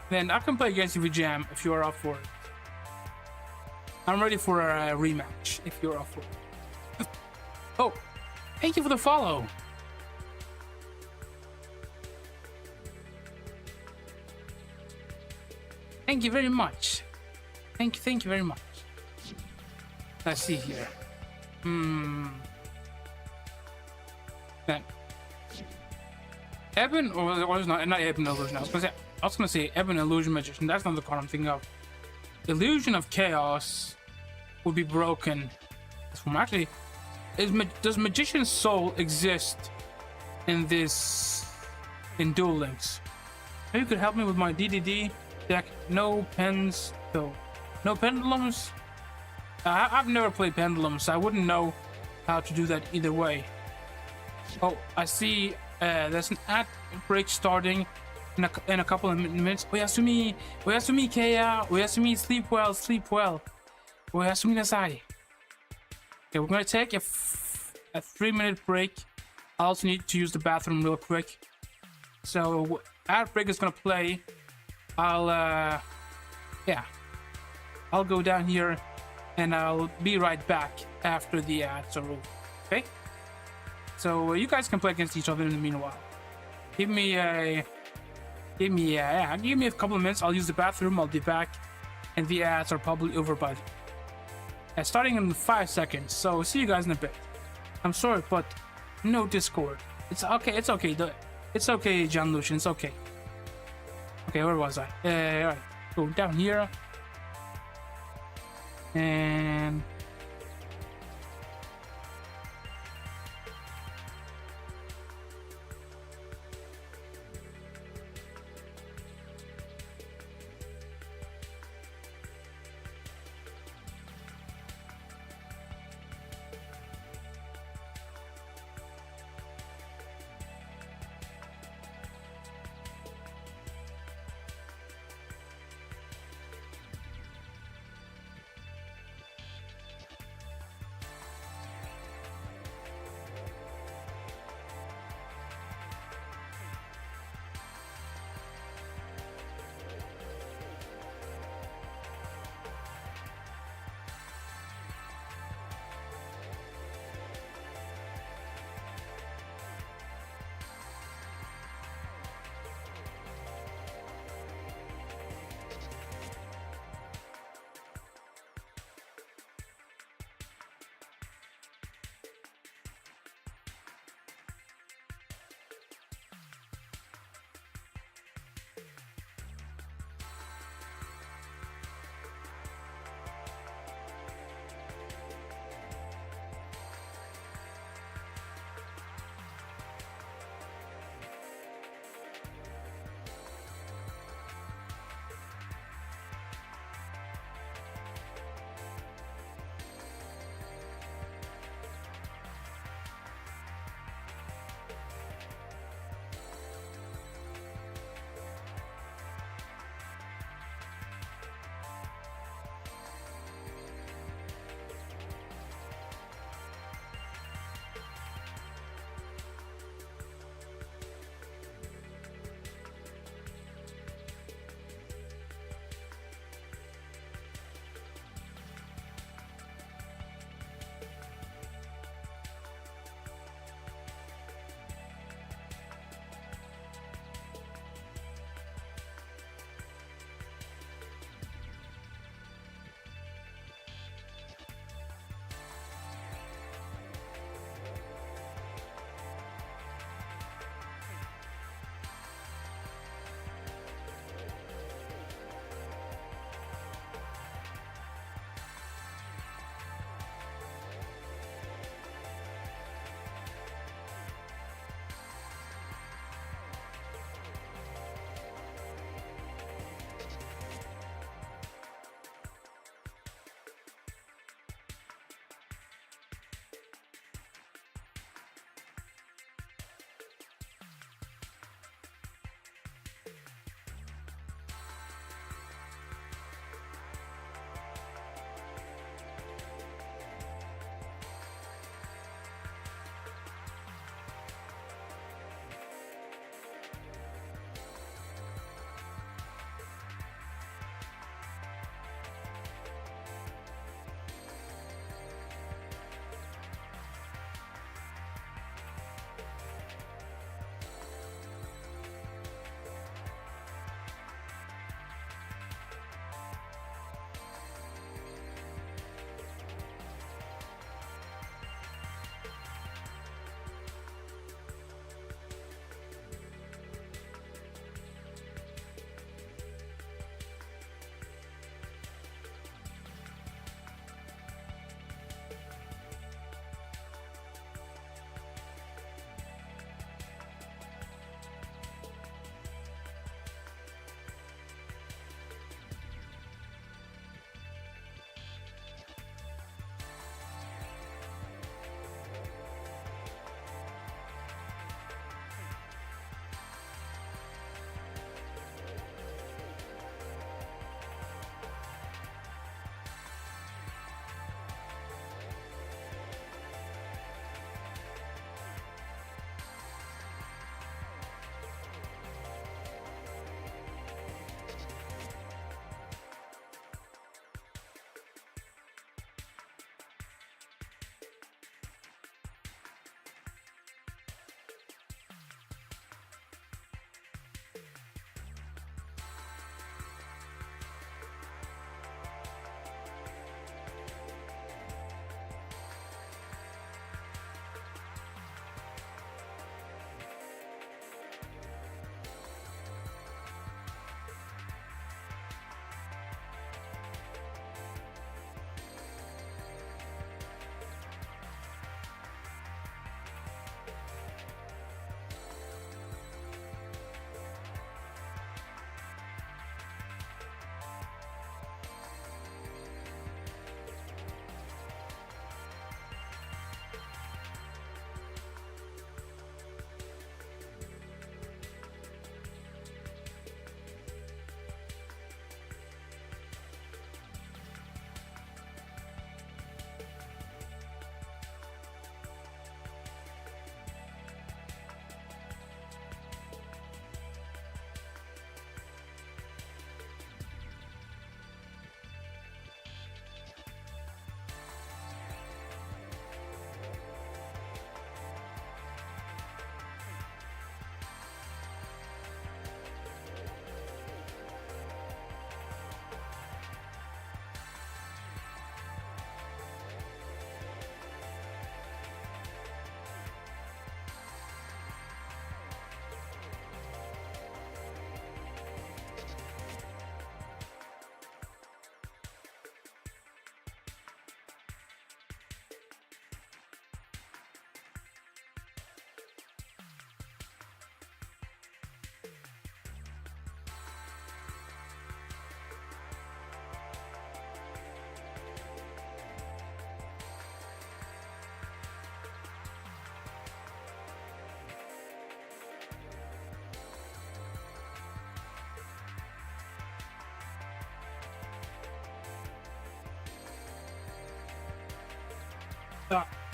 then I can play against you with Jam if you are up for it. I'm ready for a rematch if you're up for it. Oh, thank you for the follow. Thank you very much. Thank you very much. Let's see here. Then Eben or is not Eben Illusion. I was gonna say Eben Illusion Magician. That's not the card I'm thinking of. Illusion of Chaos would be broken. Actually, does Magician's Soul exist in this in Duel Links. Maybe you could help me with my DDD deck. No pens though. No pendulums? I've never played pendulums, so I wouldn't know how to do that either way. Oh, I see there's an ad break starting in a couple of minutes. Oyasumi, Oyasumi Keiya, Oyasumi, sleep well, sleep well. Oyasumi nasai. Okay, we're gonna take a 3-minute break. I also need to use the bathroom real quick. So ad break is gonna play. I'll go down here and I'll be right back after the ads are over. Okay? So you guys can play against each other in the meanwhile. Give me a couple of minutes. I'll use the bathroom. I'll be back, and the ads are probably over by starting in 5 seconds. So see you guys in a bit. I'm sorry, but no Discord. It's okay. It's okay. It's okay, John Lucian. It's okay. Okay, where was I? All right, go down here, and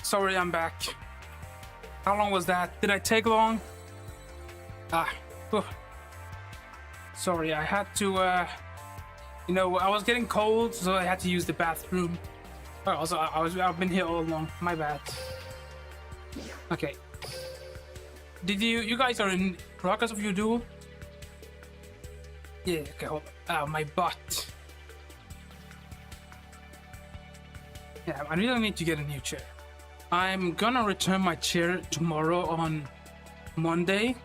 Sorry, I'm back. How long was that? Did I take long? Sorry, I had to, you know, I was getting cold, so I had to use the bathroom. Oh, also, I've been here all along. My bad. Okay. Did you guys are in progress of your duel? Yeah, okay, hold on. My butt. Yeah, I really need to get a new chair. I'm gonna return my chair tomorrow on Monday.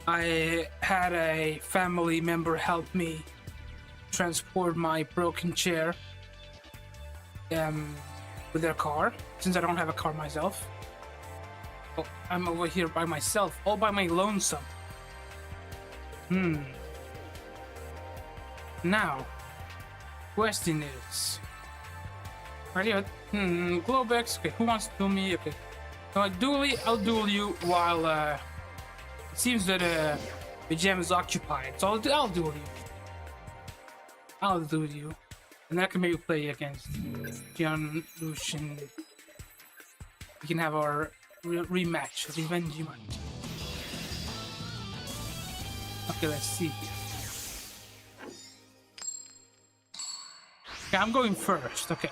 I had a family member help me transport my broken chair with their car, since I don't have a car myself. Oh, I'm over here by myself, all by my lonesome. Now, question is, Globex. Okay, who wants to duel me? Okay, I'll duel you while it seems that the gem is occupied. So I'll duel you. I'll duel you, and then I can maybe play against John Lucian. We can have our rematch, revenge match. Okay, let's see. Okay, I'm going first. Okay,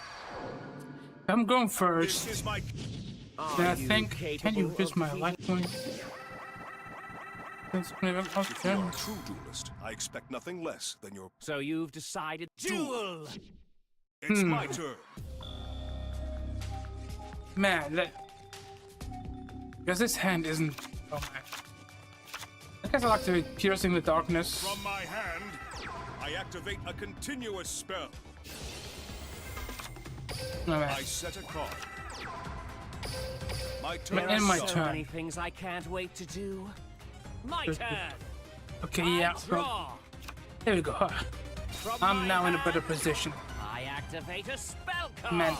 I'm going first. This is my... Then I think, can you increase my life points? If you are a true duelist, I expect nothing less than your... So you've decided Duel! It's my turn. Man, because this hand isn't. Oh man. I guess I like to be piercing the darkness. From my hand, I activate a continuous spell. Oh, man. I set a card. My turn. There In are my so turn. many things I can't wait to do. My turn. Okay, yeah. Draw. There we go. From I'm my now in a hand, better position. I activate a spell card. Man,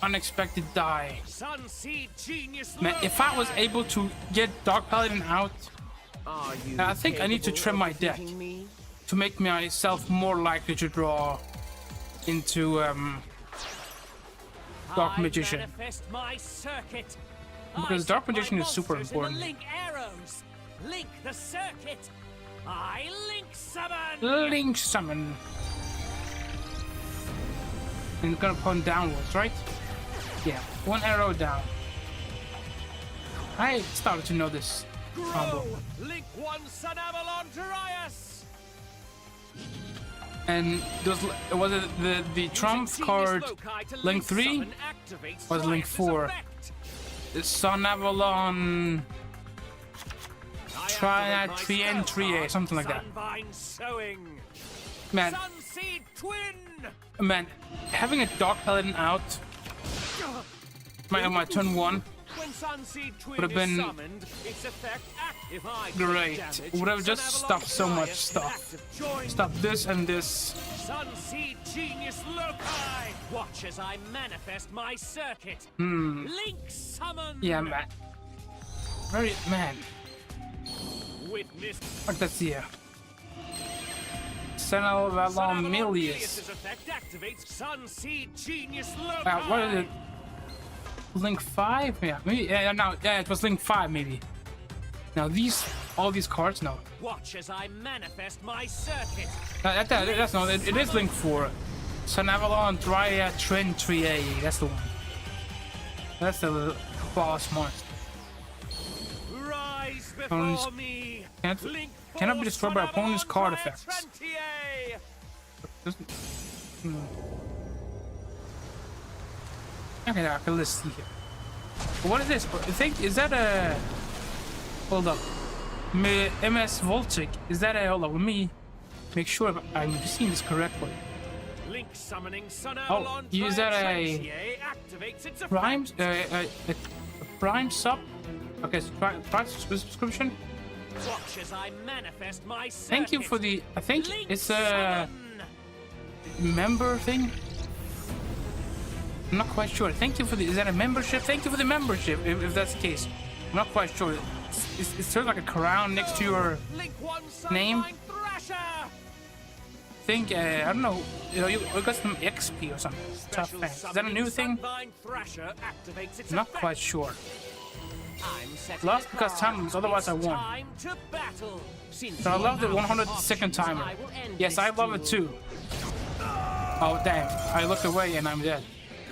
unexpected die. Sunseed Genius. Man, if I was able to get Dark Paladin out, I think I need to trim my deck to make myself more likely to draw into Dark Magician. My circuit. Because Dark Magician is super important. Link arrows. Link the circuit. I link summon. Link summon. And it's gonna point downwards, right? Yeah, one arrow down. I started to know this combo. Grow. Link one Sun Avalon Darius. And was it the trump card Link 3 was Link 4? The Sun Avalon Triad 3N 3A, something like that. Man, man, having a Dark Paladin out on my turn 1 would have been great. Would have just stopped so much stuff. Stop this and this. Sunseed Genius Loci. Watch as I manifest my circuit. Link summon. Yeah, man. Very man. Witness. What does here? Sentinel Valon Milius. Sunseed Genius Loci. What is it? Link 5? Yeah, maybe. Yeah, no, yeah, it was Link 5 maybe. Now all these cards, no. Watch as I manifest my circuit. That's not. It is Link 4. Sun Avalon Dryad Trend 3A. That's the one. That's the boss monster. Rise before me. Cannot be destroyed by opponent's card effects. Okay, now let's see here. What is this? I think is that a? Hold up. MS Voltic. Is that a? Hold up. Let me make sure I'm seeing this correctly. Link summoning Sun Oh, Avalon is that a prime? A prime sub? Okay, so price subscription. Watch as I manifest my circuit. Thank you for the. I think Link it's a member thing. I'm not quite sure. Thank you for the. Is that a membership? Thank you for the membership. If that's the case, I'm not quite sure. It's sort of like a crown next to your Link one name. Thrasher. think I don't know. You know, you got some XP or something. Tough thing. Is that a new thing? Not quite sure. Lost because time limits, otherwise I won. So I love the 100-second timer. Yes, I love it too. Oh damn! I looked away and I'm dead.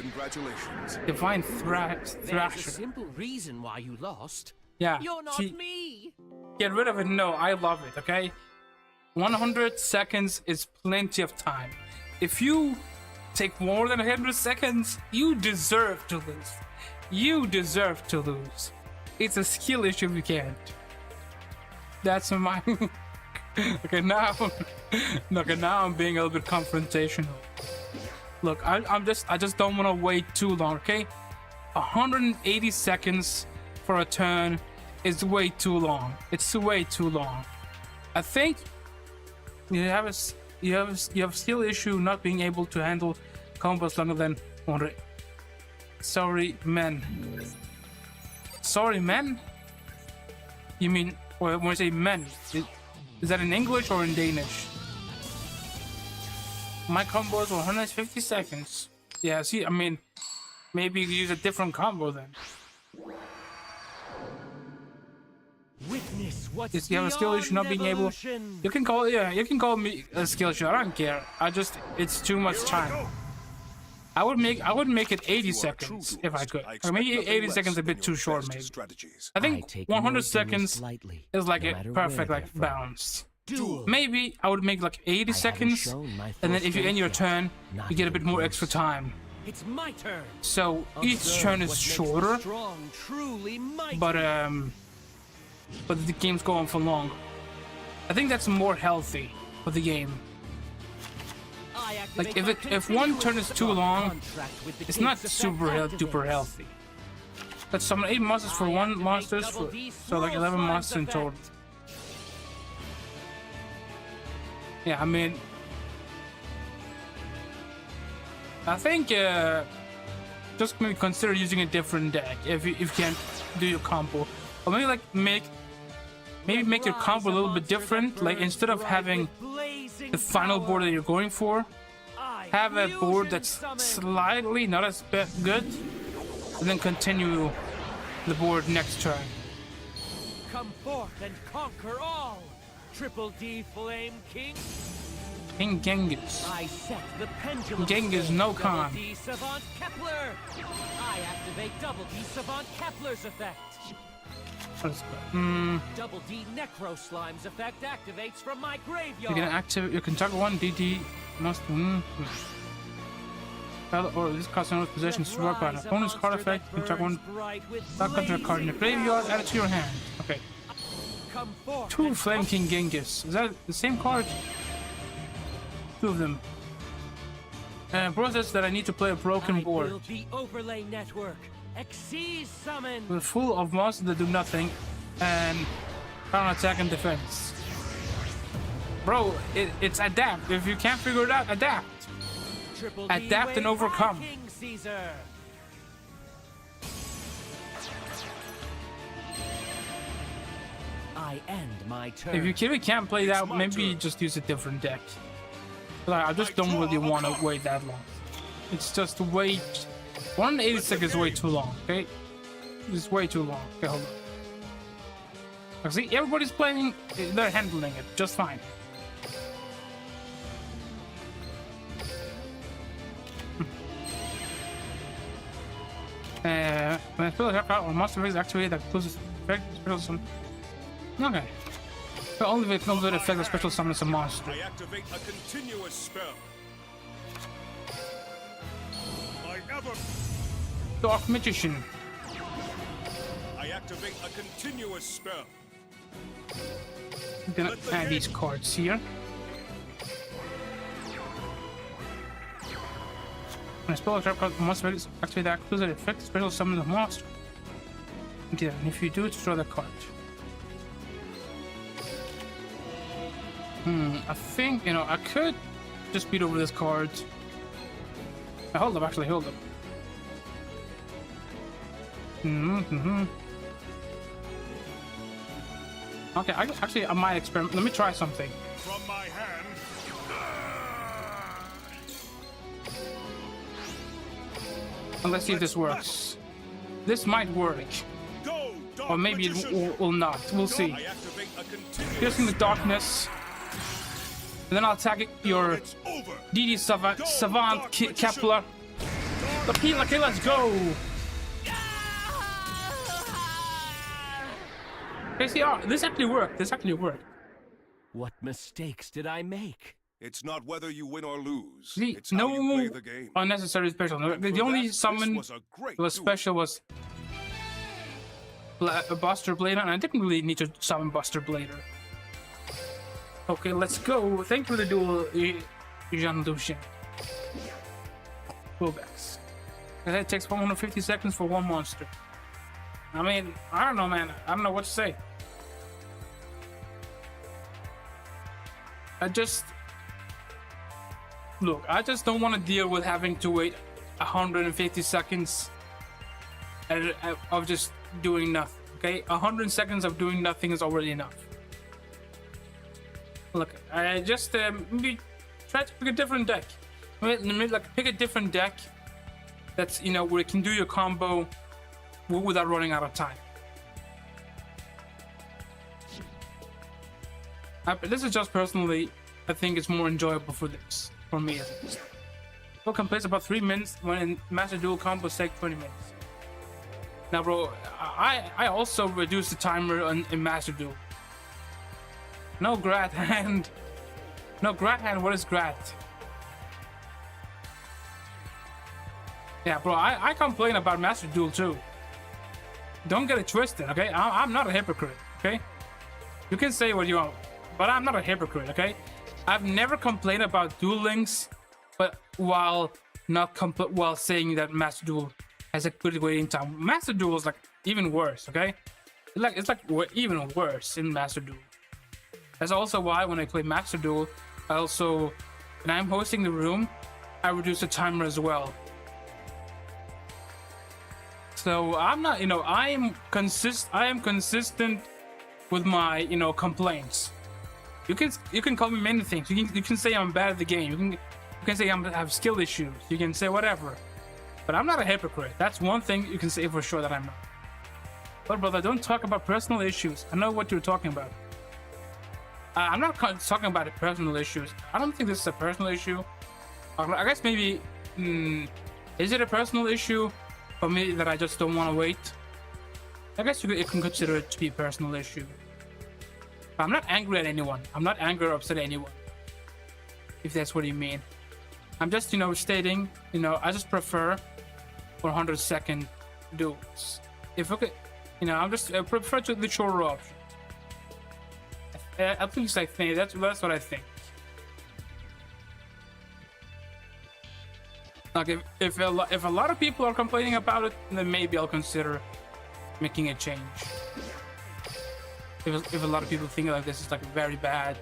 Congratulations. Divine There's a Thrasher. simple reason why you lost. Yeah. You're not see, me. get rid of it. No, I love it. Okay. 100 seconds is plenty of time. If you take more than 100 seconds, you deserve to lose. You deserve to lose. It's a skill issue if you can't. That's my... Okay, now... Okay, now I'm being a little bit confrontational. Look, I just don't want to wait too long, okay? 180 seconds for a turn is way too long. It's way too long. I think you have a skill issue not being able to handle combos longer than 100. Sorry, men. Sorry, men? You mean when I say men? Is that in English or in Danish? My combos were 150 seconds. Yeah, see, I mean, maybe you could use a different combo then. Witness what's If you have a skill issue not being able, you can call you can call me a skill issue. I don't care. It's too much time. I would make it 80 seconds if I could. Or maybe 80 seconds a bit too short, maybe. I think 100 seconds is like a perfect like balance. Maybe I would make like 80 seconds, and then if you end your turn, you get a bit more extra time. It's my turn. So each turn is shorter, but the game's going for long. I think that's more healthy for the game. Like if one turn is too long, it's not super duper healthy. Let's summon 8 monsters for 1 monster, so like 11 monsters in total. Yeah, I mean, I think just maybe consider using a different deck if you can't do your combo, or maybe like make your combo a little bit different. Like instead of having the final board that you're going for, have a board that's slightly not as good, and then continue the board next turn. Come forth and conquer all. Triple D Flame King. King Genghis. I set the pendulum. Genghis no con. Double D Savant Kepler. I activate Double D Savant Kepler's effect. Double D Necro Slime's effect activates from my graveyard. You can activate. You can toggle 1 DD. Must. Or this costs another possession to work on. Opponent's card effect. You can toggle 1. That conjure card in the graveyard. Add it to your hand. Okay. 2 Flame King Genghis. Is that the same card? 2 of them. Process that I need to play a broken board. The overlay network. Xyz summon. We're full of monsters that do nothing and counter attack and defense. Bro, it's adapt. If you can't figure it out, adapt. Adapt and overcome. I end my turn. If you can't play that, maybe just use a different deck. Like, I just don't really want to wait that long. It's just wait. 180 seconds is way too long, okay? It's way too long. Okay, hold on. See, everybody's playing, they're handling it just fine. When I spell a out on monster phase activate that closes effect special summon. Okay. So only if it comes with effect the special summons a monster. I activate a continuous spell. Dark Magician. I activate a continuous spell. I'm gonna add these cards here. When I spell a trap card, monster phase activate that closes effect special summons a monster. Okay, and if you do, destroy the card. I think, you know, I could just beat over this card. Hold up, actually, hold up. Okay, I might experiment. Let me try something. From my hand. And let's see if this works. This might work. Go, Dark Or maybe it will not. We'll see. I activate a continuous Piercing the darkness. And then I'll attack your It's over. DD Savant Kepler. Okay, let's go. Okay, see, this actually worked. This actually worked. What mistakes did I make? It's not whether you win or lose. See, It's how you no play the game. unnecessary special. And The for only that, this summon was a great that was duel. special was Buster Blader, and I didn't really need to summon Buster Blader. Okay, let's go. Thank you for the duel, Jean Lucien. Fullbacks. It takes 150 seconds for one monster. I mean, I don't know, man. I don't know what to say. I just don't want to deal with having to wait 150 seconds of just doing nothing. Okay, 100 seconds of doing nothing is already enough. Look, I just maybe try to pick a different deck. Maybe like pick a different deck that's, you know, where you can do your combo without running out of time. This is just personally, I think it's more enjoyable for this, for me at least. Welcome plays about 3 minutes when in Master Duel combos take 20 minutes. Now, bro, I also reduced the timer in Master Duel. No Grat Hand. No Grat Hand, what is Grat? Yeah, bro, I complain about Master Duel too. Don't get it twisted, okay? I'm not a hypocrite, okay? You can say what you want, but I'm not a hypocrite, okay? I've never complained about Duel Links, but while saying that Master Duel has a good waiting time. Master Duel is like even worse, okay? It's like even worse in Master Duel. That's also why when I play Master Duel, when I'm hosting the room, I reduce the timer as well. So I'm not, you know, I am consistent with my, you know, complaints. You can call me many things. You can say I'm bad at the game. You can say I have skill issues. You can say whatever. But I'm not a hypocrite. That's one thing you can say for sure that I'm not. But brother, don't talk about personal issues. I know what you're talking about. I'm not talking about the personal issues. I don't think this is a personal issue. I guess maybe, is it a personal issue for me that I just don't want to wait? I guess you can consider it to be a personal issue. I'm not angry at anyone. I'm not angry or upset at anyone, if that's what you mean. I'm just, you know, stating, you know, I just prefer 100-second duels. If we could, you know, I prefer to the shorter option. At least I think that's what I think. Like if a lot of people are complaining about it, then maybe I'll consider making a change. If a lot of people think like this is like very bad,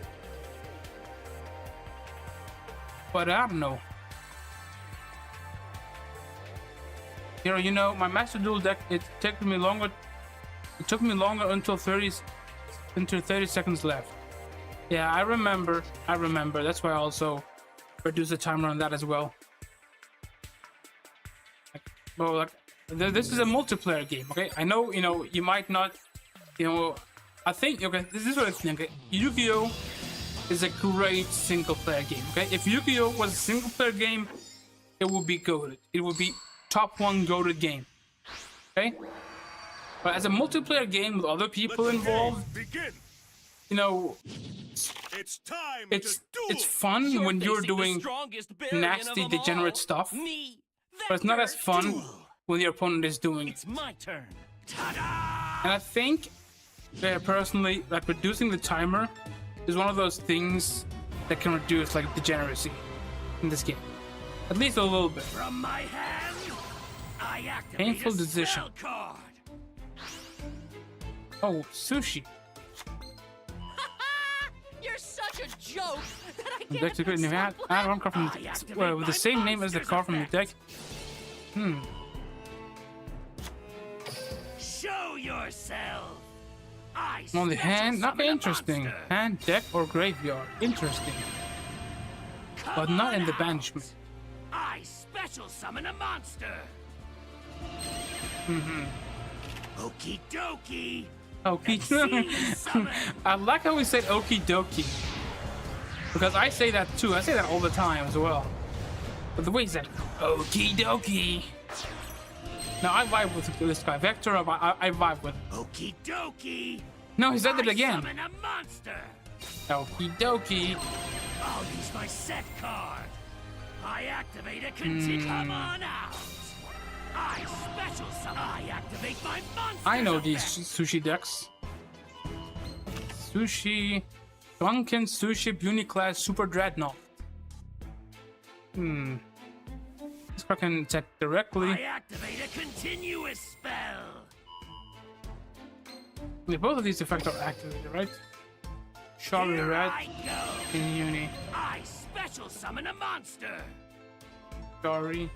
but I don't know. You know, my Master Duel deck, it took me longer until 30 seconds left. Yeah, I remember. That's why I also reduced the timer on that as well. This is a multiplayer game, okay? I know, you know, you might not, you know, I think, okay, this is what I think, okay? Yu-Gi-Oh! Is a great single-player game, okay? If Yu-Gi-Oh! Was a single-player game, it would be goated. It would be top 1 goated game, okay? But as a multiplayer game with other people involved, you know, It's time. it's fun when you're doing nasty, degenerate stuff, but it's not as fun when your opponent is doing it. It's my turn. And I think, personally, like reducing the timer is one of those things that can reduce like degeneracy in this game, at least a little bit. From my hand, I activate Painful a decision. spell card. Oh, sushi. You're such a joke that I can't Deck's a good even new hat. stop Add one card from I the activate with my the same name as the monster's card from the deck. Show yourself. I On the hand, not summon a interesting. monster. Hand, deck, or graveyard. Interesting. Come But not on in the out. banishment. I special summon a monster. Okie dokie. Okie. I like how we said okie dokie. Because I say that too. I say that all the time as well. But the way he said okie dokie. Now I vibe with this guy. Vector, I vibe with. Okie dokie. No, he said it I again. summon a monster. Okie dokie. I'll use my set card. I activate a Come on out. I special summon. I activate my monster. I know these sushi decks. Sushi, Drunken Sushi, Uniclass, Super Dreadnought. This card can attack directly. I activate a continuous spell. Yeah, both of these effects are activated, right? Shari Here Red I go. in Uni. I special summon a monster. Shari.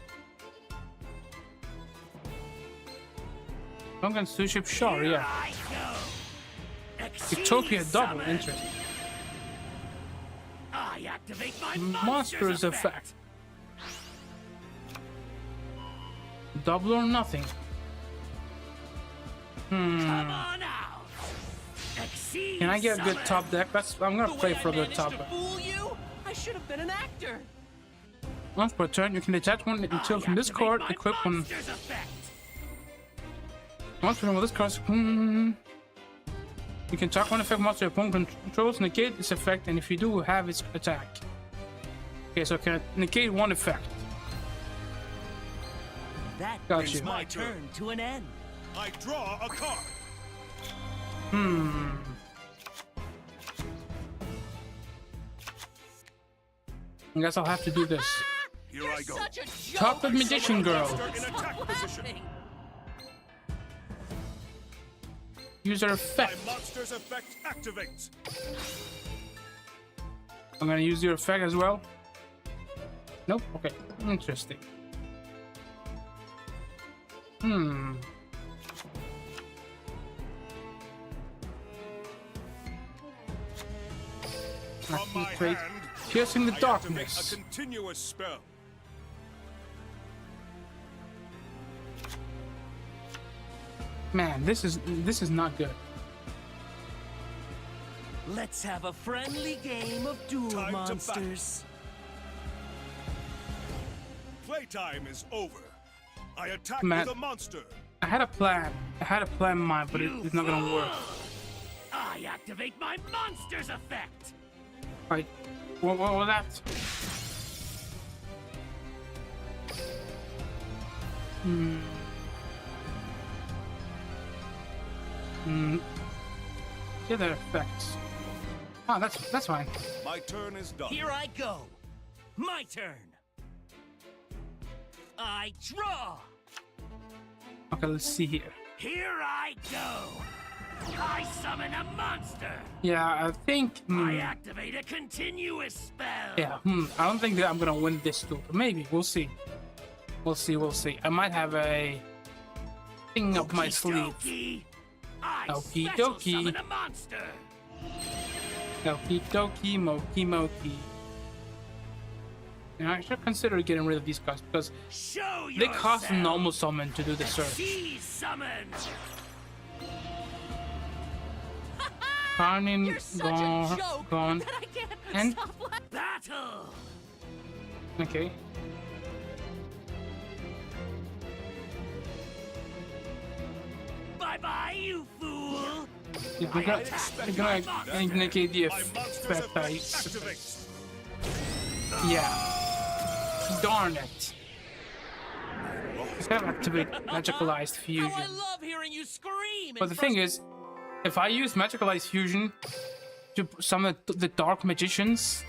Drunken Sushi, Shari, Here yeah. I go. Utopia Exceed double, summon. interesting. I activate my Monsters effect. Double or nothing. Come on out. Exceed Can I get a good summon. top deck? I'm gonna play for a good top to deck. fool you? I should have been an actor. Once per turn, you can attach one until from this card, equip one. Monsters effect. Once per turn with this card, you can attack one effect monster your opponent controls, negate this effect, and if you do, have its attack. Okay, so I can negate one effect. That Got brings you. my turn to an end. I draw a card. I guess I'll have to do this. Here I go. Such a joke. Chocolate Magician Girl. In attack position. User My effect. monster's effect activates. I'm gonna use your effect as well. Nope. Okay. Interesting. From my Activate hand, Piercing the I Darkness. activate a continuous spell. Man, this is not good. Let's have a friendly game of Duel Time to Monsters. Playtime is over. I attack Matt. with a monster. I had a plan. I had a plan in mind, but it's not gonna work. I activate my monsters effect. Right. What was that? The other effects. Oh, that's fine. My turn is done. Here I go. My turn. I draw. Okay, let's see here. Here I go. I summon a monster. Yeah, I think. I activate a continuous spell. Yeah. I don't think that I'm gonna win this duel. Maybe we'll see. We'll see. I might have a thing up my sleeve. Okie-dokie. I Okie special dokie. summon a monster. Okie dokie, moki moki. Yeah, I should consider getting rid of these guys because Show they cost yourself. normal summon to do the search. Seize summon. Carnin, You're such a joke gone. that I can't And- stop laughing. Battle. Okay. Bye bye, you fool. Yeah, we're gonna negate the My monster's effect. effect activates. Yeah. Darn it. It's gonna activate Magicalized How Fusion. I love hearing you scream. But the thing is, if I use Magicalized Fusion to summon the Dark Magicians,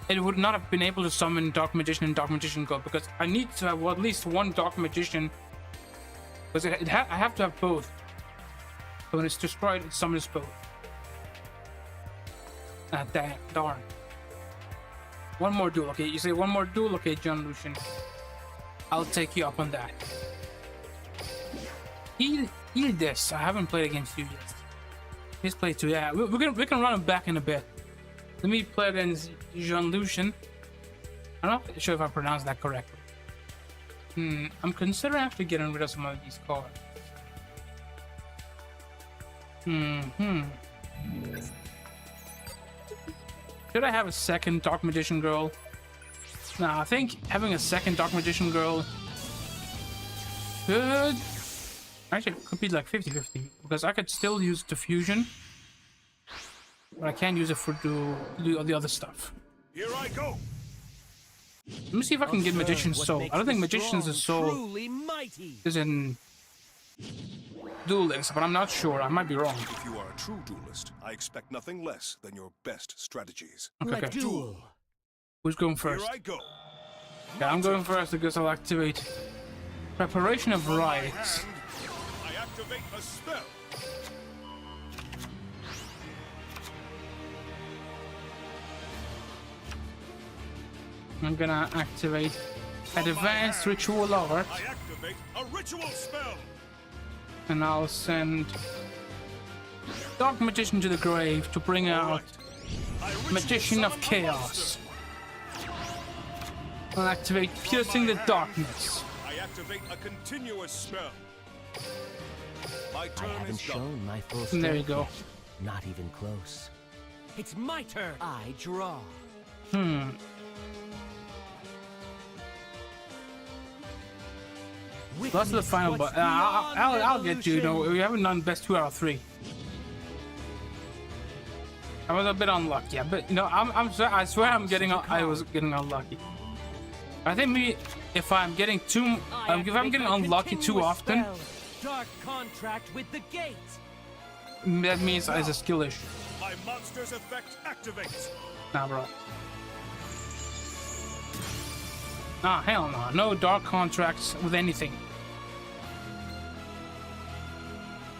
it would not have been able to summon Dark Magician and Dark Magician Go because I need to have at least one Dark Magician. Because I have to have both. So when it's destroyed, it summons both. Ah, damn, darn. One more duel, okay? You say one more duel, okay, John Lucian. I'll take you up on that. Heal this. I haven't played against you yet. He's played too. Yeah, we can run him back in a bit. Let me play against Jean Lucian. I'm not sure if I pronounced that correctly. I'm considering actually getting rid of some of these cards. Should I have a second Dark Magician Girl? Nah, I think having a second Dark Magician Girl could... Actually, it could be like 50-50. Because I could still use Diffusion. But I can't use it for do all the other stuff. Here I go. Let me see if I can get Magician's Soul. I don't think Magician's Soul is in Duel Links, but I'm not sure. I might be wrong. If you are a true duelist, I expect nothing less than your best strategies. Okay. Duel. Who's going first? Here I go. Yeah, I'm going first because I'll activate Preparation of Rites. I activate a spell. I'm gonna activate Advanced Ritual Art, I activate a ritual spell. and I'll send Dark Magician to the grave to bring out Magician of Chaos. I'll activate Piercing the Darkness. I activate a continuous spell. My I turn haven't is done. shown my full And there you strength go. yet. Not even close. It's my turn. I draw. That's the final, but I'll get you. You know, we haven't done best 2 out of 3. I was a bit unlucky, but you know, I swear I was getting unlucky. I think maybe if I'm getting unlucky too often, Dark contract with the gate. that means it's a skill issue. My monster's effect activates. Nah, bro. Nah, hell no. No dark contracts with anything.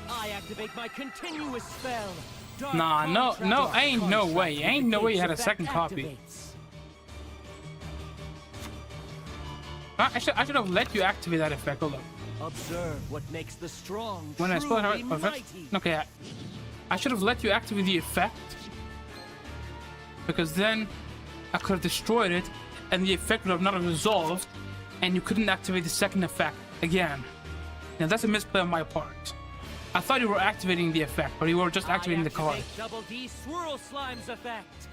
I activate my continuous spell. Dark Nah, no, contract. ain't no way. Contract Ain't with no the way you had a gate's second effect copy. activates. I should have let you activate that effect. Hold up. Observe what makes the strong When I spell truly effect, mighty. okay, I should have let you activate the effect, because then I could have destroyed it, and the effect would have not resolved, and you couldn't activate the second effect again. Now that's a misplay on my part. I thought you were activating the effect, but you were just activating the card. I activate Double D Swirl Slime's effect.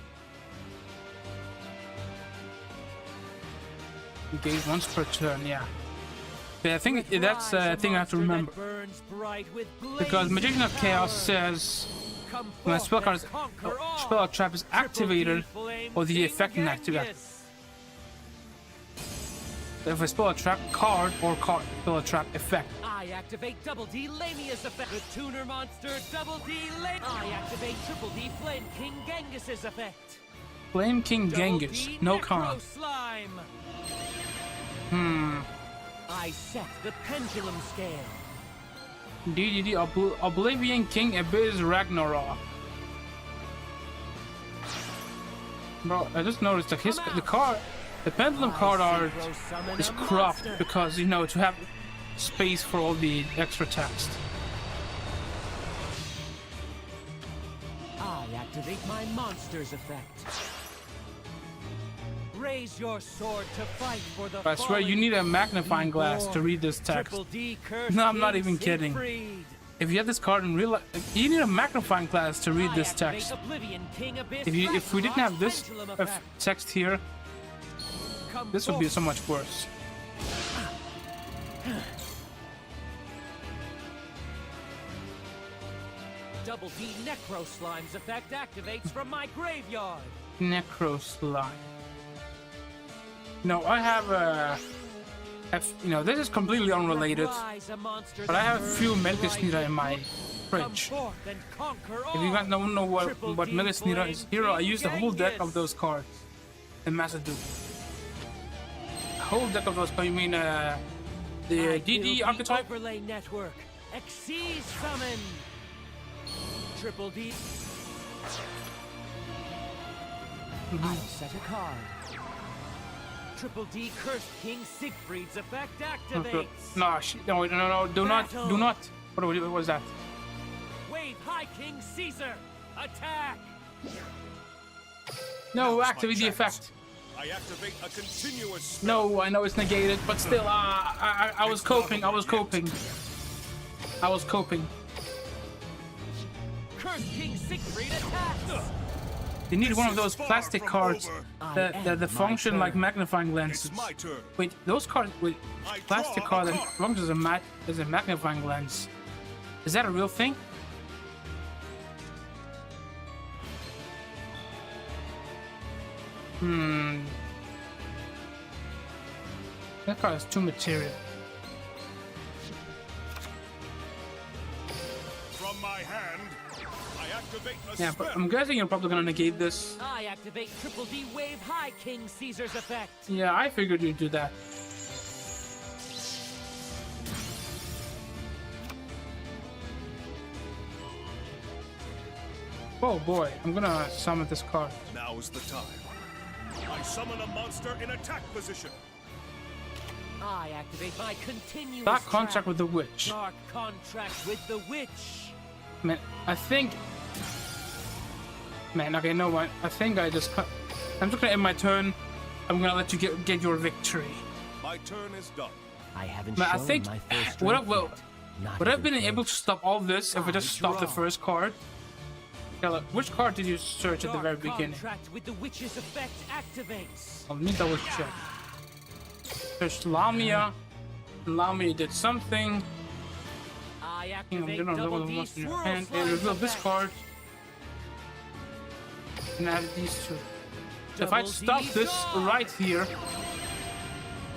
Engage once per turn, yeah. But I think that's a thing I have to remember. Because Magician of Chaos says when a spell card is spell trap is activated or the effect inactivated. If a spell trap card or spell trap effect. I activate Double D Lamia's effect. The tuner monster Double D Lamia. I activate Triple D Flame King Genghis's effect. Flame King Double Genghis, D no Necro con. Slime. I set the pendulum scale. DDD Oblivion King Abyss Ragnarok. Bro, I just noticed that the pendulum card art is cropped because, you know, to have space for all the extra text. I activate my monster's effect. Raise your sword to fight for the I swear you need a magnifying glass to read this text. Triple D cursed No, I'm not King even kidding. Siegfried. If you have this card in real life, you need a magnifying glass to read this I activate text. Oblivion King Abyss If we didn't have this Pendulum effect. text here, Come this would be forth. so much worse. Double D Necro Slime's effect activates from my graveyard. Necro Slime. No, I have a. You know, this is completely unrelated, Rise a monster but I have a that few burns Megasnira in my Come fridge. forth and conquer If you guys all. don't know what Triple D Megasnira is, Flame Hero, I King used the whole deck Genghis. of those cards in Master Duel. The whole deck of those cards, you mean the I build DD the archetype? Overlay network. Exceed summon. Triple D. I set a card. Triple D Cursed King Siegfried's effect activates. No, do not. What was that? Wave High King Caesar. Attack. No, Now's my activate the chance. effect. I activate a continuous spell. No, I know it's negated, but still, I was coping. I was coping. I was coping. Curse King Siegfried attacks! You need one of those Far plastic from cards over. that function like magnifying lenses. It's my turn. Wait, those cards with I plastic draw card a that card. functions as a magnifying lens. Is that a real thing? That card has 2 material. From my hand, I activate a Yeah, spell. but I'm guessing you're probably gonna negate this. I activate Triple D Wave High King Caesar's effect. Yeah, I figured you'd do that. Oh boy, I'm gonna summon this card. Now is the time. I summon a monster in attack position. I activate my continuous Dark contract trap. with the witch. Dark contract with the witch. Man, I think... Man, okay, no what? I think I'm just gonna end my turn. I'm gonna let you get your victory. My turn is done. I haven't Man, I shown think my first would strength yet. Not I've even been close. able to stop all this if I just stop the draw. first card. Yeah, look, which card did you search at the very Dark beginning? contract with the witch's effect activates. Let me double check. Search Xaliah. Xaliah did something. I You know, activate you know, Double the D ones in your Swirl hand. Slime's Reveal this effect. card. And add these two. So if I Double stop D this dog. right here,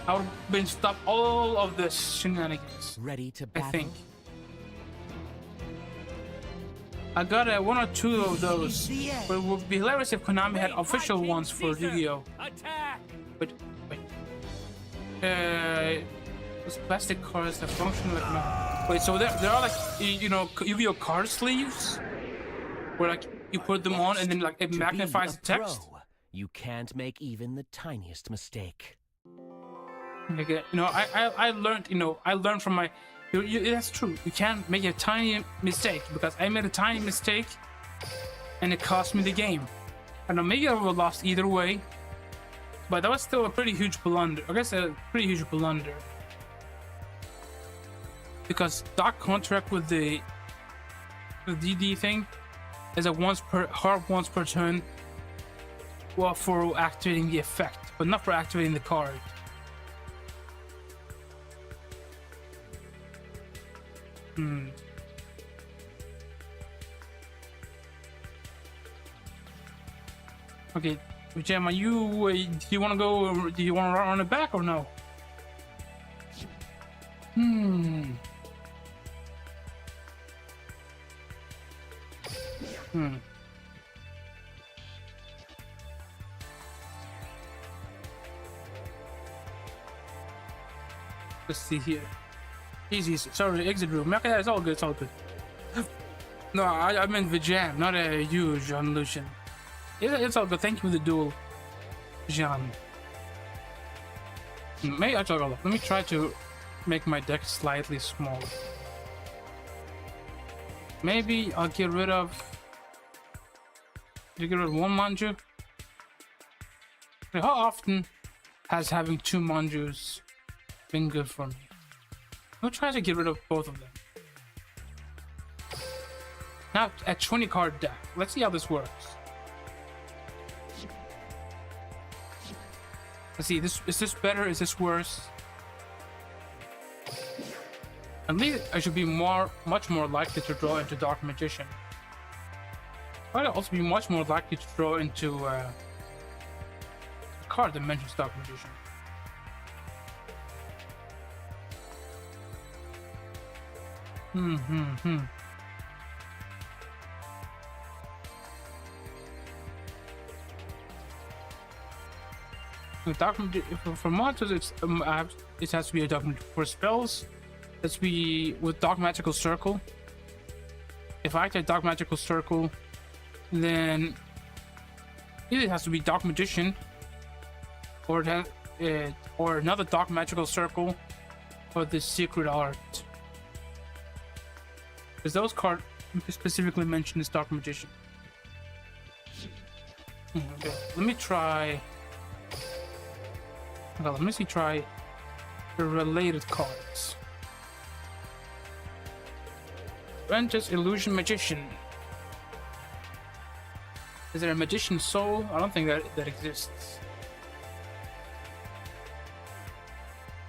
I would have been stop all of this shenanigans. Ready to I battle? think. I got 1 or 2 of those. But it would be hilarious if Konami had Wave official High King ones for Caesar. Yu-Gi-Oh! Attack! Wait. Those plastic cards that function like wait, so there are like you know Yu-Gi-Oh! Card sleeves where like you put them on and then like it To magnifies be the a text. pro, you can't make even the tiniest mistake. Okay, you know, I learned, you know, I learned from my. That's true. You can't make a tiny mistake because I made a tiny mistake, and it cost me the game. I know maybe I would have lost either way, but that was still a pretty huge blunder. I guess a pretty huge blunder because dark contract with the DD thing is a once per turn. Well, for activating the effect, but not for activating the card. Okay, Gemma, you do you want to go? Do you want to run it back or no? Let's see here. Easy. Sorry, exit room. Okay, it's all good. It's all good. No, I meant the jam, not a you, Jean Lucian. It's all good. Thank you for the duel, Jean. Maybe let me try to make my deck slightly smaller. Maybe I'll get rid of. Get rid of 1 manju. How often has having 2 manjus been good for me? I'll try to get rid of both of them. Now a 20 card deck. Let's see how this works. Let's see. Is this better? Is this worse? At least I should be much more likely to draw into Dark Magician. I'd also be much more likely to draw into a card that mentions Dark Magician. For monsters, it has to be a Dark Magic. For spells, let's be with Dark Magical Circle. If I activate Dark Magical Circle, then either it has to be Dark Magician, or or another Dark Magical Circle, or the Secret Art. Because those cards specifically mention this Dark Magician. Okay, let me try. Well, let me see. Try the related cards. Apprentice Illusion Magician. Is there a Magician Soul? I don't think that exists.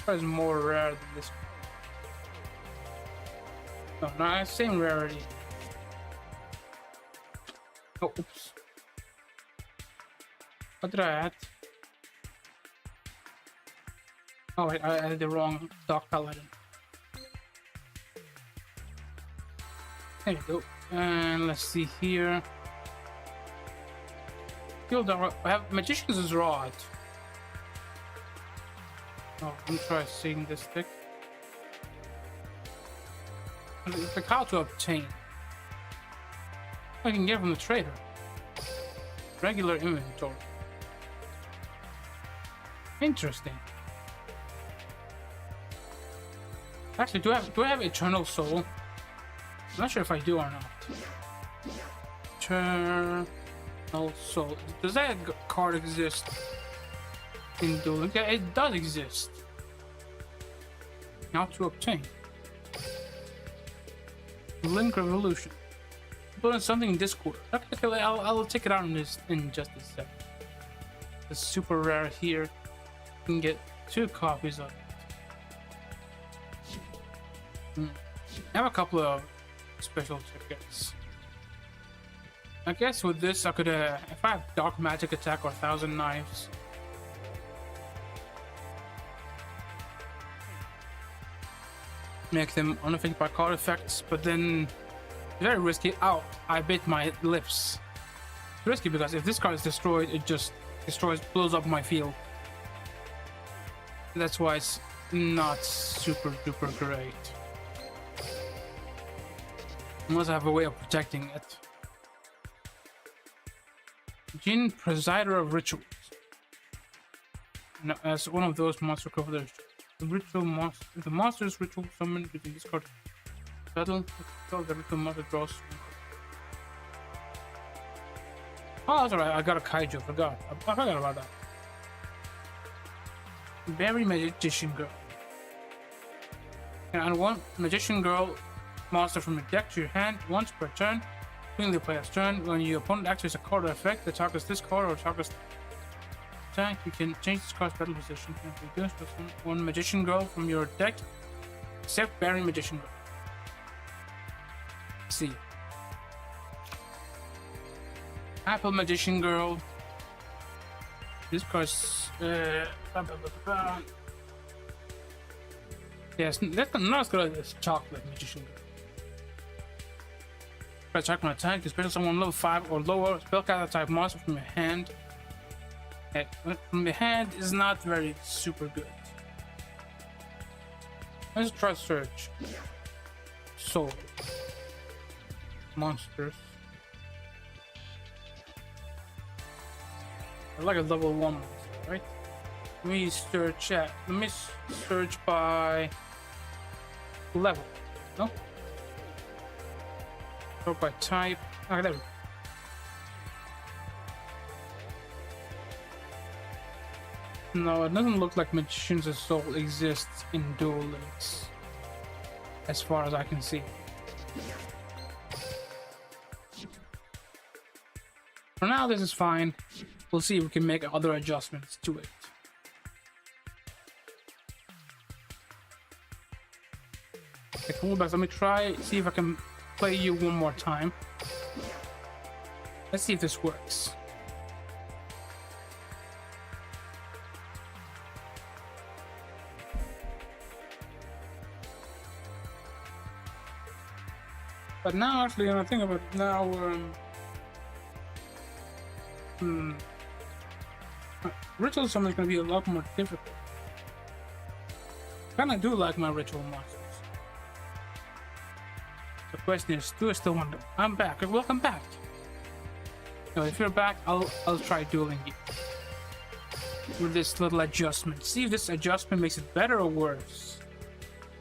It's more rare than this. No, same rarity. Oh, oops. What did I add? Oh wait, I added the wrong Dark Paladin. There you go. And let's see here. I have Magician's Rod. Oh, let me try seeing this stick. It's like how to obtain. I can get from the trader. Regular inventory. Interesting. Actually, do I have Eternal Soul? I'm not sure if I do or not. Eternal Soul. Does that card exist in Duel Links? Yeah, it does exist. How to obtain. Link Revolution. Put something in Discord. Okay, I'll check it out in just a sec. It's super rare here. You can get 2 copies of it. I have a couple of special tickets. I guess with this I could, if I have Dark Magic Attack or 1,000 Knives. Make them unaffected by card effects, but then very risky. Ow, I bit my lips. It's risky because if this card is destroyed, it just blows up my field. That's why it's not super duper great. Unless I have a way of protecting it. Jin, Presider of Rituals. Now, as one of those monster covenants, the ritual monster, if the monster's ritual summoned using this card battle, the ritual monster draws. Oh, that's alright. I got a kaiju. I forgot about that. Berry Magician Girl. And one Magician Girl monster from your deck to your hand once per turn. During the player's turn, when your opponent activates a card or effect that targets this card or targets attack, you can change this card's battle position. You can one Magician Girl from your deck, except Berry Magician Girl. Let's see. Apple Magician Girl. This card's yes, that's not as good as Chocolate Magician Girl. Attack when attack, you special someone level 5 or lower, spellcaster type monster from your hand. From your hand is not very super good. Let's try search. Soul. Monsters. I like a level 1 monster, right? Let me search by level. No? Or by type. Okay, there we go. No, it doesn't look like Magician's Soul exists in Duel Links, as far as I can see. For now, this is fine. We'll see if we can make other adjustments to it. Okay, cool, but let me see if I can play you one more time. Let's see if this works. But now, actually, when I think about it now, ritual summon is going to be a lot more difficult. I kind of do like my ritual monsters. The question is, do I still want to? I'm back. Welcome back. So if you're back, I'll try dueling you with this little adjustment. See if this adjustment makes it better or worse.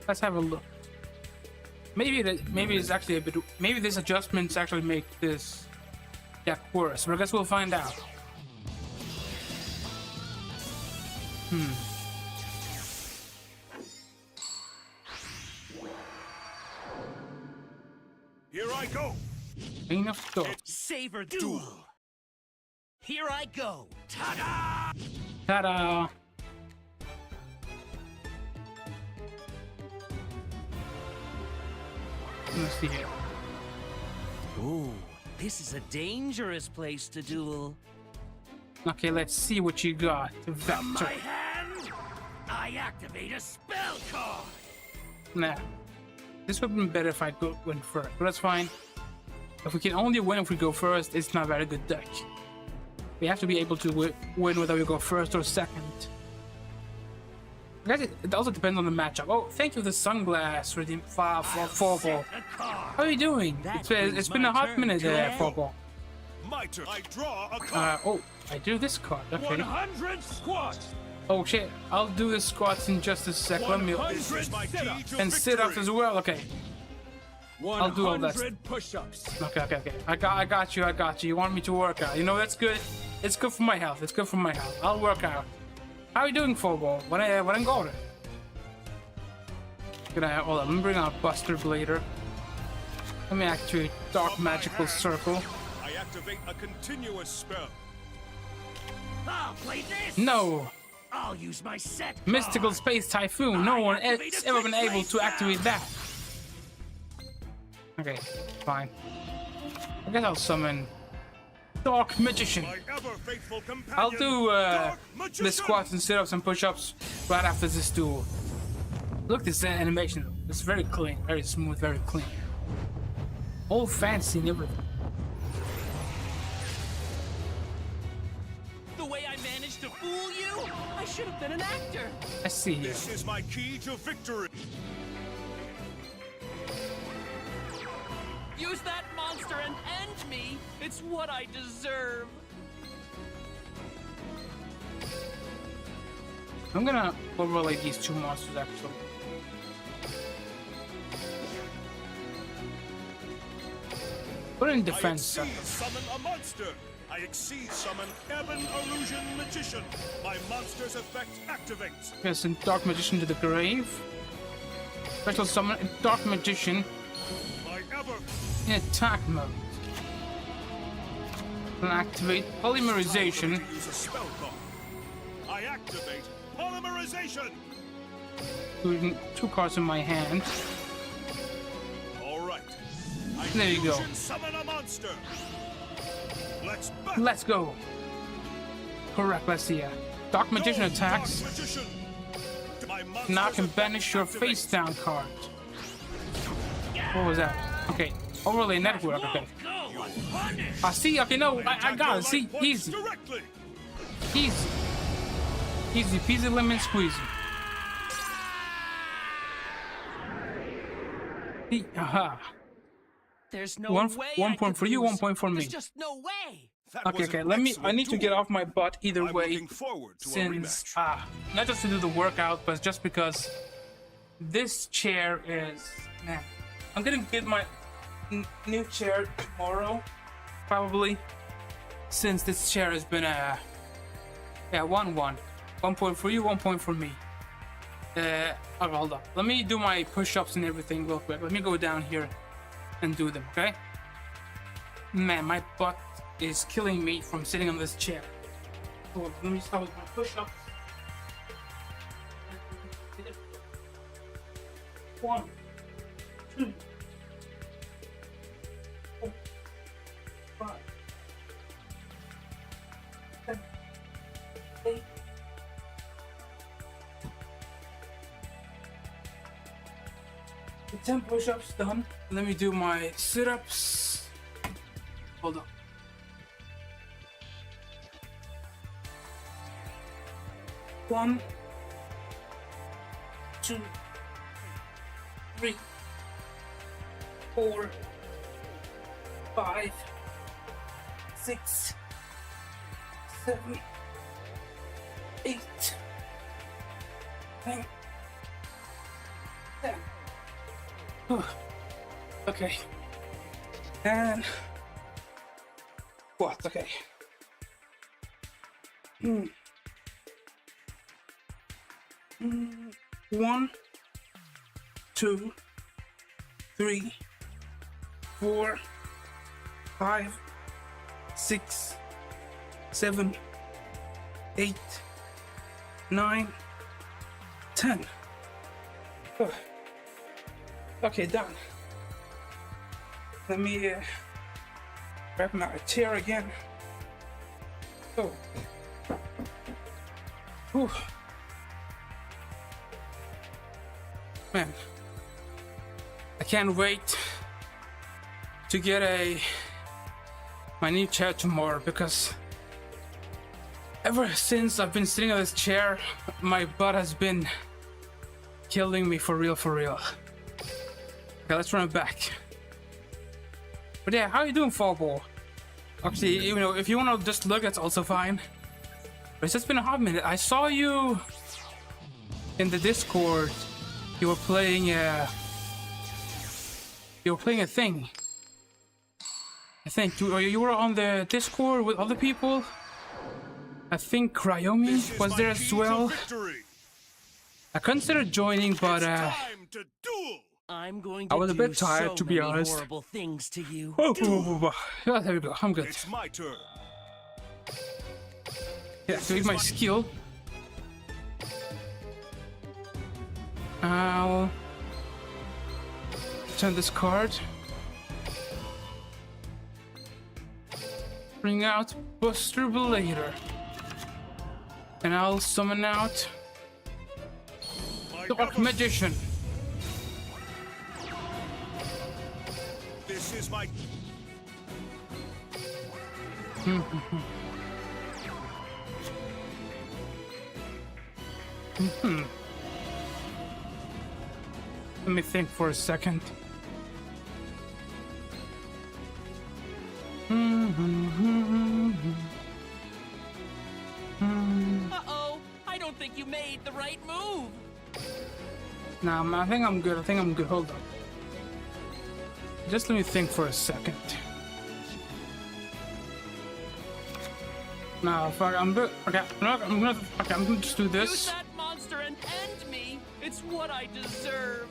Let's have a look. Maybe it's actually a bit. Maybe this adjustments actually make this deck worse. But I guess we'll find out. Queen of Dogs. Savor duel. Here I go. Ta-da! Ta-da! Let's see here. Ooh, this is a dangerous place to duel. Okay, let's see what you got. From Vector. my hand, I activate a spell card. Nah. This would have been better if I went first, but that's fine. If we can only win if we go first, it's not a very good deck. We have to be able to win whether we go first or second. I guess it also depends on the matchup. Oh, thank you for the sunglass, Redeem Forball. Set a card. How are you doing? It's been a hot minute, Forball. My turn. I draw a card. Oh, I do this card. Okay. 100 squats. Oh shit, I'll do the squats in just a sec. Let me 100 This is my key to and sit-ups victory. as well. Okay. I'll do all that. 100 push-ups. Okay. I got you. You want me to work out? You know that's good. It's good for my health. I'll work out. How are you doing, Football? When I go there? Hold on. Let me bring out Buster Blader. Let me activate Dark From my Magical hand, Circle. I activate a continuous spell. I'll play this. No, I'll use my set card. Mystical Space Typhoon. No one has ever been able to activate that. Okay, fine. I guess I'll summon Dark Magician. My ever faithful companion. I'll do Dark the Magician. squats and sit-ups and push-ups right after this duel. Look, this animation. It's very clean, very smooth, very clean. All fancy and everything. The way I managed to fool you? I should have been an actor. I see. This is my key to victory. Use that monster and end me. It's what I deserve. I'm gonna overlay these two monsters actually. Put it in defense. I exceed summon a monster. I exceed summon Ebon Illusion Magician. My monster's effect activates. Yes, and Dark Magician to the grave. Special summon Dark Magician My ever in attack mode. And activate Polymerization. to use a spell card. I activate Polymerization. Including two cards in my hand. All right. I There you go. illusion summon a monster. Let's battle. Let's go. Correct, let's see. Dark Magician Go, attacks. Dark Magician. My monster's Now I can effect banish your activates. face down card. What was that? Okay. Overlay network, okay. Go unpunished. I see, okay, no, I Attack got your it. See, life points easy. Directly. Easy. Easy peasy lemon squeezy. Aha. There's no One way. one I point could for you, lose. 1 point for me. There's just no way. That Okay, was okay, an let me, I excellent need to get duel. off my butt either I'm way. looking forward to a Since, rematch. not just to do the workout, but just because this chair is, man, I'm gonna get my new chair tomorrow, probably, since this chair has been a, 1-1. 1 point for you, 1 point for me. Okay, hold up. Let me do my push-ups and everything real quick. Let me go down here and do them, okay? Man, my butt is killing me from sitting on this chair. So let me start with my push-ups. 1, 2, 4, 5, 7, 8. The 10 push-ups done. Let me do my sit-ups. Hold on. One, 2, 3, 4, 5, 6, 7, 8, 9, 10. Okay. And what? Okay. 1, 2, 3, 4, 5, 6, 7, 8, 9, 10. Oh. Okay, done. Let me grab my chair again. Oh. Whew. Man, I can't wait to get my new chair tomorrow, because ever since I've been sitting on this chair, my butt has been killing me for real, for real. Okay, let's run it back. But yeah, how are you doing, Fall Ball? Actually, you know, if you want to just look, that's also fine. But it's just been a hot minute. I saw you in the Discord. You were playing a thing. I think you were on the Discord with other people. I think Cryomi was there as well. I considered joining, but I'm going I to was a bit tired, so to be many honest. horrible things to you. Yeah, there we go. I'm good. It's my turn. Yeah, activate my skill. I'll turn this card. Bring out Buster Blader. And I'll summon out Dark Magician. This is my... Let me think for a second. Uh-oh, I don't think you made the right move. Nah, man, I think I'm good. Hold on. Just let me think for a second. Nah, fuck, I'm good. Okay, I'm gonna just do Use this. that monster and end me. It's what I deserve.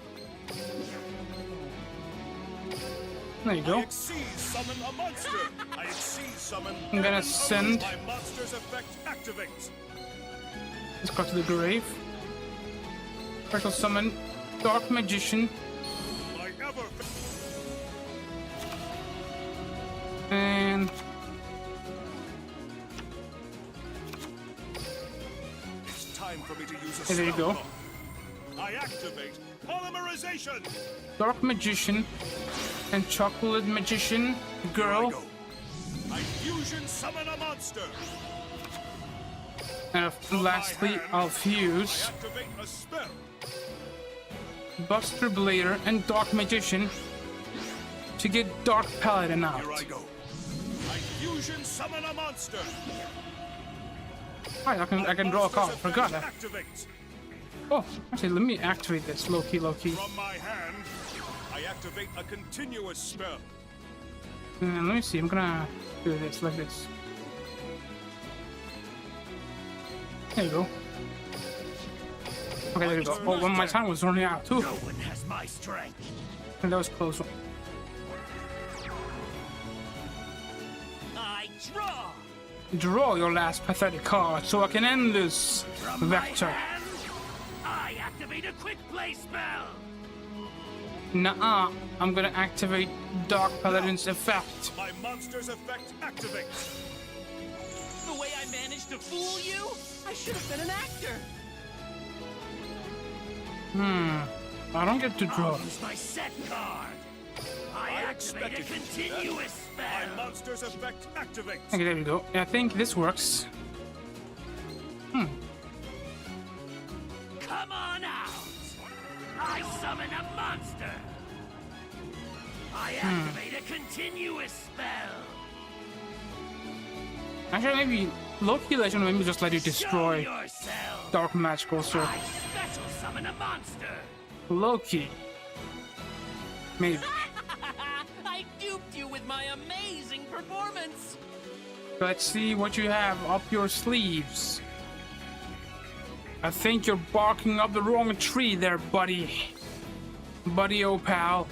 There you go. I exceed summon a monster. I exceed summon. I'm gonna send. My monster's effect activates. Let's go to the grave. Special summon Dark Magician. My ever... And It's time for me to use a there you spell go. book. I activate polymerization. Dark Magician and Chocolate Magician Here I Girl. go. I fusion summon a monster. And lastly, I'll fuse I activate a spell. Buster Blader and Dark Magician to get Dark Paladin out. Here I go. I fusion summon a monster. Right, I can draw a card. Forgot that. Activates. Oh, actually, let me activate this. Low key. From my hand, I activate a continuous spell. Let me see. I'm gonna do this like this. There you go. Okay, there you go. Oh, when my time was running out too. No one has my strength. And that was close. I draw. Draw your last pathetic card so I can end this From vector. my hand, I activate a quick play spell. Nuh-uh. I'm gonna activate Dark Paladin's effect. My monster's effect activates. The way I managed to fool you, I should have been an actor. I don't get to draw. I'll use my set card. I activate a continuous My spell. monster's effect activates. Okay, there we go. I think this works. Come on out. I summon a monster. I activate a continuous spell. Actually, maybe Loki Legend maybe just let you destroy Show yourself. Dark Magical Sword. I special summon a monster. Loki. Maybe. I duped you with my amazing performance. Let's see what you have up your sleeves. I think you're barking up the wrong tree there, buddy. Buddy, oh pal.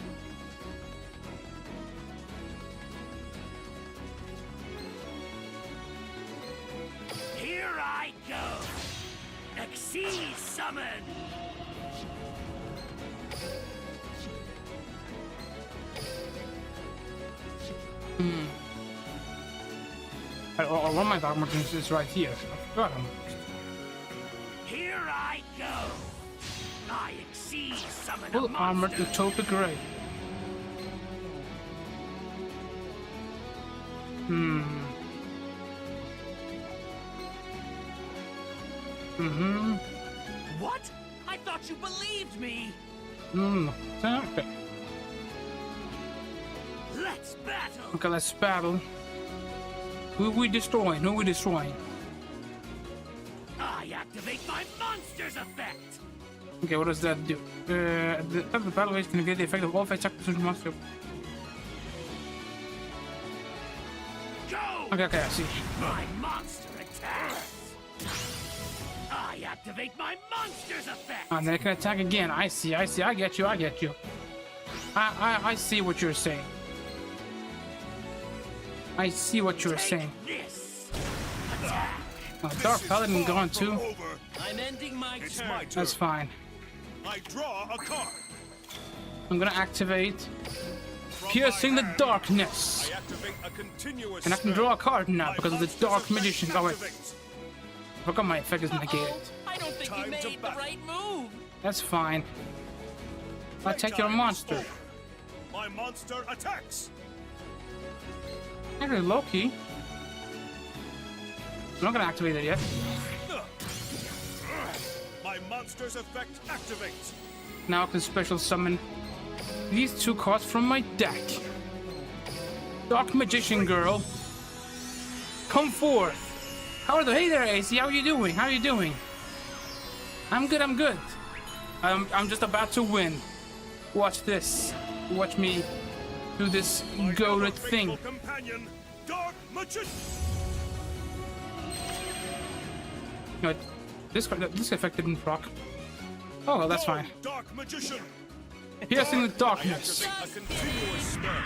Exceed summon! One of my Dark Magicians is right here. I forgot him. Here I go! I exceed summon a Full armored monster! utopic ray. What? I thought you believed me! Okay. Let's battle! Okay, let's battle. Who we destroying? Who we destroying? I activate my monster's effect! Okay, what does that do? The type of battle rage can negate the effect of all effects active monster. Go! Okay, I see. My monster attacks! I activate my monster's effect! And then it can attack again. I see, I get you, I get you. I see what you're saying. I see what you're saying. This! Attack! Dark This is Paladin far gone from too. over. I'm ending my It's turn. my turn. That's fine. I draw a card. I'm gonna activate From Piercing my the hand, Darkness. I activate a continuous And I can spell. draw a card now My because of the monster's Dark effect Magician. Oh wait, activates. I forgot my effect is negated. I don't think Time you to made the battle. right move. That's fine. I'll take your Playtime is monster. over. My monster attacks. Actually, Loki. I'm not gonna activate it yet. My monster's effect activates. Now I can special summon these two cards from my deck. Dark Magician Girl, come forth. How are the? Hey there, AC. How are you doing? How are you doing? I'm good. I'm good. I'm just about to win. Watch this. Watch me do this My goated ever thing. faithful companion, Dark Magician. No, this effect didn't proc. Oh well, that's Go, fine. Dark Magician. Piercing the I Darkness. activate a continuous spell.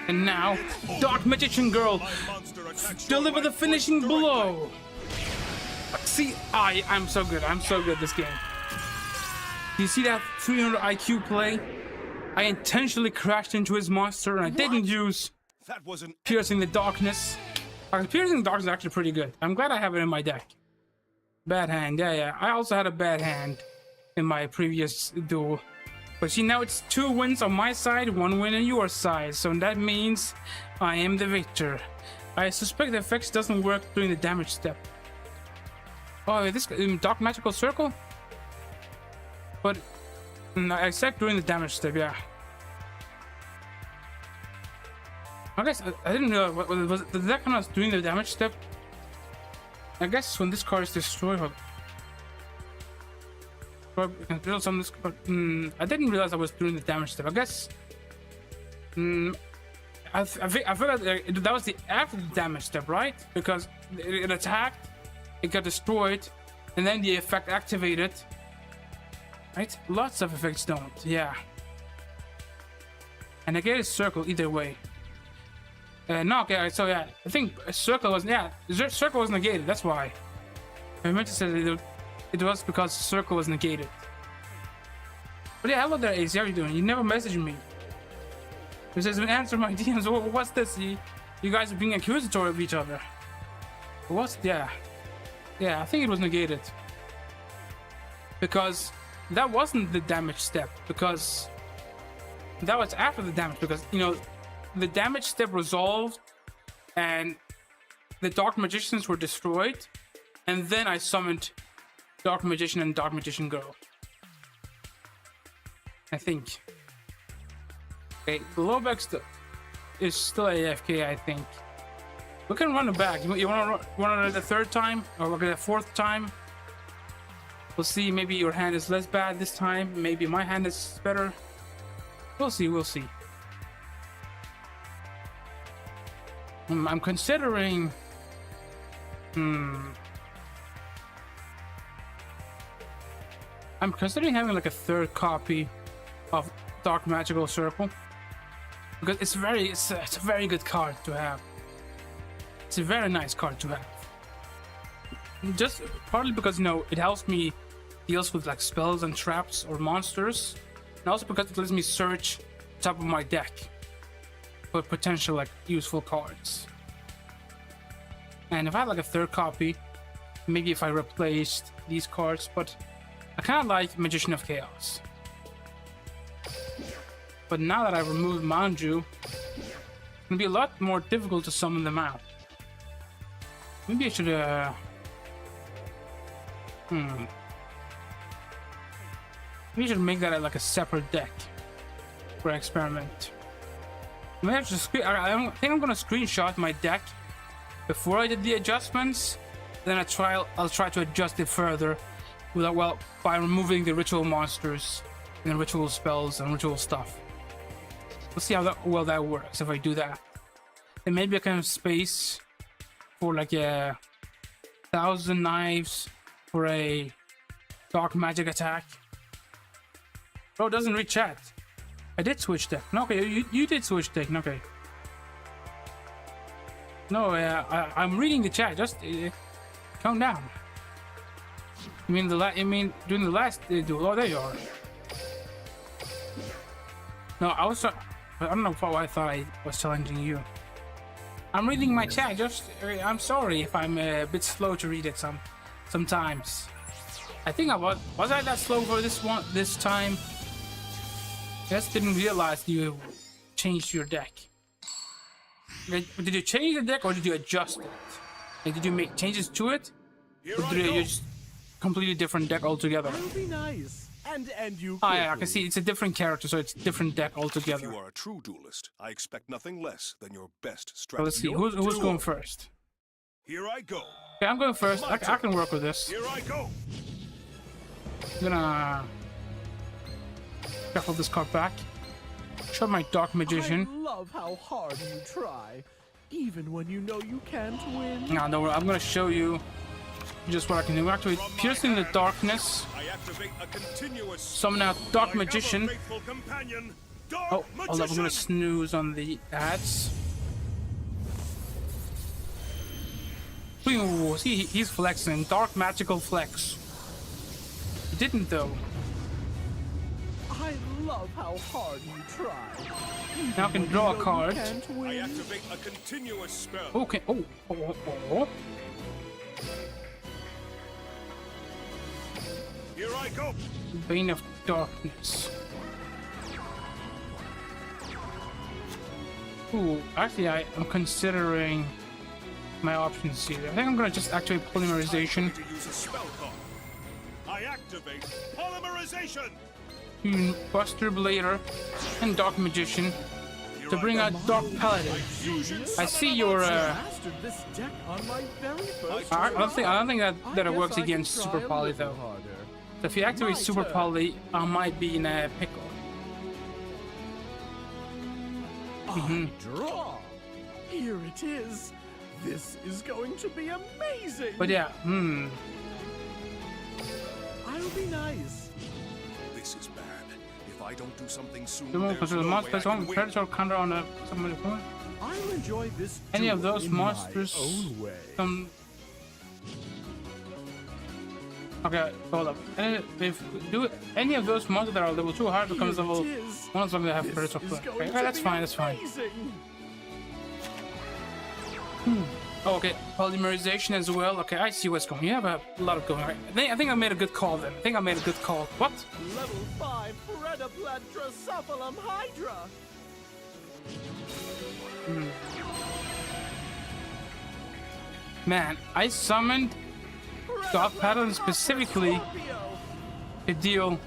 And now, Dark Magician Girl, My monster attacks your deliver the right finishing foot directly. blow. See, I'm so good. I'm so good this game. Do you see that 300 IQ play? I intentionally crashed into his monster and I didn't use That was an Piercing the Darkness. Piercing the Darkness is actually pretty good. I'm glad I have it in my deck. Bad hand, yeah. I also had a bad hand in my previous duel. But see, now it's 2 wins on my side, 1 win on your side. So that means I am the victor. I suspect the effects doesn't work during the damage step. Oh, this Dark Magical Circle? But except during the damage step, yeah. I guess I didn't know what was the deck when I was doing the damage step. I guess when this card is destroyed. I didn't realize I was doing the damage step. I guess. I feel like that was the after the damage step, right? Because it attacked, it got destroyed, and then the effect activated. Right? Lots of effects don't. Yeah. And I get a circle either way. No, okay, so yeah, I think a circle was, yeah, circle was negated, that's why. I meant to say that it was because circle was negated. But yeah, hello there, AC, how are you doing? You never messaged me. It says, answer my DMs, what's this? You guys are being accusatory of each other. What's, yeah. Yeah, I think it was negated. Because that wasn't the damage step, because that was after the damage, because, you know, the damage step resolved and the Dark Magicians were destroyed, and then I summoned Dark Magician and Dark Magician Girl. I think. Okay, Glowback is still AFK, I think. We can run it back. You want to run it the 3rd time or the 4th time? We'll see. Maybe your hand is less bad this time. Maybe my hand is better. We'll see. We'll see. I'm considering. I'm considering having like a 3rd copy of Dark Magical Circle because it's a very good card to have. It's a very nice card to have. Just partly because, you know, it helps me deals with like spells and traps or monsters, and also because it lets me search the top of my deck for potential like useful cards. And if I had like a third copy, maybe if I replaced these cards, but I kind of like Magician of Chaos. But now that I've removed Manju, it's gonna be a lot more difficult to summon them out. Maybe I should maybe I should make that like a separate deck for experiment. Maybe I should I think I'm gonna screenshot my deck before I did the adjustments. Then I'll try to adjust it further without, well, by removing the ritual monsters and the ritual spells and ritual stuff. We'll see how well that works if I do that. And maybe I can have space for like a 1,000 knives for a dark magic attack. Oh, it doesn't read chat. I did switch deck. No, okay, you did switch deck. Okay. No, I'm reading the chat. Just calm down. You mean during the last duel? Oh, there you are. No, I don't know why I thought I was challenging you. I'm reading my chat. Just I'm sorry if I'm a bit slow to read it sometimes. I think was I that slow for this time? I just didn't realize you changed your deck. Did you change the deck or did you adjust it? Like, did you make changes to it? Or did you just completely different deck altogether? That'll be nice. And you. Oh yeah, I can see it's a different character, so it's a different deck altogether. If you are a true duelist, I expect nothing less than your best So strategy. let's see who's going first. Here I go. Okay, I'm going first. I can work with this. Here I go. I'm gonna shuffle this card back. Show my Dark Magician. I love how hard you try, even when you know you can't win. No, don't worry. I'm gonna show you just what I can do. We're actually piercing the darkness. I activate a continuous Summon out Dark Magician. companion, Oh, hold up. I'm gonna snooze on the ads. Ooh, see, he's flexing. Dark magical flex. He didn't though. I love how hard you try. Now I can draw a card. I activate a continuous spell. Okay. Oh. Here I go. Bane of Darkness. Ooh, actually, I'm considering my options here. I think I'm gonna just activate Polymerization. To use a spell card. I activate polymerization. Buster Blader and Dark Magician to bring out Dark Paladin. I see your mastered this deck on my very first I don't think that it works against Super Poly though. harder. So if you activate Super Poly, I might be in a pickle. Draw. Here it is. This is going to be amazing. But yeah, I'll be nice. This is bad. If I don't do something soon, the one there's the no monster way I plays one can win. predator counter on a somebody. I'll enjoy this. Any of duel those in my monsters own way. Okay, hold up. If do any of those monsters that are level 2 hard becomes Here level it is. 1 as long as they have This predator is play. going Okay, to that's be fine. That's fine. amazing. Oh, okay, polymerization as well. Okay, I see what's going. You have a lot of going. I think I made a good call then. I think I made a good call. What? Level 5 Karutaproject Drosophilum Hydra. Man, I summoned Dark Paladin specifically to deal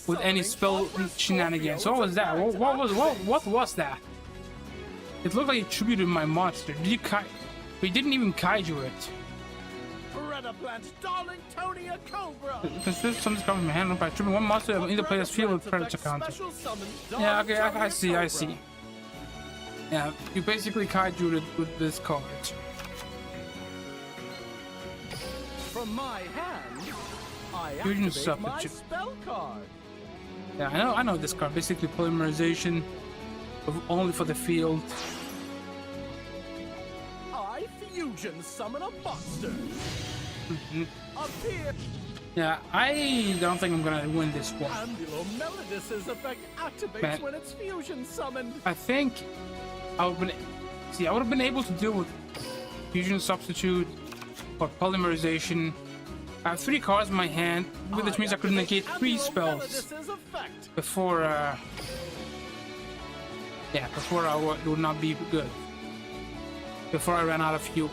with any spell shenanigans. What was that? What was that? It looked like it tributed my monster. Did you we didn't even kaiju it. Karutaproject Darling Tonia Cobra. Consider something's coming from my hand by tripping one monster in the player's field with predator counter. Yeah, okay, I see. Yeah, you basically kaiju it with this card. From my hand, I Fusion activate my substitute. spell card. Yeah, I know this card. Basically polymerization, only for the field. I fusion summon a monster. Appear. Yeah, I don't think I'm gonna win this one. Amulomelodus's effect activates Man. when it's fusion summoned. I think I would have been able to deal with fusion substitute or polymerization. I have 3 cards in my hand, which means I could negate 3 spells Amulomelodus's effect. before before it would not be good. Before I ran out of fuel.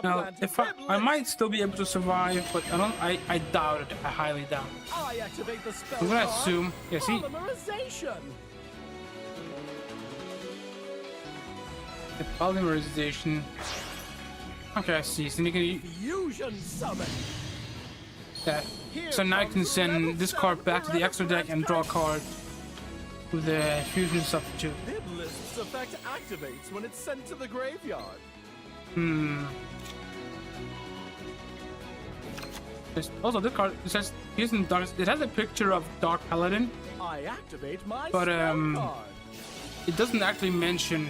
Now, if I might still be able to survive, but I doubt it. I highly doubt it. I activate the spell I'm gonna card, assume. Yeah, see? Polymerization. The polymerization. Okay, I see. So you can. Fusion summon. Yeah. So now I can send this card back to the extra deck and draw a card with the fusion substitute. Biblis's effect activates when it's sent to the graveyard. Also, this card it says using dark. It has a picture of Dark Paladin, I activate my but spell card. it doesn't actually mention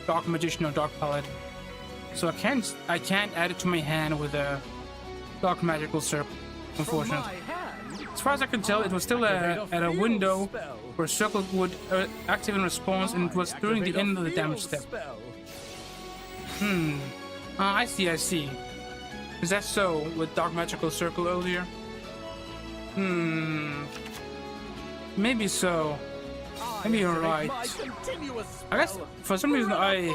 Dark Magician or Dark Paladin. So I can't add it to my hand with a Dark Magical Circle, From unfortunately. my hand, As far as I can tell, it was still at a field window spell. where Circle would activate in response, and it was during the end of the damage step. Spell. I see. Is that so with Dark Magical Circle earlier? Maybe so. Maybe you're right. I guess for some reason I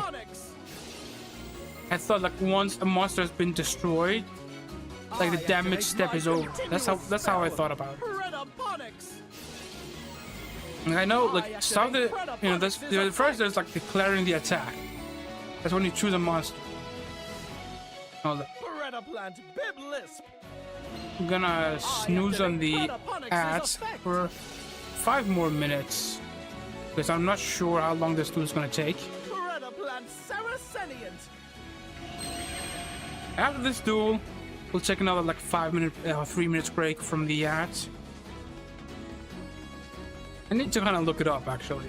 thought like once a monster has been destroyed, like the damage step is over. That's how I thought about it. And I know like some of the first there's like declaring the attack. That's when you choose a monster. I'm gonna snooze on the ads for 5 more minutes because I'm not sure how long this duel is gonna take. After this duel, we'll take another like 3 minutes break from the ads. I need to kind of look it up actually.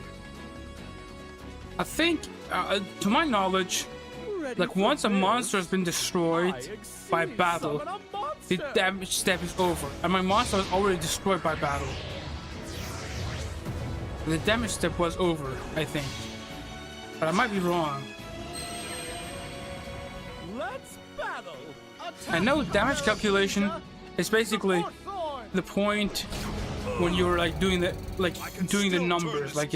I think, to my knowledge, like once a monster has been destroyed by battle, the damage step is over, and my monster was already destroyed by battle. The damage step was over, I think, but I might be wrong. Let's battle. I know damage calculation is basically the point when you're like doing the numbers, like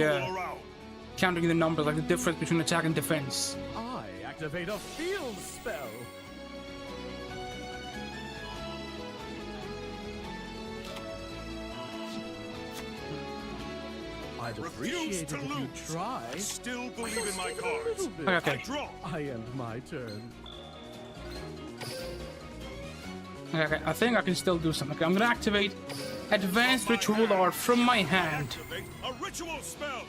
counting the numbers, like the difference between attack and defense. I activate a field spell. I'd Refuse appreciate to it if you lose. try. I still believe in my cards. Okay. I draw. I end my turn. Okay, I think I can still do something. Okay, I'm gonna activate Advanced Ritual Art from my hand. Activate a ritual spell.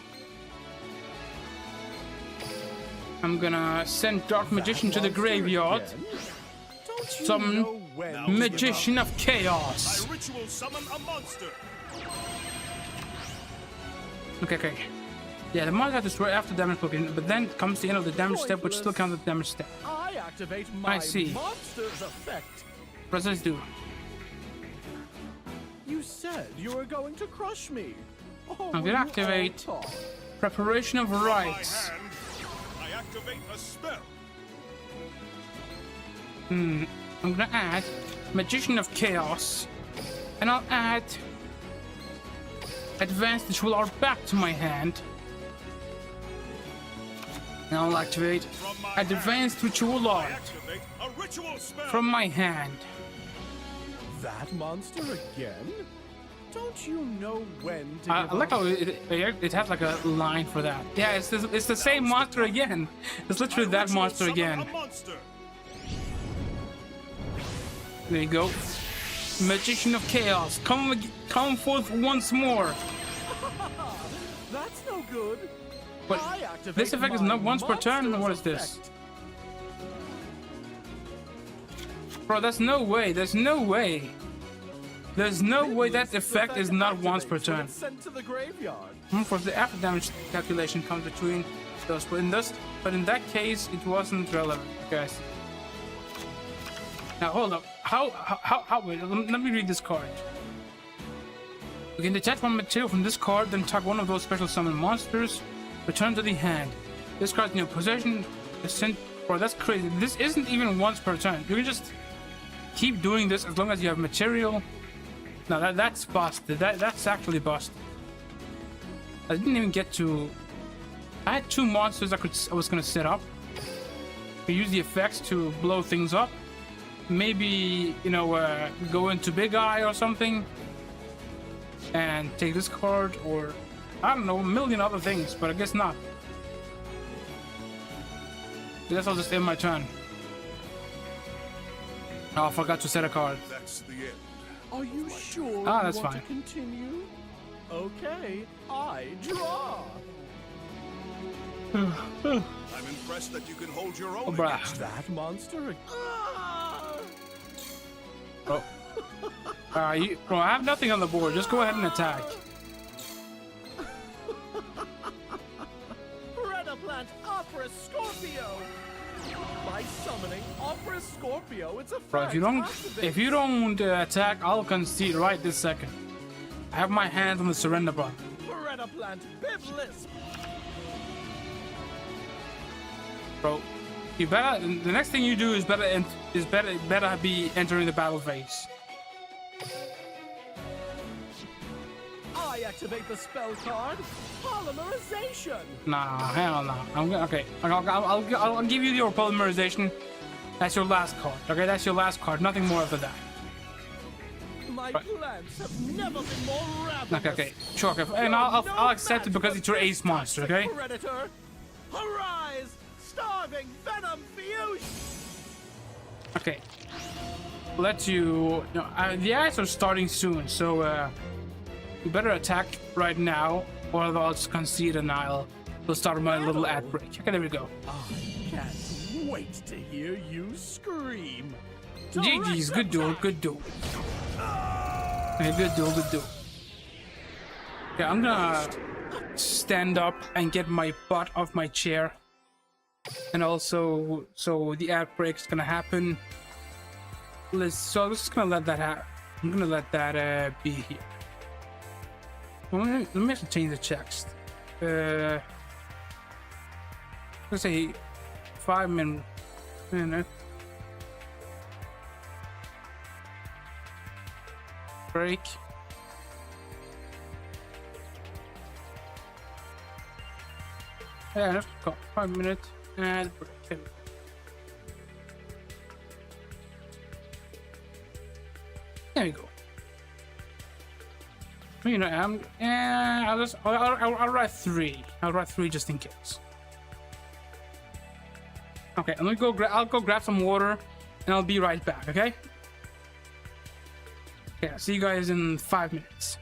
I'm gonna send Dark Magician to the graveyard. Don't you Summon know when to give up? Magician of Chaos. I ritual summon a monster. Okay. Yeah, the monster has destroyed after damage cooking, but then comes the end of the damage step, which still counts as damage step. I activate my see. monster's effect. What does this do? You said you were going to crush me. Oh, I'm gonna you activate all talk. Preparation of From my Rites. hand, I activate a spell. I'm gonna add Magician of Chaos, and I'll add Advanced Ritual Art back to my hand. And I'll activate From my Advanced Ritual I Art activate a ritual spell. from my hand. That monster again? Don't you know when to I give like up? how it has like a line for that. Yeah, it's the same monster again. It's literally I that ritual monster summon again. a monster. There you go. Magician of Chaos, come forth once more. That's no good. But I activate this effect is my not once per turn. monster's What is this? effect. Bro, there's no way. There's no way. There's no way that effect is not once per activates when turn. it's sent to the graveyard. For the after damage calculation comes between those, but in that case, it wasn't relevant, guys. Now hold up. How wait, let me read this card. You can detach one material from this card, then tag one of those special summon monsters. Return to the hand. This card's in your possession. Bro, that's crazy. This isn't even once per turn. You can just keep doing this as long as you have material. No, that's busted. That's actually busted. I didn't even get to. I had 2 monsters I was gonna set up. Use the effects to blow things up. Maybe, you know, go into Big Eye or something and take this card, or I don't know, a million other things, but I guess not. I guess I'll just end my turn. Oh, I forgot to set a card. That's the end. Are you sure Ah, you that's want fine. to continue? Okay, I draw. I'm impressed that you can hold your own Oh, bruh. against that. That monster. Oh. Bro, I have nothing on the board. Just go ahead and attack. Plant Opera Scorpio. By summoning Opera Scorpio, it's a Bro, if you don't attack, I'll concede right this second. I have my hand on the surrender button. Plant Biblis. Bro, you better. The next thing you do is better be entering the battle phase. I activate the spell card, Polymerization. Nah, hell no. Okay. I'll give you your polymerization. That's your last card. Okay, that's your last card. Nothing more after that. My Right. plants have never been more ravenous. Okay. Sure. Okay. And I'll accept it because it's your ace monster. Okay. Predator, arise! Starving venom fusion. Okay. Let you. No, the eyes are starting soon, so you better attack right now, or I'll just concede and I'll start my little ad break. Okay, there we go. I can't wait to hear you scream. GG's, good duel, good duel. Okay, good duel, good duel. Okay, I'm gonna stand up and get my butt off my chair. And also, so the ad break is gonna happen. So I'm just gonna let that happen. I'm gonna let that be here. Let me have to change the text. Let's say 5 minutes. Break. Yeah, let's go. 5 minutes and break. There we go. You know, I'll write 3. I'll write 3 just in case. Okay, let me go. I'll go grab some water, and I'll be right back. Okay. Okay, I'll see you guys in 5 minutes.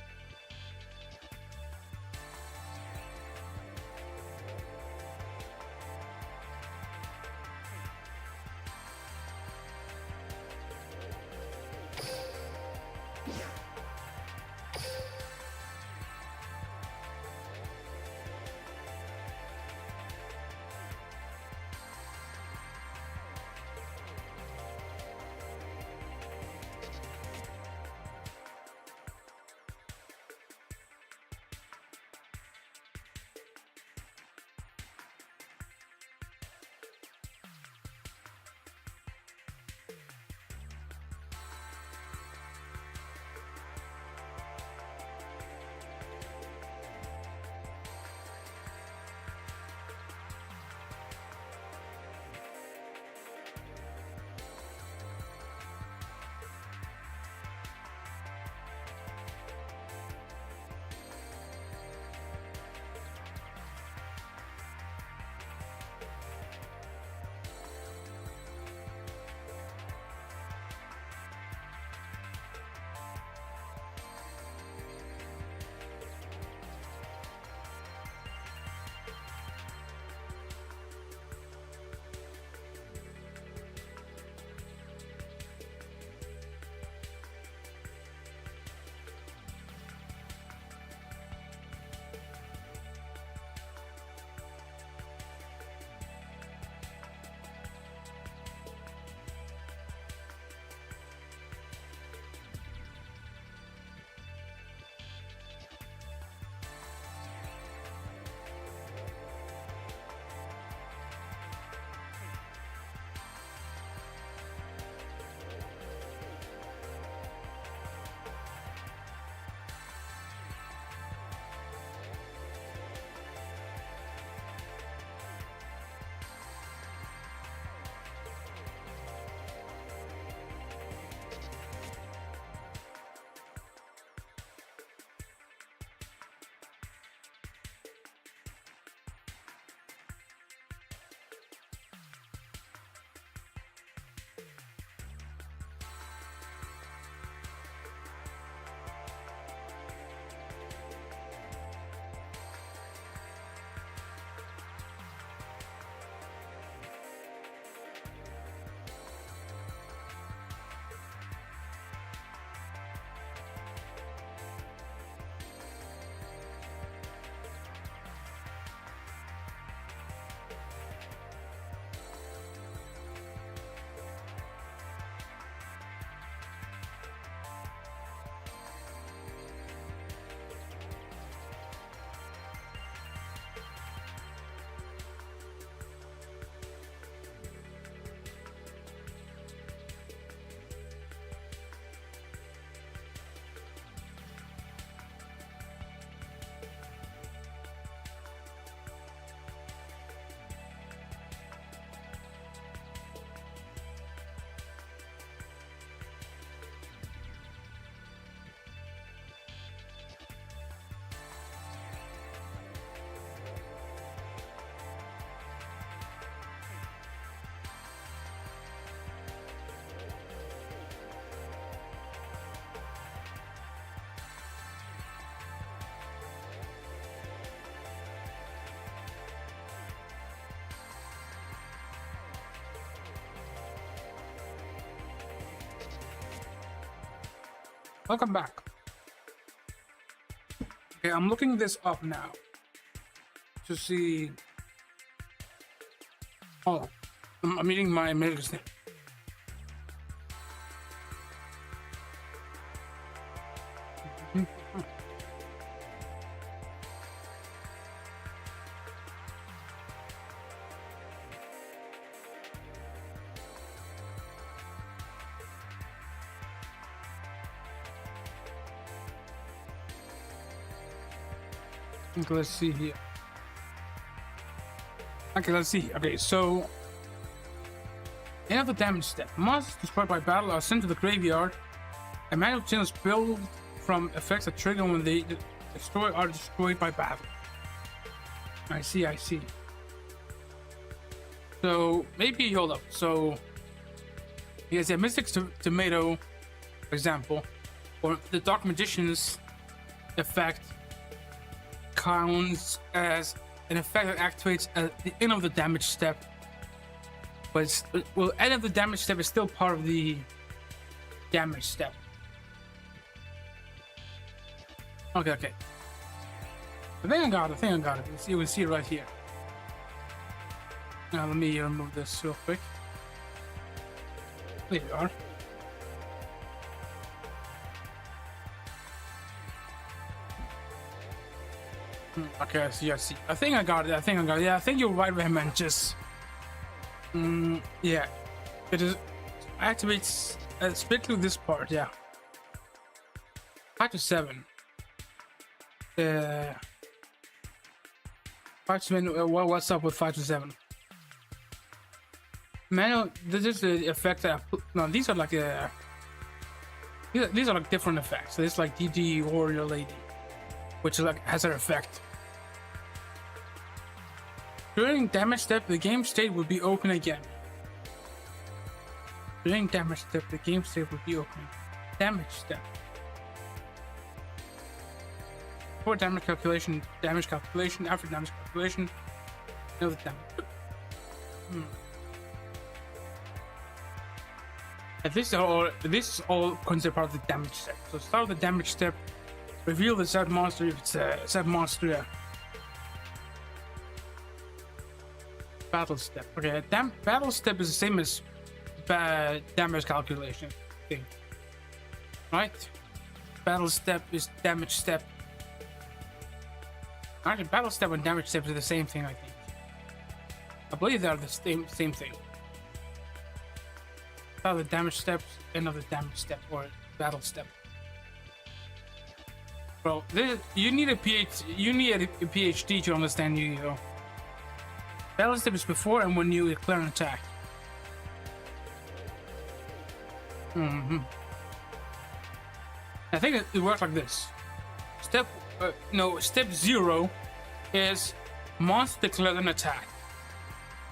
Welcome back. Okay, I'm looking this up now to see. Oh, I'm reading my medicine. Okay, let's see here. Okay, let's see. Okay, so end of the damage step. Monsters destroyed by battle are sent to the graveyard. A manual chain is built from effects that trigger when they are destroyed by battle. I see, I see. So maybe hold up. So yes, yeah, Mystic's Tomato, for example, or the Dark Magician's effect counts as an effect that activates at the end of the damage step. But it's, well, end of the damage step is still part of the damage step. Okay, okay. I think I got it. You can see it right here. Now let me remove this real quick. There you are. Okay, I see. I think I got it. Yeah, I think you're right, Rahman. Just yeah, it is activates strictly this part. Yeah, 5 to 7. 5 to 7. What's up with 5 to 7? Manual. This is the effect that no. These are like these are like different effects. So it's like DD Warrior Lady, which is like has an effect. During damage step, the game state will be open again. During damage step, the game state will be open. Damage step. Before damage calculation, after damage calculation, another damage. And this is all considered part of the damage step. So start with the damage step, reveal the set monster if it's a set monster. Yeah. Battle step. Okay, battle step is the same as damage calculation thing, right? Battle step is damage step. Actually, battle step and damage step are the same thing. I think. I believe they are the same thing. Start the damage steps, end of the damage step, or battle step. Bro, you need a PhD to understand Yu-Gi-Oh! Battle step is before and when you declare an attack. I think it works like this. Step 0 is monster declared an attack.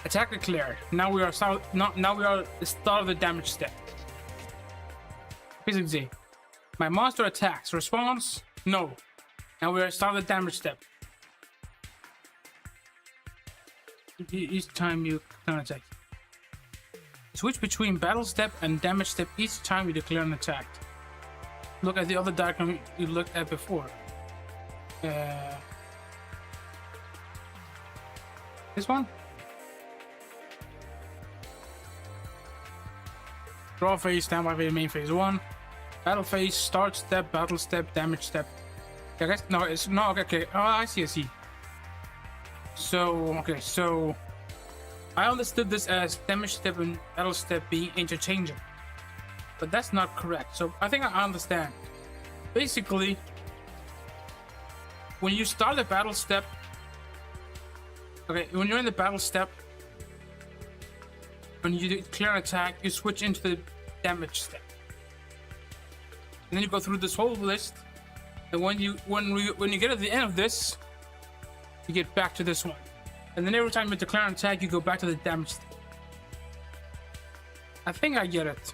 Attack declared. Now we are at the start of the damage step. Basically, my monster attacks. Response? No. Now we are at the start of the damage step. Each time you declare an attack. Switch between battle step and damage step each time you declare an attack. Look at the other diagram you looked at before. This one? Draw phase, standby phase, main phase 1. Battle phase, start step, battle step, damage step. I guess, no, it's not, okay. Oh, I see. So I understood this as damage step and battle step being interchangeable, but that's not correct. So I think I understand. Basically, when you start the battle step, when you're in the battle step, when you declare an attack, you switch into the damage step, and then you go through this whole list. And when you get at the end of this, you get back to this one. And then every time you declare an attack, you go back to the damage step. I think I get it.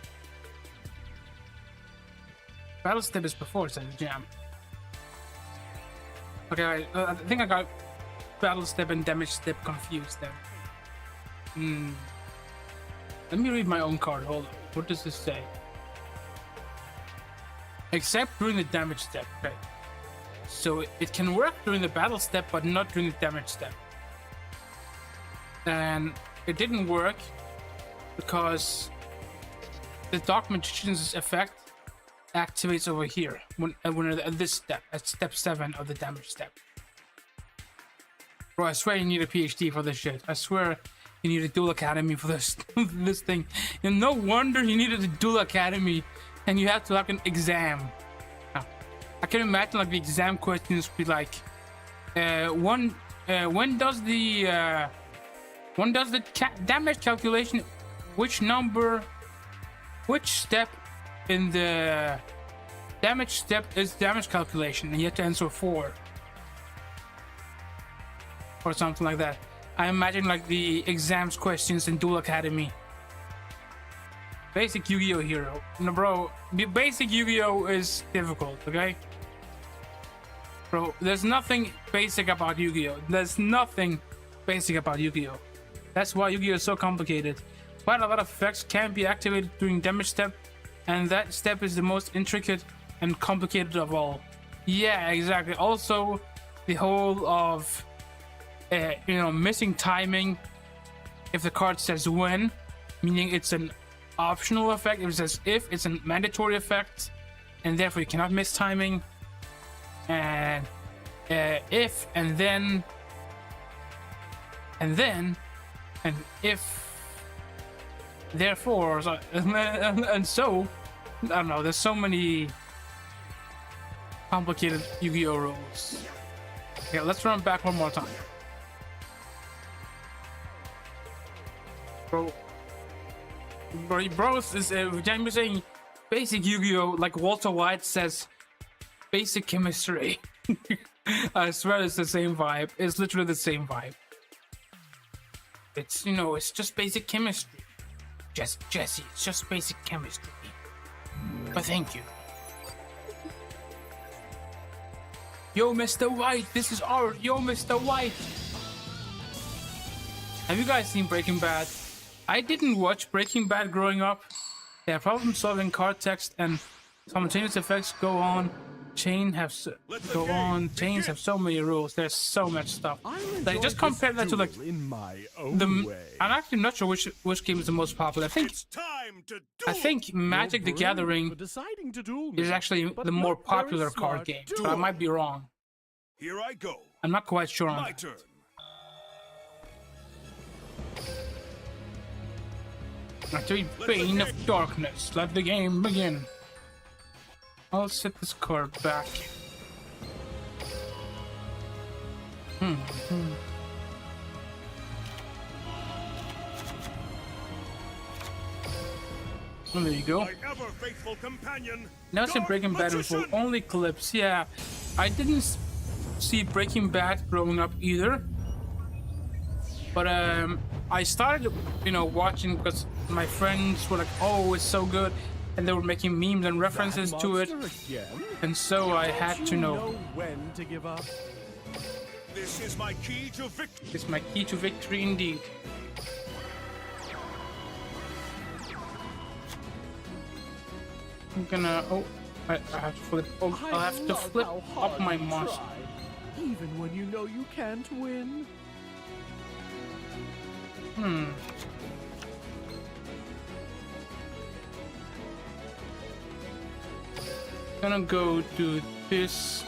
Battle step is before, says Jam. Okay, I think I got battle step and damage step confused then. Let me read my own card. Hold on. What does this say? except during the damage step. Okay. So it can work during the battle step, but not during the damage step. And it didn't work because the Dark Magician's effect activates over here when at this step, at step 7 of the damage step. Bro, I swear you need a PhD for this shit. I swear you need a Duel Academy for this this thing. And no wonder you needed a Duel Academy and you had to like an exam. I can imagine like the exam questions be like, when does the damage calculation, which step in the damage step is damage calculation, and you have to answer 4 or something like that. I imagine like the exams questions in Duel Academy. Basic Yu-Gi-Oh hero. No, bro, basic Yu-Gi-Oh is difficult, okay? Bro, there's nothing basic about Yu-Gi-Oh. There's nothing basic about Yu-Gi-Oh. That's why Yu-Gi-Oh is so complicated. Quite a lot of effects can be activated during damage step, and that step is the most intricate and complicated of all. Yeah, exactly. Also, the whole of missing timing if the card says when, meaning it's an optional effect. If it says if, it's a mandatory effect, and therefore you cannot miss timing. And if, and then, and if, therefore, and so, I don't know, there's so many complicated Yu-Gi-Oh rules. Okay, let's run back one more time. Bro, is Jamie saying basic Yu-Gi-Oh, like Walter White says basic chemistry. I swear it's the same vibe. It's literally the same vibe. It's, it's just basic chemistry. Jesse, it's just basic chemistry. But thank you. Yo, Mr. White, this is art. Yo, Mr. White. Have you guys seen Breaking Bad? I didn't watch Breaking Bad growing up. Yeah, problem-solving card text and simultaneous effects go on. Chains have so many rules. There's so much stuff. Like, just compare that to like I'm actually not sure which game is the most popular. I think Magic the Gathering is actually the more popular card game, but I might be wrong. Here I go. I'm not quite sure on My that. turn. Activate Bane of Darkness. Let the game begin. I'll set this card back. Well, there you go. My ever faithful companion. Now it's in Breaking Bad info. Only clips. Yeah, I didn't see Breaking Bad growing up either. But I started, watching because my friends were like, "Oh, it's so good," and they were making memes and references to it, and so I had to know when to give up. This is my key to victory. It's my key to victory indeed. I'm gonna. Oh, I have to flip. Oh, I'll have to flip up my monster. Even when you know you can't win. Gonna go to this.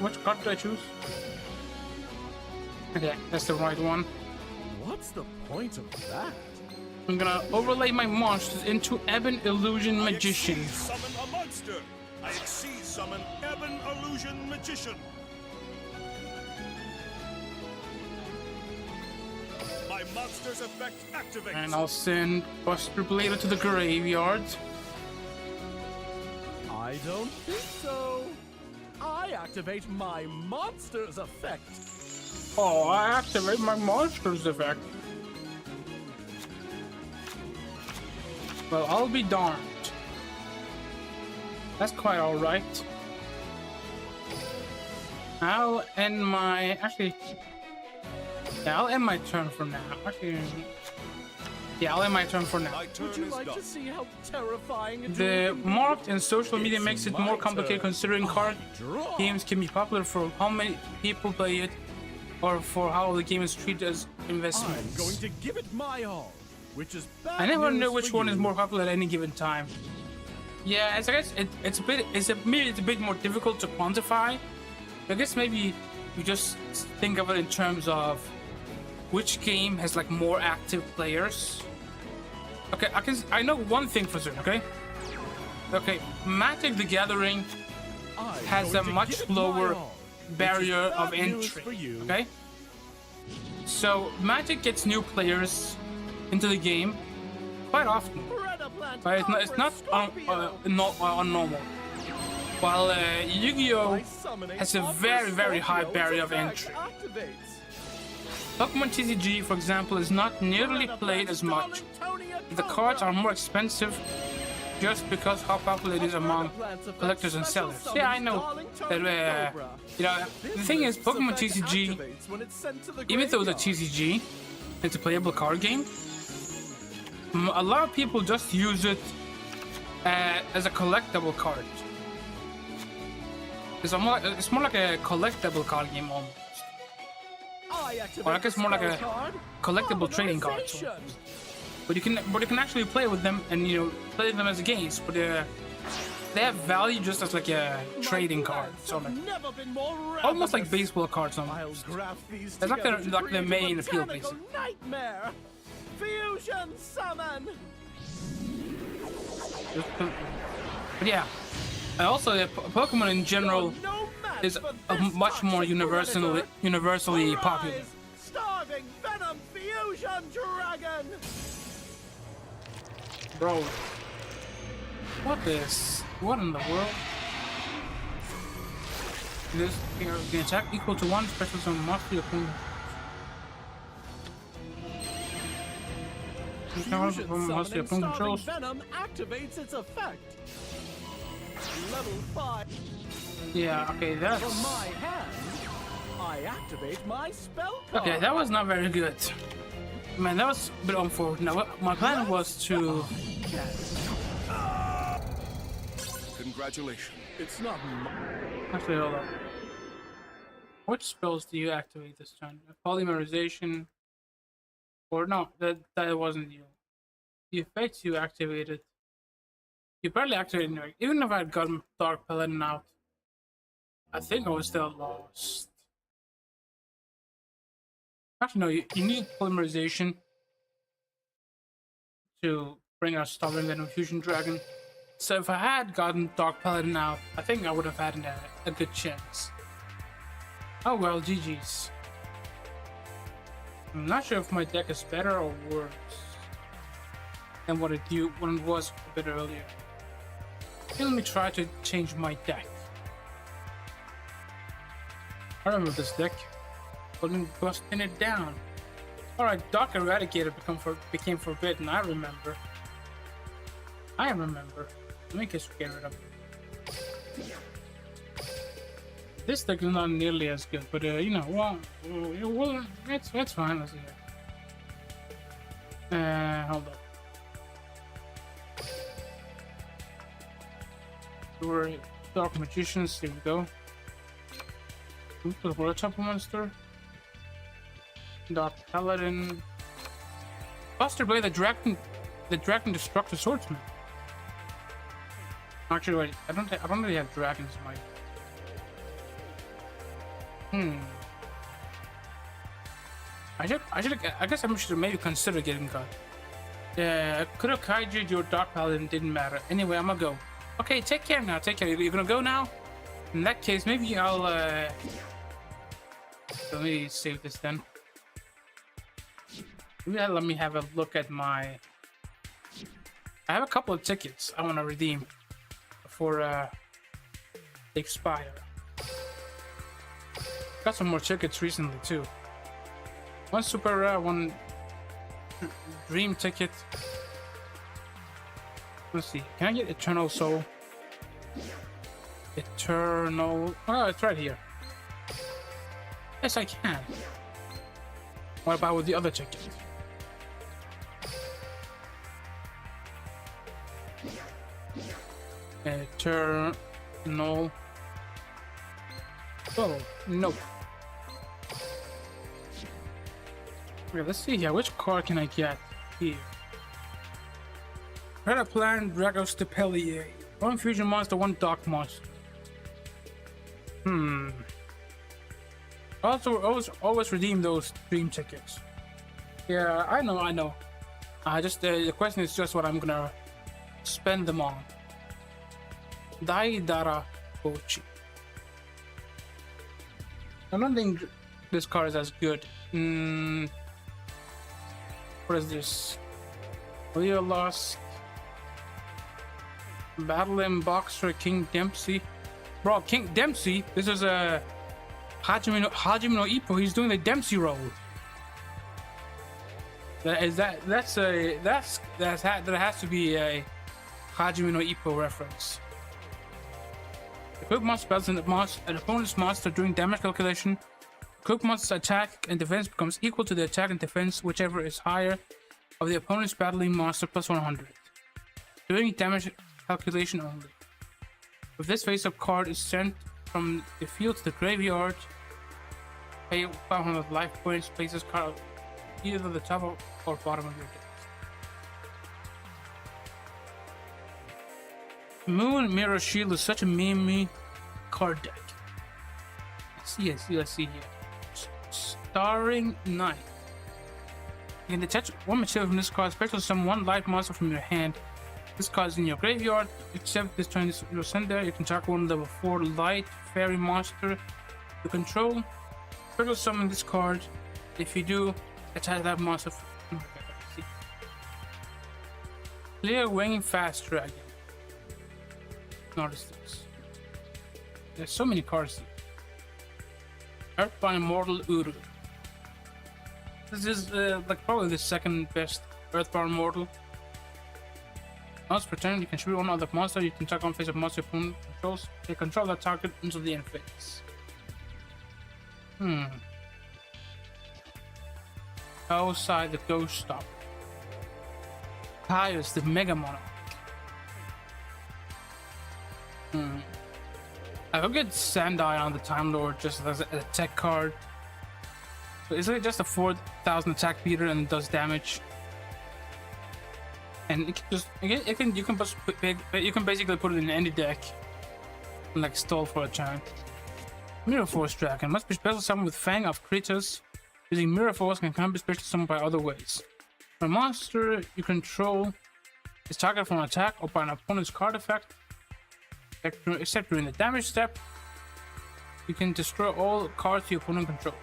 Which card do I choose? Okay, that's the right one. What's the point of that? I'm gonna overlay my monsters into Ebon Illusion Magician. I summon a monster. I summon Ebon Illusion Magician. My monster's effect activates. And I'll send Buster Blader to the graveyard. I don't think so. I activate my monster's effect. Oh, I activate my monster's effect. Well, I'll be darned. That's quite alright. I'll end my... Actually... Yeah, I'll end my turn for now. Actually... Yeah, I'll end my turn for now. My turn Would you is like done. to see how terrifying a The duel can be? morphed and social media It's makes it my more complicated turn. considering card Draw. games can be popular for how many people play it or for how the game is treated as I'm investments. going to give it my all, which is bad I never news know which for one is you. more popular at any given time. Yeah, I guess maybe it's a bit more difficult to quantify. I guess maybe you just think of it in terms of which game has like more active players. Okay, I know one thing for certain. Okay, Magic: The Gathering I'm has going a to much give it my lower all, barrier bad of news for entry. you. Okay, so Magic gets new players into the game quite often, but it's not unnormal. While Yu-Gi-Oh has a very high barrier of entry. Pokemon TCG, for example, is not nearly played as much. The cards are more expensive just because how popular it is among collectors and sellers. Yeah, I know that, you know, the thing is, Pokemon TCG, even though it's a TCG, it's a playable card game, a lot of people just use it as a collectible card. It's more like a collectible card game almost. Or I guess more like a collectible trading card. But you can actually play with them and play them as games. But they have value just as like a trading card, sort of almost like baseball cards. Almost. It's like the main appeal, basically. Fusion summon. But yeah, and also Pokemon in general is much more universally popular. Starving Venom Fusion Dragon. Bro, what in the world? This the attack equal to 1 special summon must be opponent. Fusion summoning Starving Venom activates its effect. Level 5. Yeah, okay, that's... From my hand, I activate my spell card. Okay, that was not very good. Man, that was a bit unfortunate. My plan was to... Congratulations. It's not Actually, hold up. Which spells do you activate this turn? Polymerization... Or no, that wasn't you. The effects you activated... You barely activated it. Even if I had gotten Dark Paladin out, I think I was still lost. Actually, no, you need polymerization to bring our Starving Venom Fusion Dragon. So if I had gotten Dark Paladin out, I think I would have had a good chance. Oh well, GG's. I'm not sure if my deck is better or worse than what it was a bit earlier. Let me try to change my deck. I remember this deck. Couldn't busting it down. Alright, Dark Eradicator became forbidden. I remember. Let me just get rid of it. This deck is not nearly as good, but well, it's fine. Let's see here. Hold up. We're Dark Magicians. Here we go. The Karutaproject monster. Dark Paladin. Buster Blade, the Dragon Destructive Swordsman. Actually, wait. I don't really have dragons in my. I guess I should maybe consider getting cut. Could have kaiju'd your Dark Paladin, didn't matter. Anyway, I'm gonna go. Okay, take care now. Take care. You're gonna go now? In that case, maybe I'll let me save this then. Let me have a look at my... I have a couple of tickets I want to redeem before they expire. Got some more tickets recently too. One super rare, one dream ticket. Let's see. Can I get Eternal Soul? Eternal... Oh, it's right here. Yes, I can. What about with the other ticket? Eternal. Oh, no. Okay, let's see here. Which card can I get here? Predaplan, Dragostepelier. One fusion monster, one dark monster. Also, always redeem those dream tickets. Yeah, I know. Just the question is just what I'm gonna spend them on. Daidara Bochi. I don't think this card is as good. What is this? Leo Lost. Battling Boxer King Dempsey. Bro, King Dempsey? This is a Hajime no Ippo. He's doing the Dempsey role. That has to be a Hajime no Ippo reference. Equip monster spells an opponent's monster during damage calculation. Equip monster's attack and defense becomes equal to the attack and defense, whichever is higher, of the opponent's battling monster plus 100. Doing damage calculation only. If this face-up card is sent from the field to the graveyard, pay 500 life points, place this card either the top or bottom of your deck. Moon Mirror Shield is such a meme card deck. Let's see here. Starring Knight. You can detach one material from this card, special summon one light monster from your hand. This card is in your graveyard, except this turn you'll send there. You can target one level 4 light fairy monster you control. Special summon this card. If you do, attach that monster. Clear Winging Fast Dragon. Notice this. There's so many cards here. Earthbound Immortal Uru. This is like probably the second best Earthbound Immortal. Once per turn, you can shoot one other monster. You can target one face of monster your opponent controls. You control that target until the end phase. Outside the Ghost Stopper. Pius the Mega Monarch. I could get Sandai on the Time Lord just as a tech card. So it's like just a 4,000 attack beater and it does damage. And it can just you can basically put it in any deck and like stall for a turn. Mirror Force Dragon must be special summoned with Fang of creatures. Using Mirror Force can be special summoned by other ways. For a monster you control is targeted for an attack or by an opponent's card effect, except during the damage step, you can destroy all cards your opponent controls.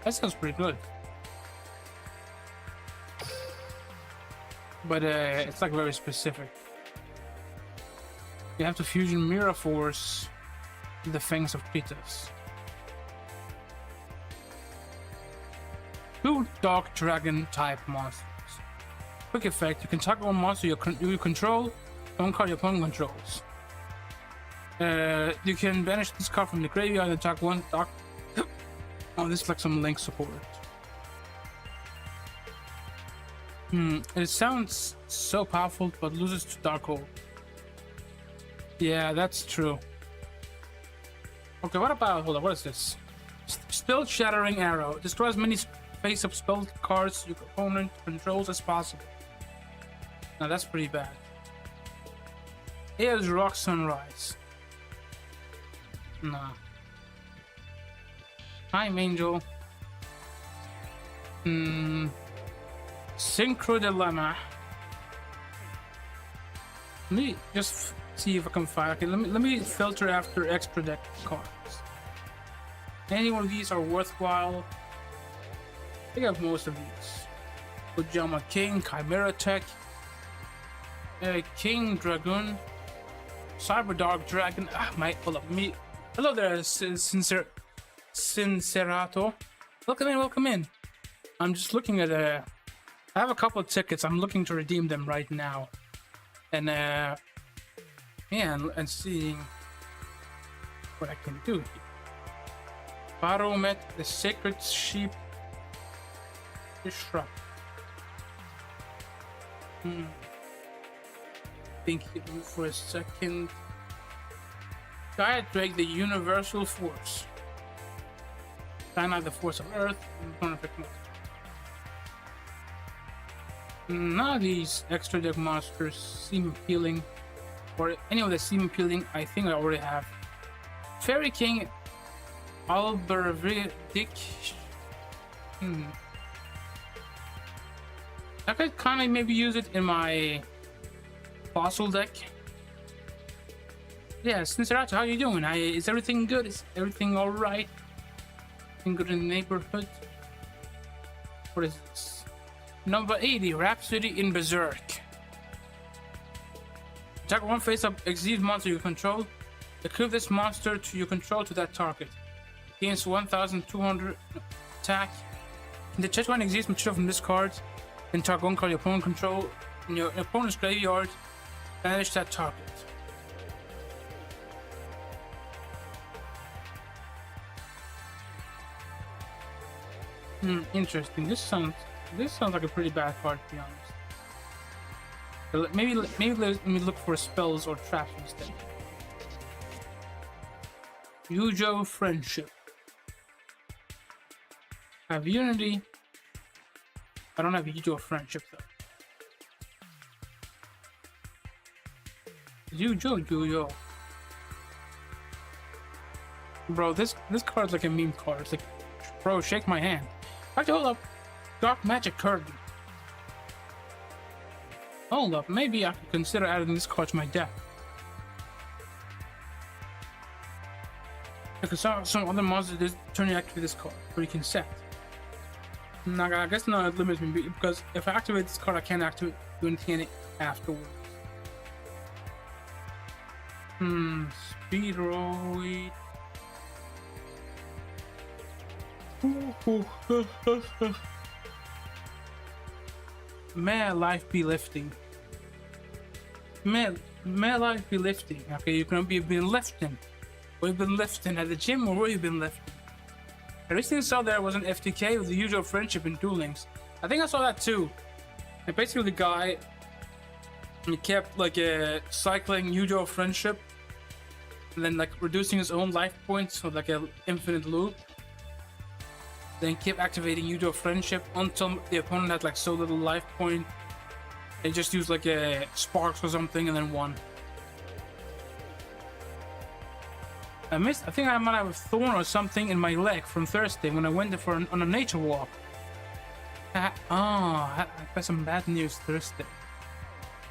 That sounds pretty good. But it's like very specific. You have to fusion Mirror Force with the Fangs of Creatures. 2 Dark Dragon type monsters. Quick effect, you can target one monster you control, one card your opponent controls. You can banish this card from the graveyard and attack one dark. Oh, this is like some Link support. It sounds so powerful, but loses to Darkhold. Yeah, that's true. Okay, what about, hold on, what is this? Spell Shattering Arrow. Destroy as many face-up spell cards your opponent controls as possible. Now that's pretty bad. Here's Rock Sunrise. Nah. Time Angel. Synchro Dilemma. Let me just see if I can find. Okay, let me filter after extra deck cards. Any one of these are worthwhile. I think I have most of these. Pajama King, Chimera Tech, King Dragoon, Cyber Dark Dragon. Hold up, me. Hello there, Sincerato. Welcome in. I'm just looking at I have a couple of tickets. I'm looking to redeem them right now, and and seeing what I can do here. Baromet, the Sacred Sheep, Disrupt. thinking for a second. Giant Drake, the universal force. Dynamite, the force of Earth. None of these extra deck monsters seem appealing, or any of the seem appealing. I think I already have. Fairy King, Albervidic. I could kind of maybe use it in my fossil deck. Yeah, Sincerati, how you doing? Is everything good? Is everything all right? Everything good in the neighborhood? What is this? Number 80, Rhapsody in Berserk. Attack one face-up exceed monster you control. Equip this monster to your control to that target. Gains 1,200 attack. In the chest one exceeds material from this card. Then target one card your opponent control in your opponent's graveyard. Banish that target. Interesting. This sounds like a pretty bad card, to be honest. Maybe let me look for spells or traps instead. Yujo Friendship. I have Unity. I don't have Yujo Friendship though. Yujo. Bro, this card's like a meme card. It's like, bro, shake my hand. Actually, hold up. Dark Magic Curtain. Hold up, maybe I could consider adding this card to my deck. Because some other monsters turn you activate this card, or you can set. Now, I guess not, it limits me because if I activate this card, I can't activate do anything afterwards. Speedroid. May life be lifting. May life be lifting. Okay, you're gonna be lifting. We've been lifting at the gym, or where you been lifting? I recently saw there was an FTK with the usual friendship in Duel Links. I think I saw that too. And basically the guy, he kept like cycling usual friendship, and then like reducing his own life points, so like an infinite loop. Then keep activating Yujo Friendship until the opponent had like so little life point. They just used like a sparks or something and then won. I think I might have a thorn or something in my leg from Thursday when I went there on a nature walk. I got some bad news Thursday.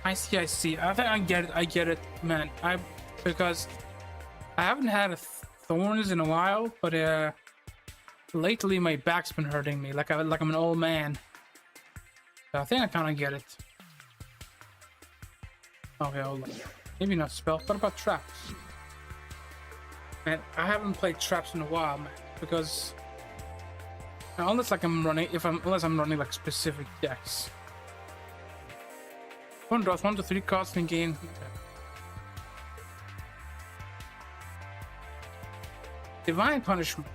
I see. I think I get it, man. Because I haven't had thorns in a while, but lately my back's been hurting me like I'm an old man. So I think I kind of get it. Okay, hold on. Maybe not spell. What about traps? Man, I haven't played traps in a while, man. Because unless I'm running like specific decks. One draws 1 to 3 cards in game. Okay. Divine Punishment.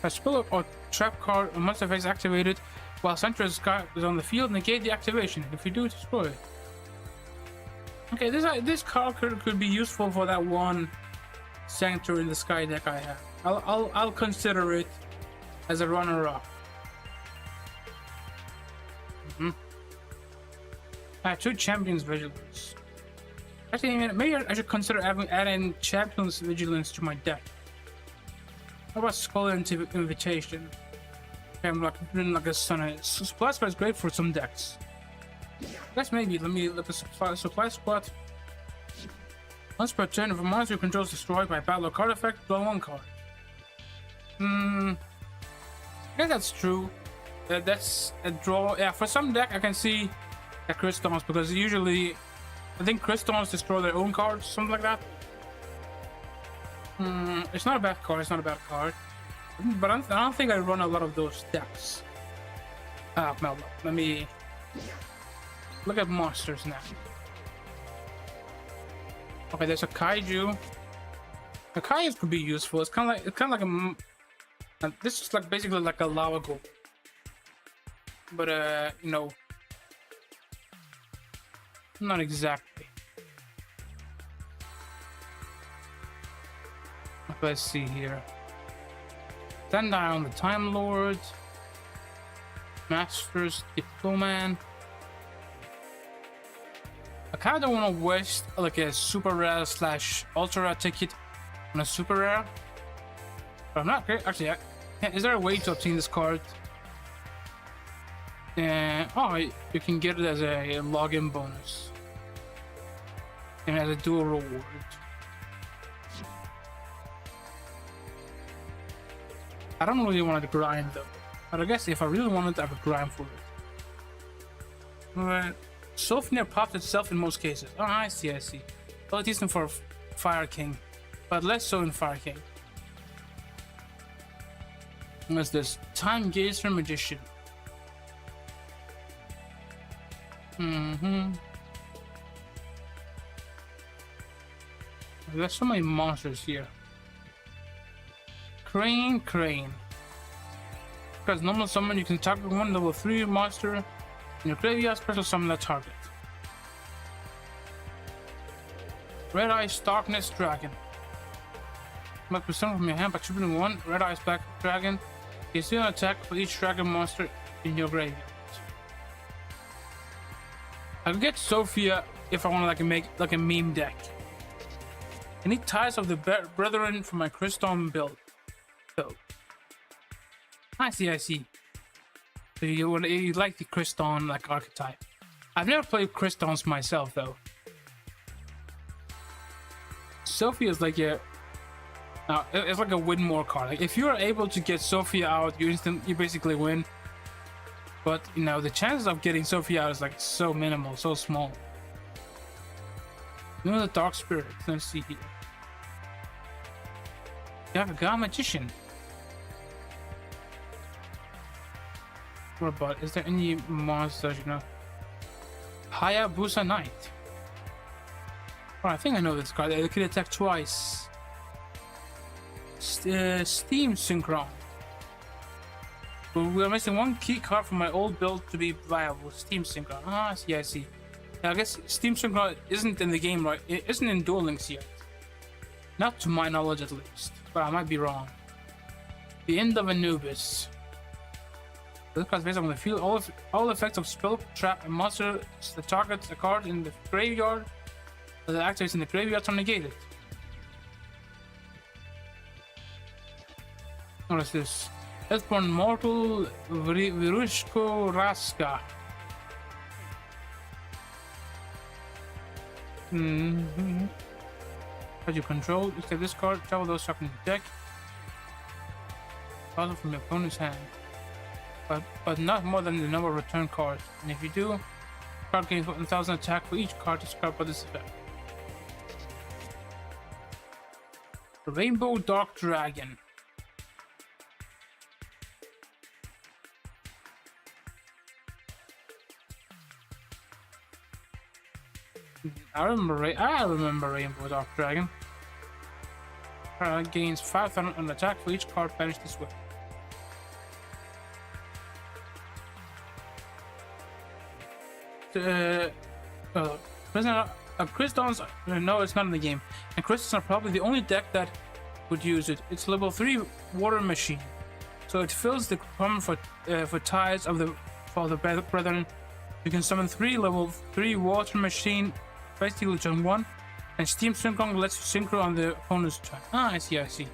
A spell or trap card or monster effect is activated while Center is on the field. Negate the activation. If you do, destroy it. Okay, this card could be useful for that one Sanctuary in the Sky deck I have. I'll consider it as a runner-up. I have 2 Champions Vigilance. Actually, maybe I should consider adding Champions Vigilance to my deck. How about Skull Invitation? Okay, I'm like doing like a sun. Supply Spot is great for some decks. I guess maybe let me look at supply Spot. Once per turn, if a monster controls destroyed by battle or card effect, draw 1 card. I guess that's true. That's a draw. Yeah, for some deck I can see Crystons, because usually I think Crystons destroy their own cards, something like that. It's not a bad card. But I don't think I run a lot of those decks. No, let me look at monsters now. Okay, there's a Kaiju. A Kaiju could be useful. It's kind of like a. This is like basically like a lava goal. But you know, not exactly. Let's see here. Then on the Time Lord, Masters, Diploman. I kind of want to waste like a super rare slash ultra rare ticket on a super rare, but I'm not actually. Is there a way to obtain this card? Oh, you can get it as a login bonus and as a dual reward. I don't really want to grind though, but I guess if I really wanted, I could grind for it. Alright, so FeNeo pops itself in most cases. Oh, I see. Well, it's decent for Fire King, but less so in Fire King. What's this? Time Gazer Magician. There's so many monsters here. Crane. Because normal summon, you can target one level 3 monster in your graveyard, special summon that target. Red Eyes Darkness Dragon. Must be summoned from your hand by triggering one Red Eyes Black Dragon. You see an attack for each dragon monster in your graveyard. I could get Sophia if I want to like make like a meme deck. I need Ties of the Brethren for my Crystal build. So I see. So you like the Crystal like archetype. I've never played Crystals myself though. Sophia is like it's like a win more card. Like if you're able to get Sophia out, you basically win. But you know the chances of getting Sophia out is like so minimal, so small. You know the Dark Spirit. Let's see here. Yaga Magician. What about? Is there any monsters you know? Hayabusa Knight. Oh, I think I know this card. It can attack twice. Steam Synchron. But we are missing one key card from my old build to be viable. Steam Synchron. Ah, I see. Yeah, I guess Steam Synchron isn't in the game, right? It isn't in Duel Links yet. Not to my knowledge, at least. But I might be wrong. The End of Anubis. This card is based on the field. All effects of spell, trap, and monster that targets a card in the graveyard that activates in the graveyard are negated. What is this? Earthborn Mortal Virushko Raska. As you control, you take this card, travel those stuck in the deck. Also from your opponent's hand. But not more than the number of return cards. And if you do, card gains 1,000 attack for each card discarded by this effect. Rainbow Dark Dragon. I remember Rainbow Dark Dragon. Gains 5,000 on attack for each card banished this way. Crystals, no, it's not in the game. And crystals are probably the only deck that would use it. It's level 3 water machine, so it fills the requirement for Ties of the Brethren. You can summon 3 level 3 water machine, basically turn 1, and Steam Synchron lets you synchro on the opponent's turn. Ah, I see.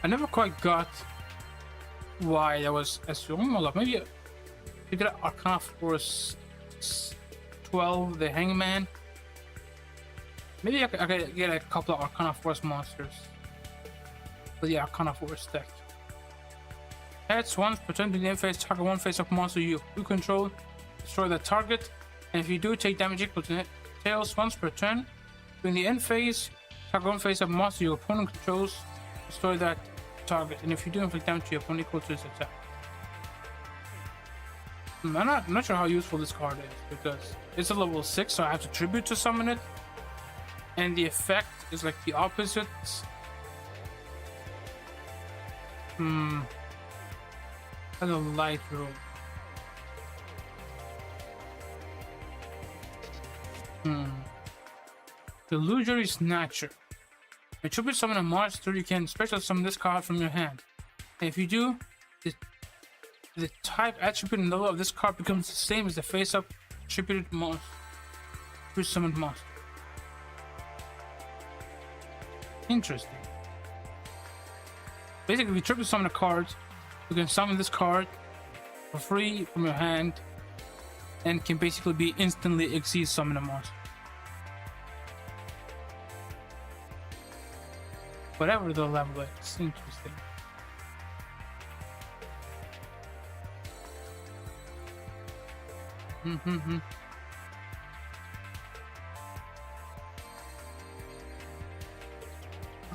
I never quite got why there was a hold up, maybe you get Arcana Force 12, the Hangman. Maybe I could get a couple of Arcana Force monsters. But yeah, Arcana Force deck. Heads once per turn to the end phase, target one face-up monster you control, destroy the target, and if you do, take damage equal to tails once per turn. During the end phase, target one face-up monster your opponent controls, destroy that target, and if you do, inflict damage to your opponent equal to its attack. I'm not sure how useful this card is, because it's a level 6, so I have to tribute to summon it, and the effect is like the opposite. As a light roll. Illusory Snatcher. Attribute summon a monster, you can special summon this card from your hand. And if you do, the type attribute and level of this card becomes the same as the face-up attributed monster. Summoned monster. Interesting. Basically, if you triple summon a card, you can summon this card for free from your hand and can basically be instantly exceed summon a monster. Whatever the level is. Interesting.